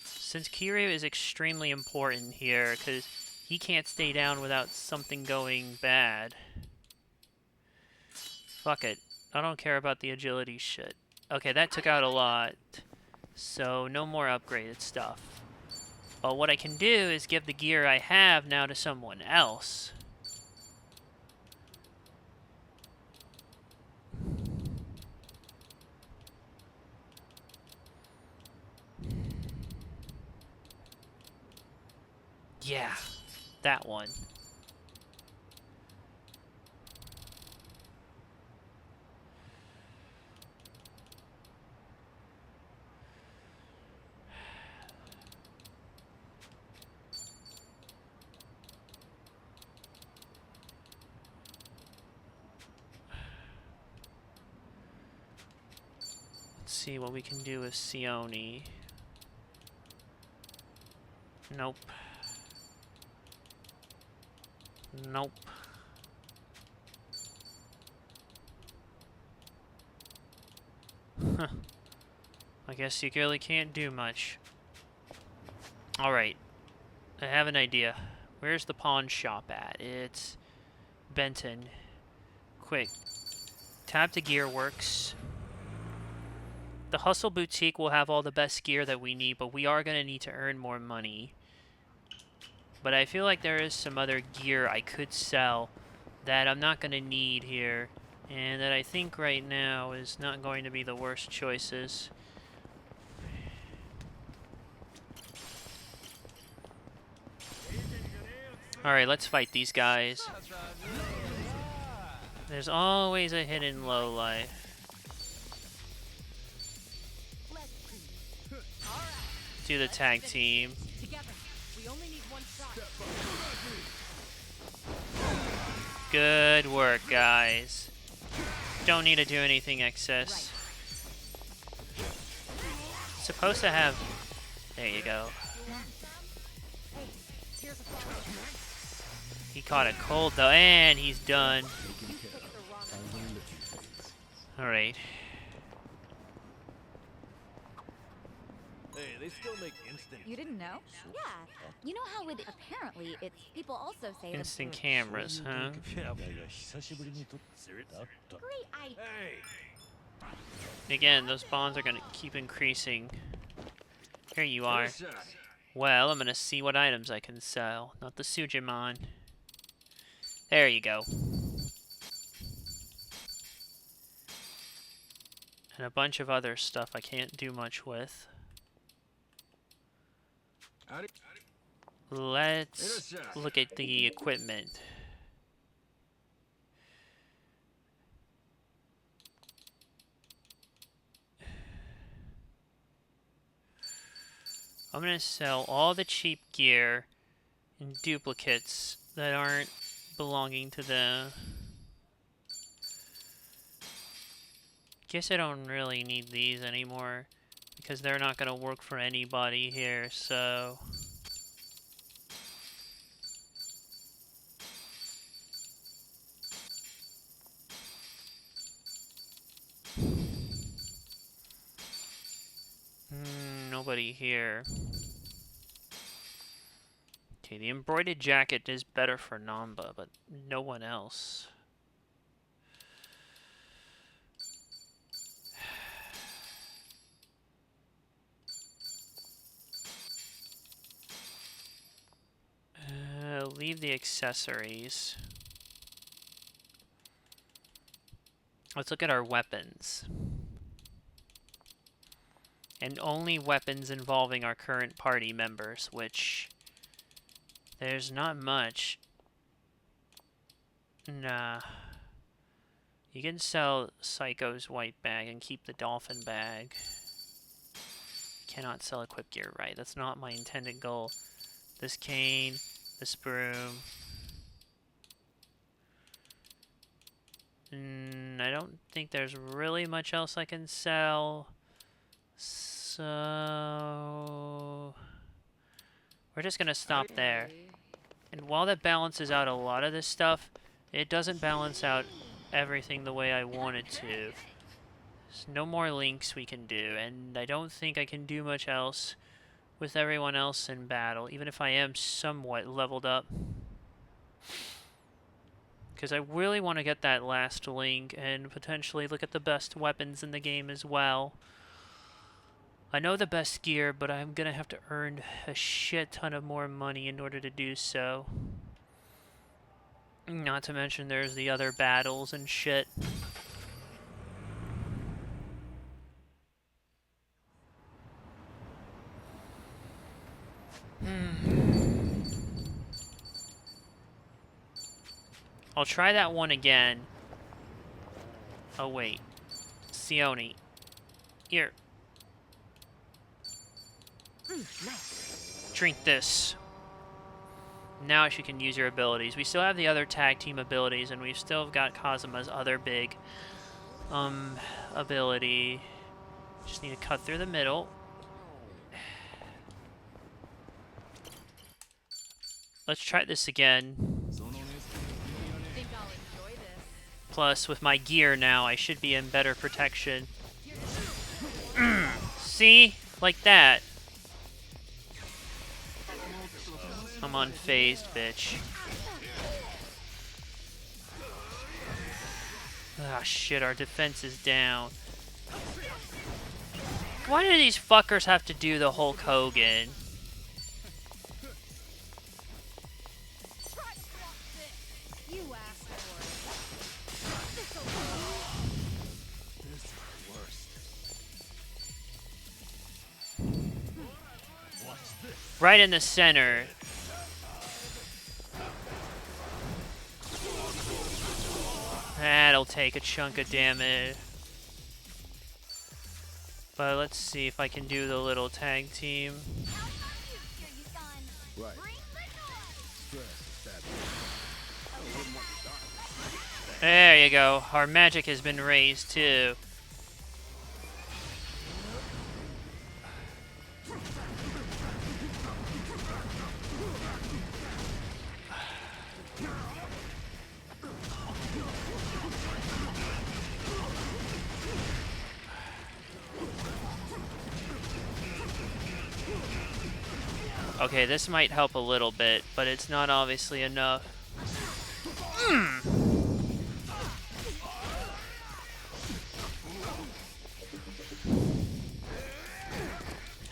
A: Since Kiryu is extremely important here, because he can't stay down without something going bad. Fuck it. I don't care about the agility shit. Okay, that took out a lot. So, no more upgraded stuff. But what I can do is give the gear I have now to someone else. Yeah, that one. Let's see what we can do with Sione. Nope. Nope. Huh. I guess you really can't do much. Alright. I have an idea. Where's the pawn shop at? It's Benton. Quick. Tab to Gearworks. The Hustle Boutique will have all the best gear that we need, but we are going to need to earn more money. But I feel like there is some other gear I could sell that I'm not going to need here, and that I think right now is not going to be the worst choices. Alright, let's fight these guys. There's always a hidden lowlife. Do the tag team. Good work, guys. Don't need to do anything excess. Supposed to have... There you go. He caught a cold though, and he's done. Alright.
C: Hey, they still make instant.
D: You didn't know? Yeah. You know how apparently it's people also say
A: Instant cameras, huh?
D: Great,
A: Again, those bonds are gonna keep increasing. Here you are. Well, I'm gonna see what items I can sell. Not the Sujimon. There you go. And a bunch of other stuff I can't do much with. Let's look at the equipment. I'm gonna sell all the cheap gear and duplicates that aren't belonging to the... Guess I don't really need these anymore because they're not gonna work for anybody here, so... Nobody here. Okay, the embroidered jacket is better for Namba, but no one else. Leave the accessories. Let's look at our weapons. And only weapons involving our current party members, which there's not much. Nah. You can sell Psycho's white bag and keep the dolphin bag. Cannot sell equip gear, right? That's not my intended goal. This cane, this broom. I don't think there's really much else I can sell. So we're just gonna stop there. And while that balances out a lot of this stuff, it doesn't balance out everything the way I want it to. There's no more links we can do, and I don't think I can do much else with everyone else in battle, even if I am somewhat leveled up. Because I really want to get that last link and potentially look at the best weapons in the game as well. I know the best gear, but I'm going to have to earn a shit ton of more money in order to do so. Not to mention there's the other battles and shit. I'll try that one again. Oh wait. Sione. Here. Drink this. Now she can use your abilities. We still have the other tag team abilities, and we've still got Kazuma's other big ability. Just need to cut through the middle. Let's try this again. Plus, with my gear now, I should be in better protection. See? Like that. I'm unfazed, bitch. Ah, shit, our defense is down. Why do these fuckers have to do the Hulk Hogan? Right in the center. That'll take a chunk of damage. But let's see if I can do the little tag team.
K: Right.
A: There you go. Our magic has been raised too. Okay, this might help a little bit, but it's not obviously enough.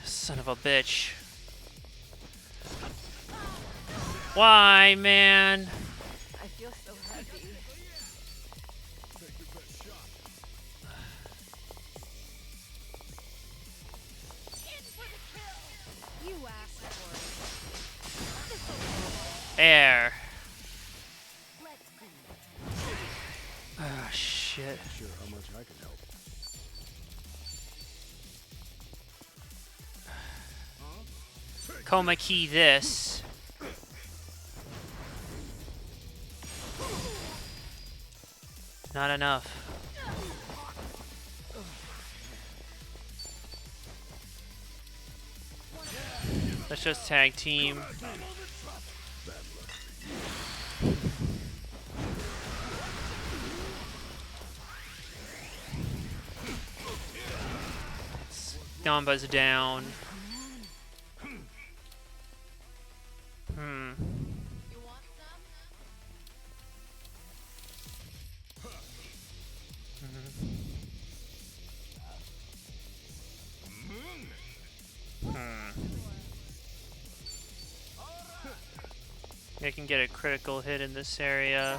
A: Son of a bitch. Why, man?
B: I feel so heavy.
D: You asked for
A: Air.
D: it. Let's go.
A: Ah, shit.
K: Not sure how much I can help.
A: Coma key this. Not enough. Let's just tag team. Namba's down. Hmm. I can get a critical hit in this area.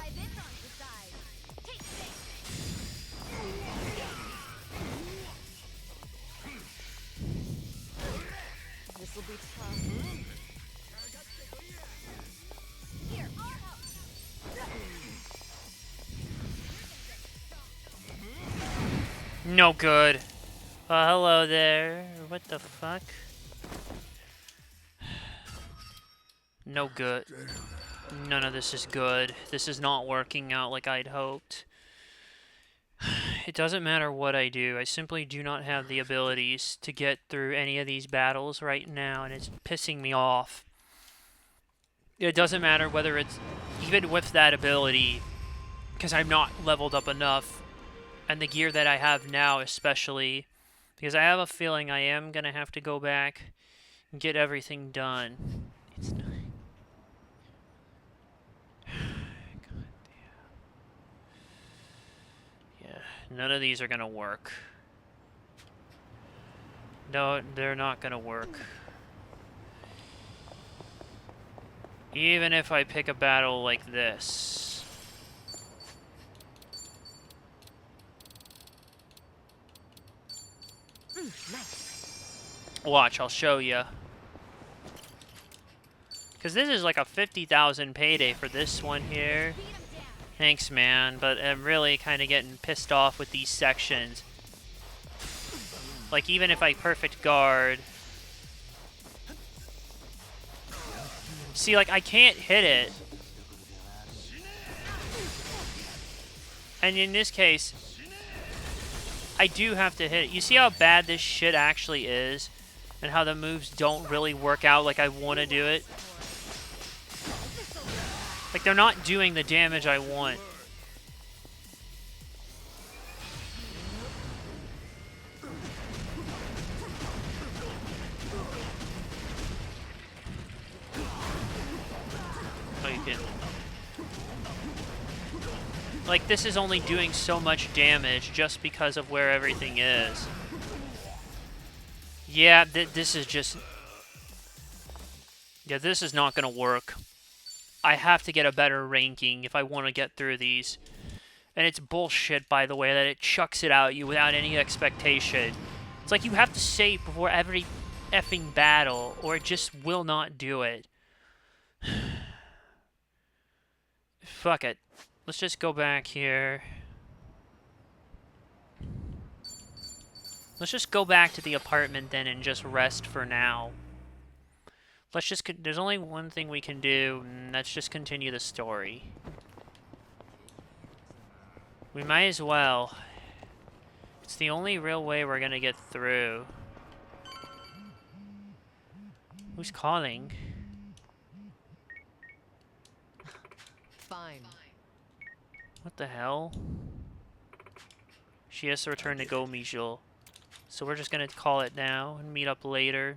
B: This will be tough.
A: No good. Hello there. What the fuck? No good. None of this is good. This is not working out like I'd hoped. It doesn't matter what I do. I simply do not have the abilities to get through any of these battles right now, and it's pissing me off. It doesn't matter whether it's... Even with that ability, because I'm not leveled up enough, and the gear that I have now especially, because I have a feeling I am going to have to go back and get everything done. It's not... God damn. Yeah, none of these are going to work. No, they're not going to work. Even if I pick a battle like this.
B: Nice.
A: Watch, I'll show you. Because this is like a 50,000 payday for this one here. Thanks, man, but I'm really kind of getting pissed off with these sections. Like, even if I perfect guard... See, like, I can't hit it. And in this case, I do have to hit it. You see how bad this shit actually is? And how the moves don't really work out like I want to do it? Like, they're not doing the damage I want. Oh, you can. Like, this is only doing so much damage just because of where everything is. Yeah, this is just... Yeah, this is not going to work. I have to get a better ranking if I want to get through these. And it's bullshit, by the way, that it chucks it out at you without any expectation. It's like you have to save before every effing battle, or it just will not do it. Fuck it. Let's just go back here. Let's just go back to the apartment then and just rest for now. Let's just... There's only one thing we can do, and that's just continue the story. We might as well. It's the only real way we're gonna get through. Who's calling?
B: Fine.
A: What the hell? She has to return to Go Mijul. So we're just gonna call it now and meet up later.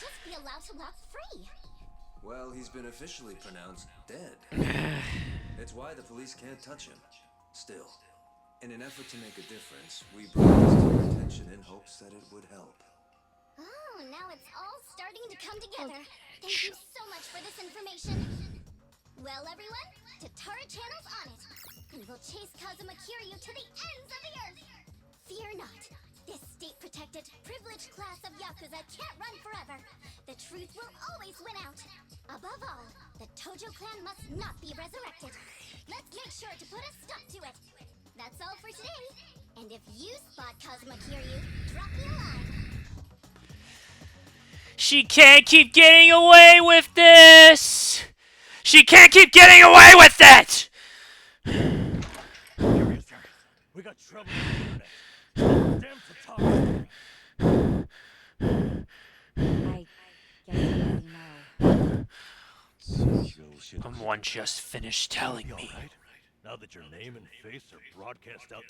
N: just be allowed to walk free.
H: Well, he's been officially pronounced dead. It's why the police can't touch him. Still, in an effort to make a difference, we brought this to your attention in hopes that it would help.
N: Oh, now it's all starting to come together. Thank you so much for this information. Well, everyone, Tatara Channel's on it. And we'll chase Kazuma Kiryu to the ends of the earth. Fear not. This state-protected, privileged class of Yakuza can't run forever. The truth will always win out. Above all, the Tojo clan must not be resurrected. Let's make sure to put a stop to it. That's all for today. And if you spot Kazuma Kiryu, drop me a line.
A: She can't keep getting away with this! She can't keep getting away with it!
C: We got trouble on the internet. Damn Tatara.
D: I guess I already know.
A: Someone just finished telling me.
C: Right? Now that your name and face are broadcast out.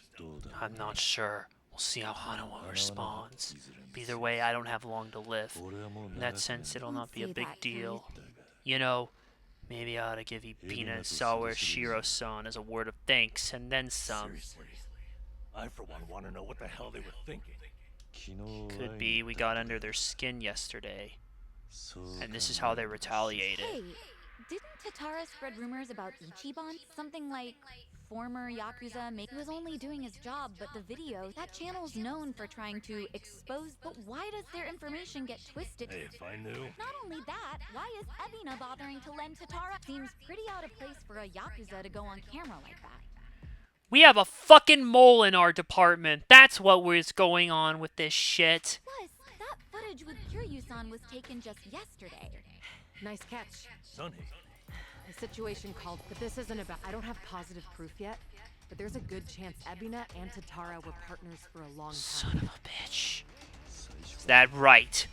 A: I'm not sure. We'll see how Hanawa responds. Either way, I don't have long to live. In that sense, it'll not be a big deal. You know, maybe I ought to give Ibina and Sawashiro-san as a word of thanks, and then some.
C: Seriously, I for one want to know what the hell they were thinking.
A: Could be we got under their skin yesterday. And this is how they retaliated.
D: Hey, didn't Tatara spread rumors about Ichiban? Something like former Yakuza he was only doing his job, but the video, that channel's known for trying to expose, but why does their information get twisted?
C: Hey, if I knew.
D: Not only that, why is Ebina bothering to lend Tatara? Seems pretty out of place for a Yakuza to go on camera like that.
A: We have a fucking mole in our department. That's what was going on with this shit.
D: Plus, that footage with Kiryu-san was taken just yesterday.
B: Nice catch.
C: Sonny.
B: A situation called, but this isn't about. I don't have positive proof yet, but there's a good chance Ebina and Tatara were partners for a long time.
A: Son of a bitch. Is that right?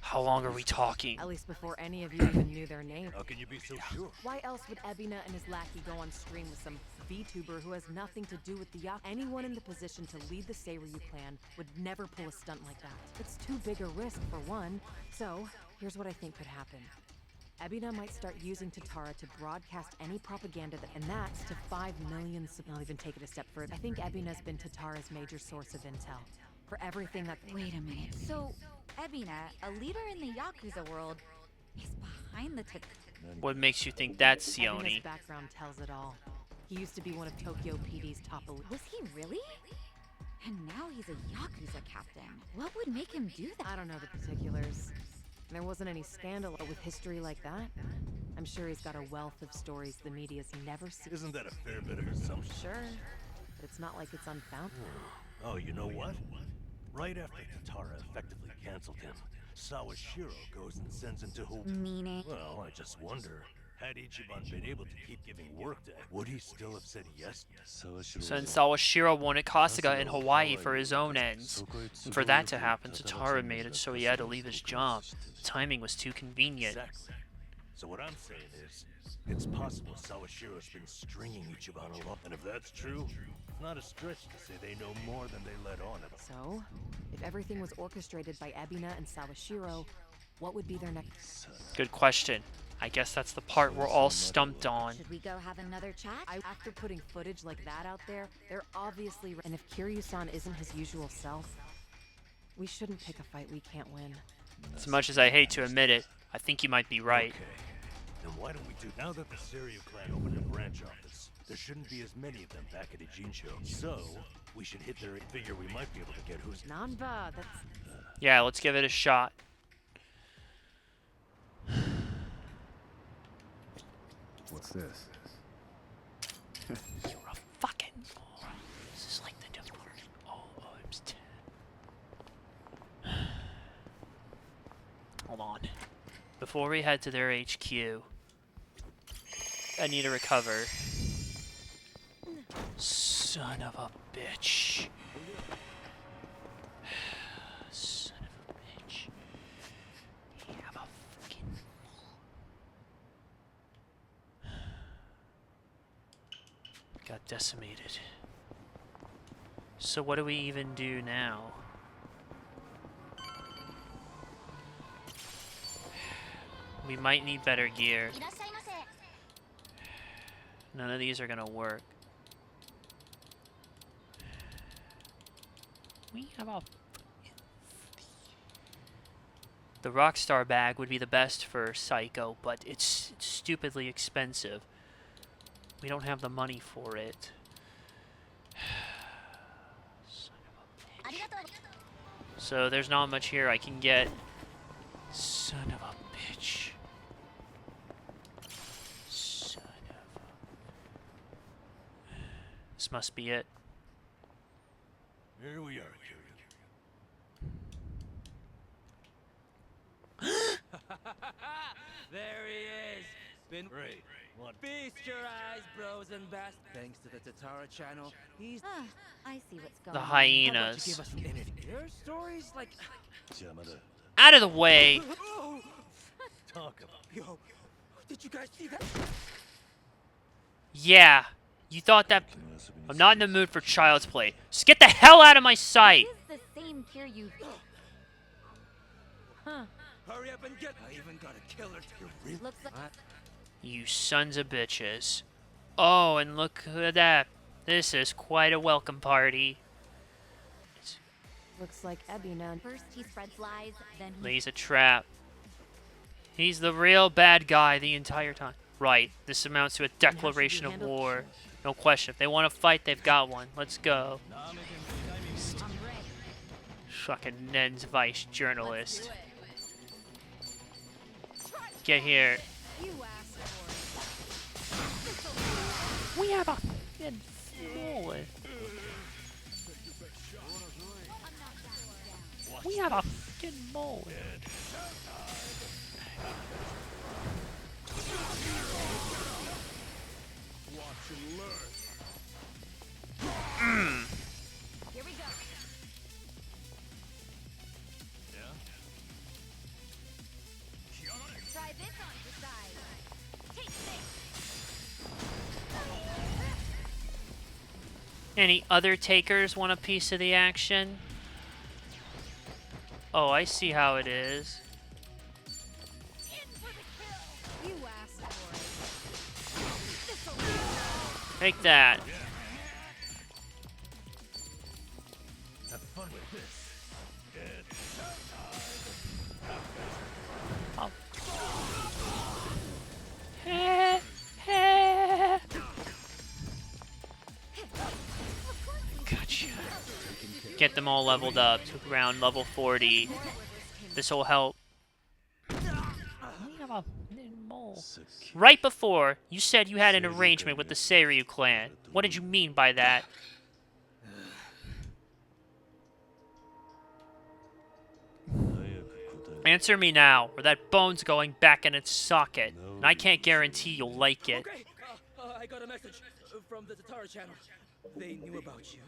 A: How long are we talking?
B: At least before any of you even knew their name.
C: How can you be so sure?
B: Why else would Ebina and his lackey go on stream with some VTuber who has nothing to do with the Yakuza? Anyone in the position to lead the Seiryu clan would never pull a stunt like that. It's too big a risk for one. So, here's what I think could happen. Ebina might start using Tatara to broadcast any propaganda and that's to 5 million. I'll even take it a step further. I think Ebina's been Tatara's major source of intel. For everything that.
D: Wait a minute. So, Ebina, a leader in the Yakuza world, is behind the
A: What makes you think that's
B: Ebina's
A: Sioni?
B: background tells it all. He used to be one of Tokyo PD's top elite.
D: Was he really? And now he's a Yakuza captain. What would make him do that?
B: I don't know the particulars. There wasn't any scandal with history like that. I'm sure he's got a wealth of stories the media's never seen.
C: Isn't that a fair bit of assumption?
B: Sure, but it's not like it's unfounded.
C: Oh, you know what? Right after Tatara effectively canceled him, Sawashiro goes and sends him to who?
D: Meaning?
C: Well, I just wonder. Had Ichiban been able to keep giving work to would he still have said yes?
A: Since Sawashiro wanted Kasuga in Hawaii for his own ends. And for that to happen, Tatara made it so he had to leave his job. The timing was too convenient.
C: Exactly. So what I'm saying is, it's possible Sawashiro's been stringing Ichiban along, and if that's true, it's not a stretch to say they know more than they let on about.
B: So, if everything was orchestrated by Ebina and Sawashiro, what would be their next?
A: Good question. I guess that's the part we're all stumped on.
D: Should we go have another chat?
B: After putting footage like that out there, they're obviously. And if Kiryu-san isn't his usual self, we shouldn't pick a fight we can't win.
A: As much as I hate to admit it, I think you might be right.
C: Okay. Then why don't we do now that the Seiryu clan opened a branch office? There shouldn't be as many of them back at Ijincho. So we should hit their figure. We might be able to get who's
B: Nanba. That's.
A: Yeah, let's give it a shot.
K: What's this?
A: You're a fucking moron. This is like the department. Oh, I'm 10. Hold on. Before we head to their HQ, I need to recover. Son of a bitch. Son of a bitch. You have a fucking... Got decimated. So what do we even do now? We might need better gear. None of these are gonna work. We have a... The Rockstar bag would be the best for Psycho, but it's stupidly expensive. We don't have the money for it. So there's not much here I can get. Son of a bitch. Son of a... This must be it.
C: Here we are,
O: There he is. Been
C: great. What?
O: Feast your eyes, bros and best. Thanks to the Tatara channel, he's.
D: I see what's going
A: The
D: on.
A: hyenas.
O: Give us any stories like.
A: Out of the way!
C: Talk about.
O: Yo, did you guys see that?
A: Yeah. You thought that... I'm not in the mood for child's play. Just get the hell out of my sight!
D: This is the same cure you... Huh.
O: Hurry up and get. I even got a killer to real.
D: Looks like...
A: You sons of bitches. Oh, and look at that. This is quite a welcome party.
B: Looks like Ebina.
D: First he spreads lies, then he...
A: Lays a trap. He's the real bad guy the entire time. Right, this amounts to a declaration of war. No question. If they want to fight, they've got one. Let's go. Fucking Nen's vice journalist. Get here. We have a fucking mullet. We have a fucking mullet.
F: Watch and learn.
D: Here we go.
F: Yeah?
D: Try this on the side. Take this.
A: Any other takers want a piece of the action? Oh, I see how it is.
D: You asked for it.
A: Take that.
C: Have fun with this.
A: Oh. Gotcha. Get them all leveled up to around level 40. This will help. We have a mole. Right before, you said you had an arrangement with the Seiryu clan. What did you mean by that? Answer me now, or that bone's going back in its socket. And I can't guarantee you'll like it.
O: Okay, I got a message from the Tatara channel. They knew about you.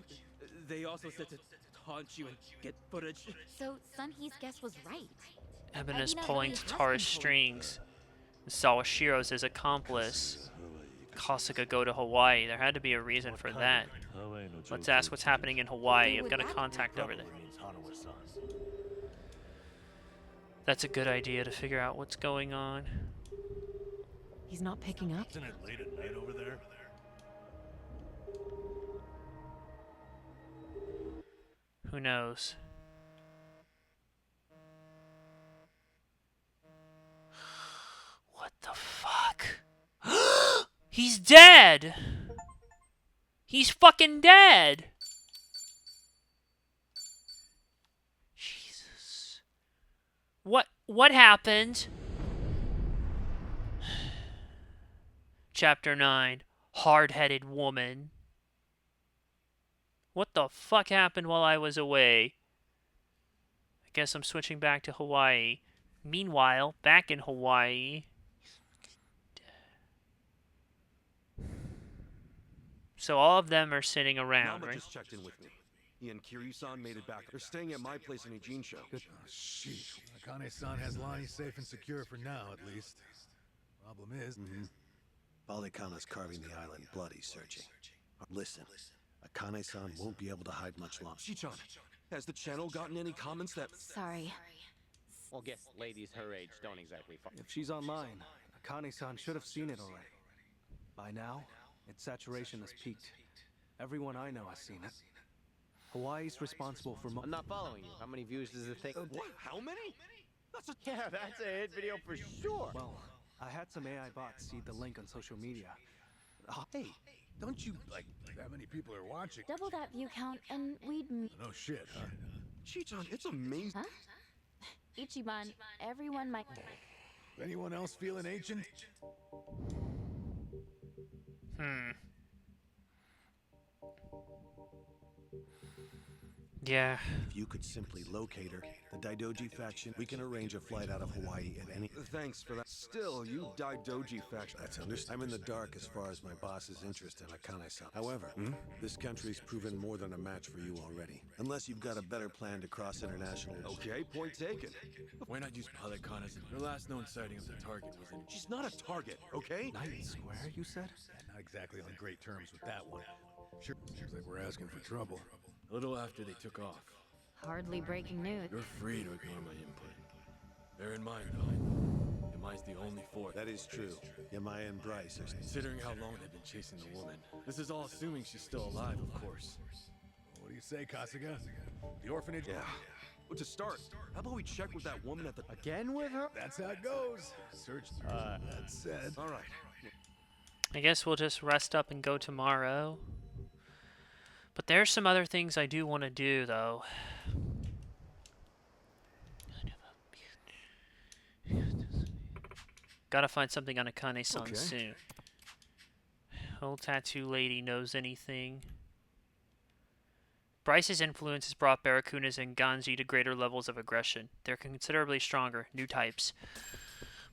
O: They also said to taunt you and get footage.
D: So Sunhee's guess was right.
A: Ebina's
D: Ebina
A: pulling
D: really has
A: Tatara's
D: been
A: strings. Sawashiro's his accomplice. Kasuga go to Hawaii. There had to be a reason for that. Let's ask what's happening in Hawaii. I've got a contact over there. That's a good idea to figure out what's going on.
B: He's not picking up.
C: Isn't it late at night over there?
A: Who knows? What the fuck? He's dead! He's fucking dead! Jesus. What happened? Chapter 9. Hard-headed woman. What the fuck happened while I was away? I guess I'm switching back to Hawaii. Meanwhile, back in Hawaii... So all of them are sitting around,
P: Mama
A: right?
P: just checked in with me. He and Kiryu-san made it back. They're staying at my place in Ejinsho.
K: Good. Oh, shit. Akane-san has Lonnie safe and secure for now, at least. Problem is...
H: Balekana's carving the island bloody searching. Listen, Akane-san won't be able to hide much longer.
P: Shi-chan, has the channel gotten any comments that...
B: Sorry.
Q: Well, guess ladies her age don't exactly follow.
R: If she's online, Akane-san should have seen it already. By now, its saturation has peaked. Everyone I know has seen it. Hawaii's responsible for
Q: I'm not following you. How many views does it think?
P: What? How many?
Q: Yeah, that's a hit video for sure.
R: Well, I had some AI bots seed the link on social media.
K: Hey, don't you, like, that many people are watching?
S: Double that view count and we'd...
K: No shit, huh?
P: Chichan, it's amazing.
S: Huh? Ichiban, everyone might...
K: Anyone else feeling ancient?
A: Yeah.
C: If you could simply locate her, the Daidoji faction, we can arrange a flight out of Hawaii at any...
P: Thanks for that. Still, you Daidoji faction.
C: That's understandable. I'm in the dark as far as my boss's interest in Akane-san. However, this country's proven more than a match for you already. Unless you've got a better plan to cross international...
P: Okay, point taken.
F: Why not use Pilot Con as her last known sighting of the target was in...
P: She's not a target, okay?
R: Night Square, you said?
K: Yeah, not exactly on great terms with that one. Sure, seems like we're asking for trouble.
F: A little after they took off.
S: Hardly breaking news.
F: You're free to ignore my input. Bear in mind, though, Yamai's the only force.
C: That is true. Yamai and Bryce are...
F: Considering how long they've been chasing the woman. This is all assuming she's still alive, of course.
K: What do you say, Kasuga? The orphanage?
P: Yeah. Well, to start, how about we check with that woman at the...
Q: Again with her?
K: That's how it goes. Search through. That said.
P: All right.
A: I guess we'll just rest up and go tomorrow. But there's some other things I do want to do, though. Gotta find something on Akane-san soon. Old tattoo lady knows anything. Bryce's influence has brought Barracudas and Ganji to greater levels of aggression. They're considerably stronger, new types.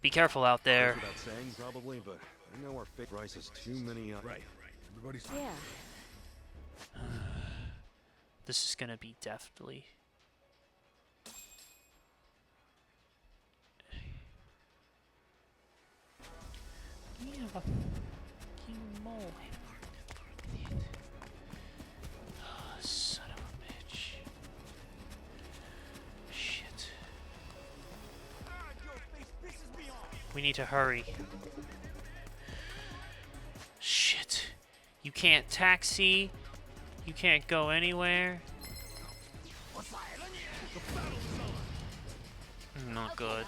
A: Be careful out there.
P: Without saying, probably, but I know our fake Bryce has too many...
K: Right. Everybody's...
S: Yeah.
A: This is gonna be definitely... We have a fucking mole. Oh, son of a bitch. Shit. We need to hurry. Shit. You can't taxi. You can't go anywhere. Not good.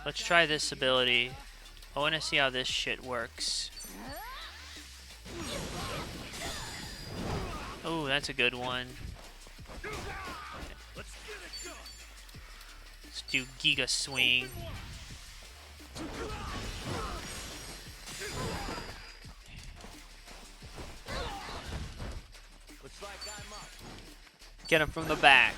A: Let's try this ability. I want to see how this shit works. Oh, that's a good one. Let's do Giga Swing. Get him from the back.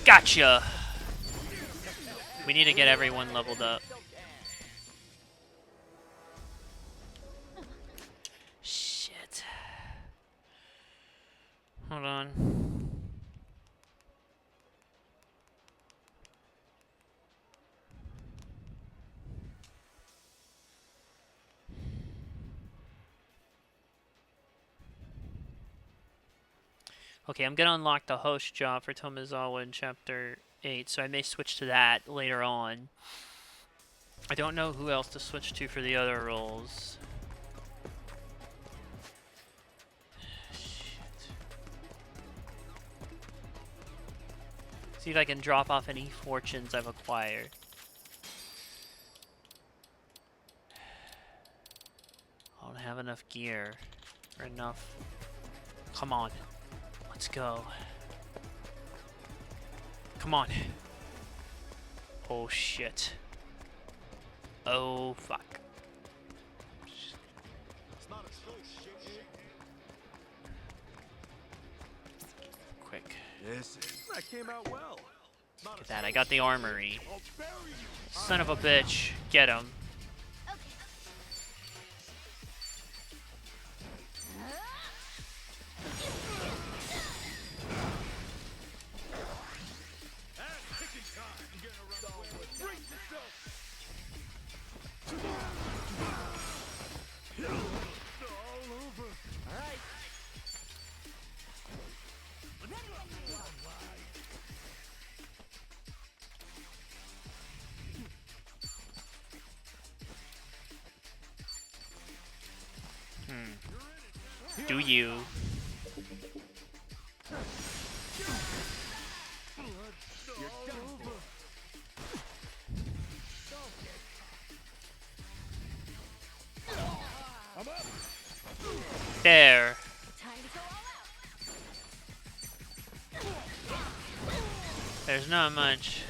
A: Gotcha. We need to get everyone leveled up. Shit. Hold on. Okay, I'm gonna unlock the host job for Tomizawa in Chapter 8, so I may switch to that later on. I don't know who else to switch to for the other roles. Shit. See if I can drop off any fortunes I've acquired. I don't have enough gear or enough. Come on. Let's go. Come on. Oh shit. Oh fuck. Quick.
P: Yes, that came out well.
A: Look at that, I got the armory. Son of a bitch. Get him. Do you? There. There's not much.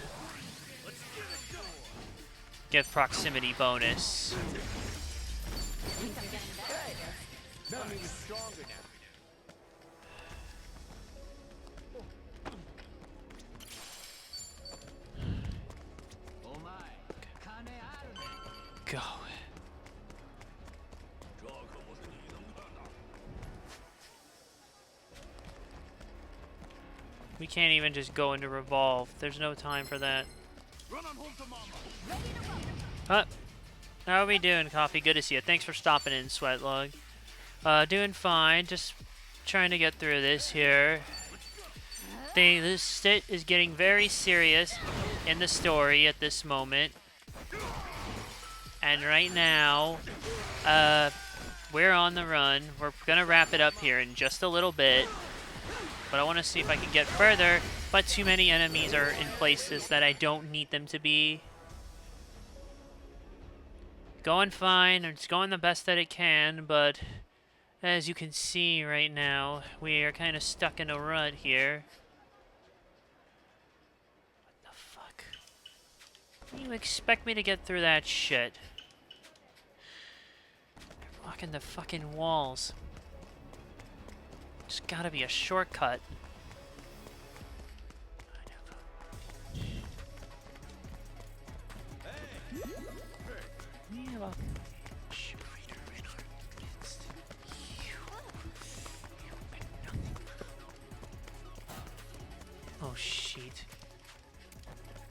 A: Get proximity bonus.
Q: I'm even stronger now.
A: Go. We can't even just go into revolve. There's no time for that. Huh? How are we doing, Coffee? Good to see you. Thanks for stopping in, Sweatlug. Doing fine. Just trying to get through this here. This sit is getting very serious in the story at this moment. And right now, we're on the run. We're gonna wrap it up here in just a little bit. But I want to see if I can get further. But too many enemies are in places that I don't need them to be. Going fine. It's going the best that it can, but as you can see right now, we are kind of stuck in a rut here. What the fuck? How do you expect me to get through that shit? They're blocking the fucking walls. There's gotta be a shortcut. Oh shit.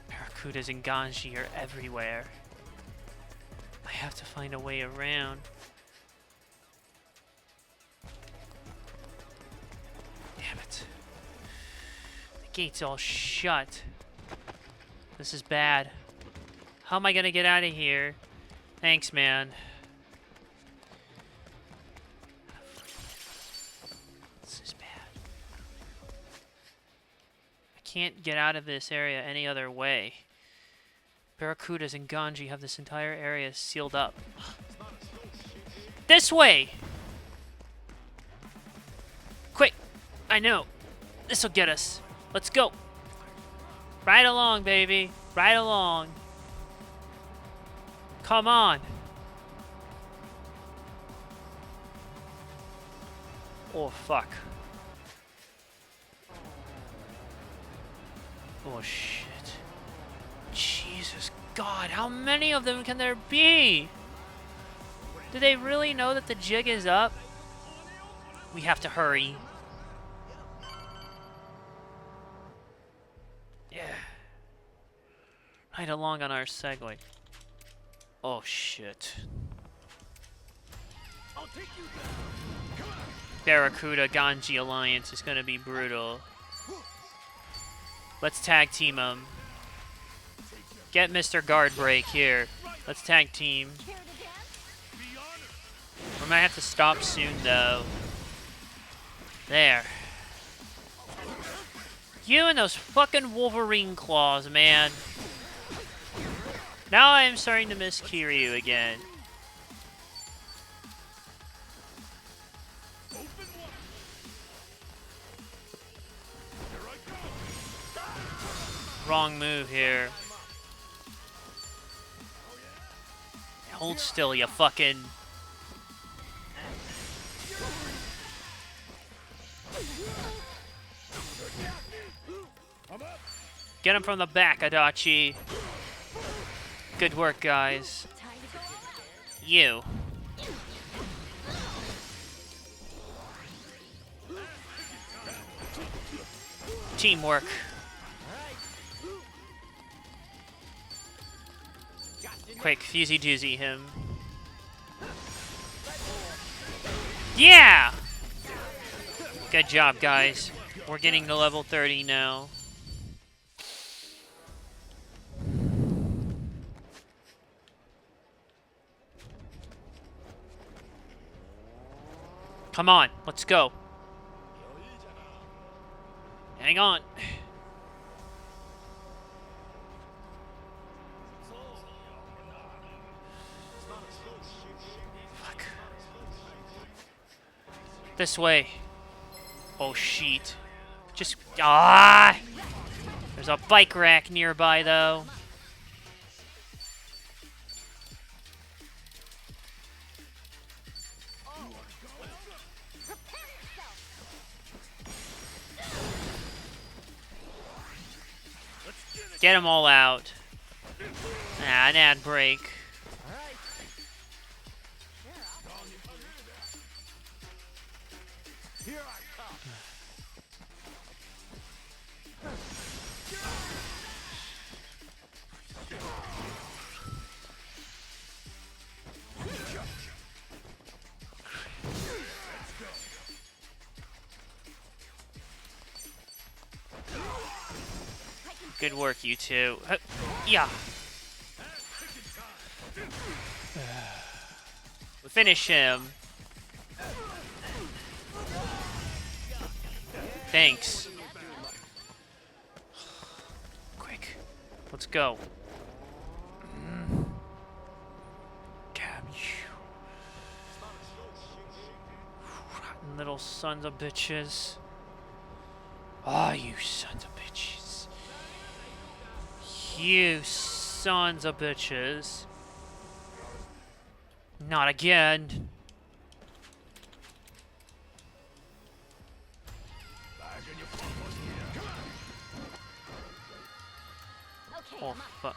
A: Barracudas and Ganji are everywhere. I have to find a way around. Damn it. The gate's all shut. This is bad. How am I gonna get out of here? Thanks, man. This is bad. I can't get out of this area any other way. Barracudas and Ganji have this entire area sealed up. This way! Quick! I know. This'll get us. Let's go. Right along, baby. Right along. Come on. Oh, fuck. Oh, shit. Jesus God, how many of them can there be? Do they really know that the jig is up? We have to hurry. Yeah. Right along on our Segway. Oh, shit. Barracuda Ganji Alliance is gonna be brutal. Let's tag team them. Get Mr. Guard Break here. Let's tag team. We might have to stop soon, though. There. You and those fucking Wolverine claws, man. Now I am starting to miss Kiryu again. Wrong move here. Hold still, you fucking... Get him from the back, Adachi. Good work, guys. You. Teamwork. Quick, fusey doozy him. Yeah! Good job, guys. We're getting to level 30 now. Come on, let's go. Hang on. Fuck. This way. Oh, shit. Just... Ah! There's a bike rack nearby, though. Get them all out. Ah, an ad break. Good work, you two. Yeah. Finish him. Thanks. Quick. Let's go. Damn you. Rotten little sons of bitches. Ah, you sons of bitches. You sons of bitches. Not again. Oh, fuck.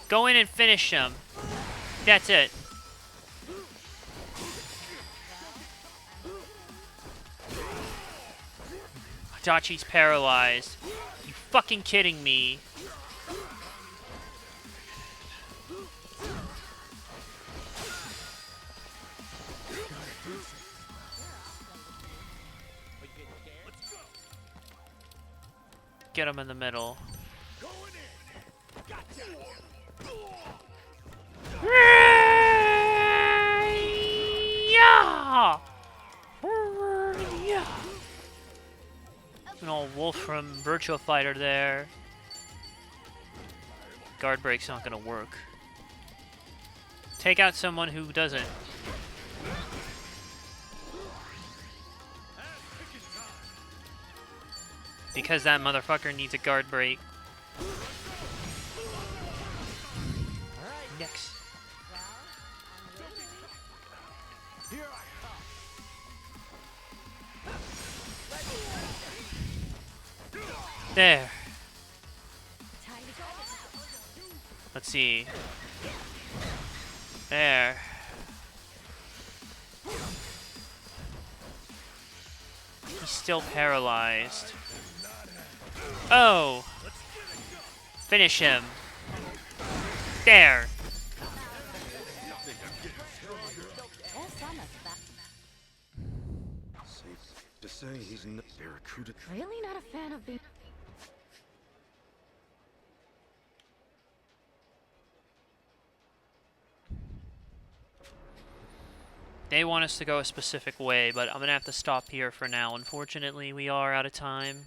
A: Go in and finish him. That's it. Hitachi's paralyzed. You fucking kidding me? Get him in the middle. Yeah! An old wolf from Virtua Fighter there. Guard break's not gonna work. Take out someone who doesn't. Because that motherfucker needs a guard break. Next. There. Let's see. There. He's still paralyzed. Oh! Finish him. There.
P: Safe to say he's not Barracuda.
S: Really not a fan of being...
A: They want us to go a specific way, but I'm gonna have to stop here for now. Unfortunately, we are out of time.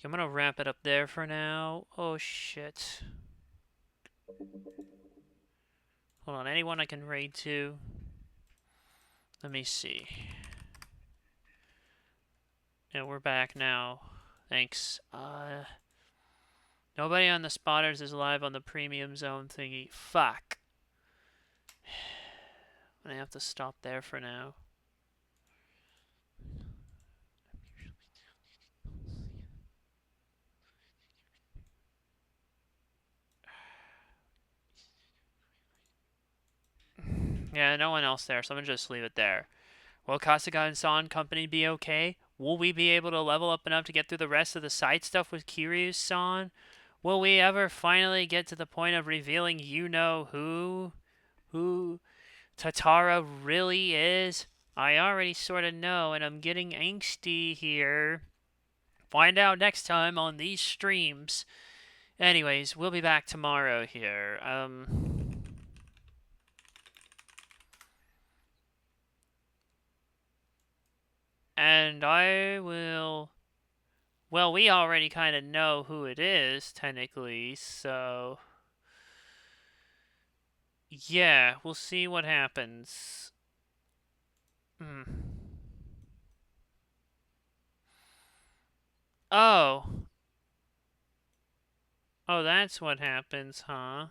A: I'm gonna wrap it up there for now. Oh shit. Hold on, anyone I can raid to? Let me see. Yeah, we're back now. Thanks. Nobody on the spotters is live on the premium zone thingy. Fuck. I'm gonna have to stop there for now. Yeah, no one else there, so I'm gonna just leave it there. Will Kasuga and San Company be okay? Will we be able to level up enough to get through the rest of the side stuff with Kiryu-san? Will we ever finally get to the point of revealing who Tatara really is? I already sort of know, and I'm getting angsty here. Find out next time on these streams. Anyways, we'll be back tomorrow here. And I will... Well, we already kind of know who it is, technically, so... Yeah, we'll see what happens. Oh. Oh, that's what happens, huh?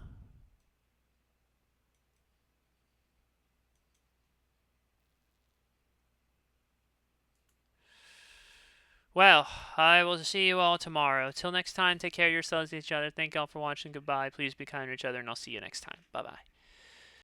A: Well, I will see you all tomorrow. Till next time, take care of yourselves and each other. Thank you all for watching. Goodbye. Please be kind to each other, and I'll see you next time. Bye-bye.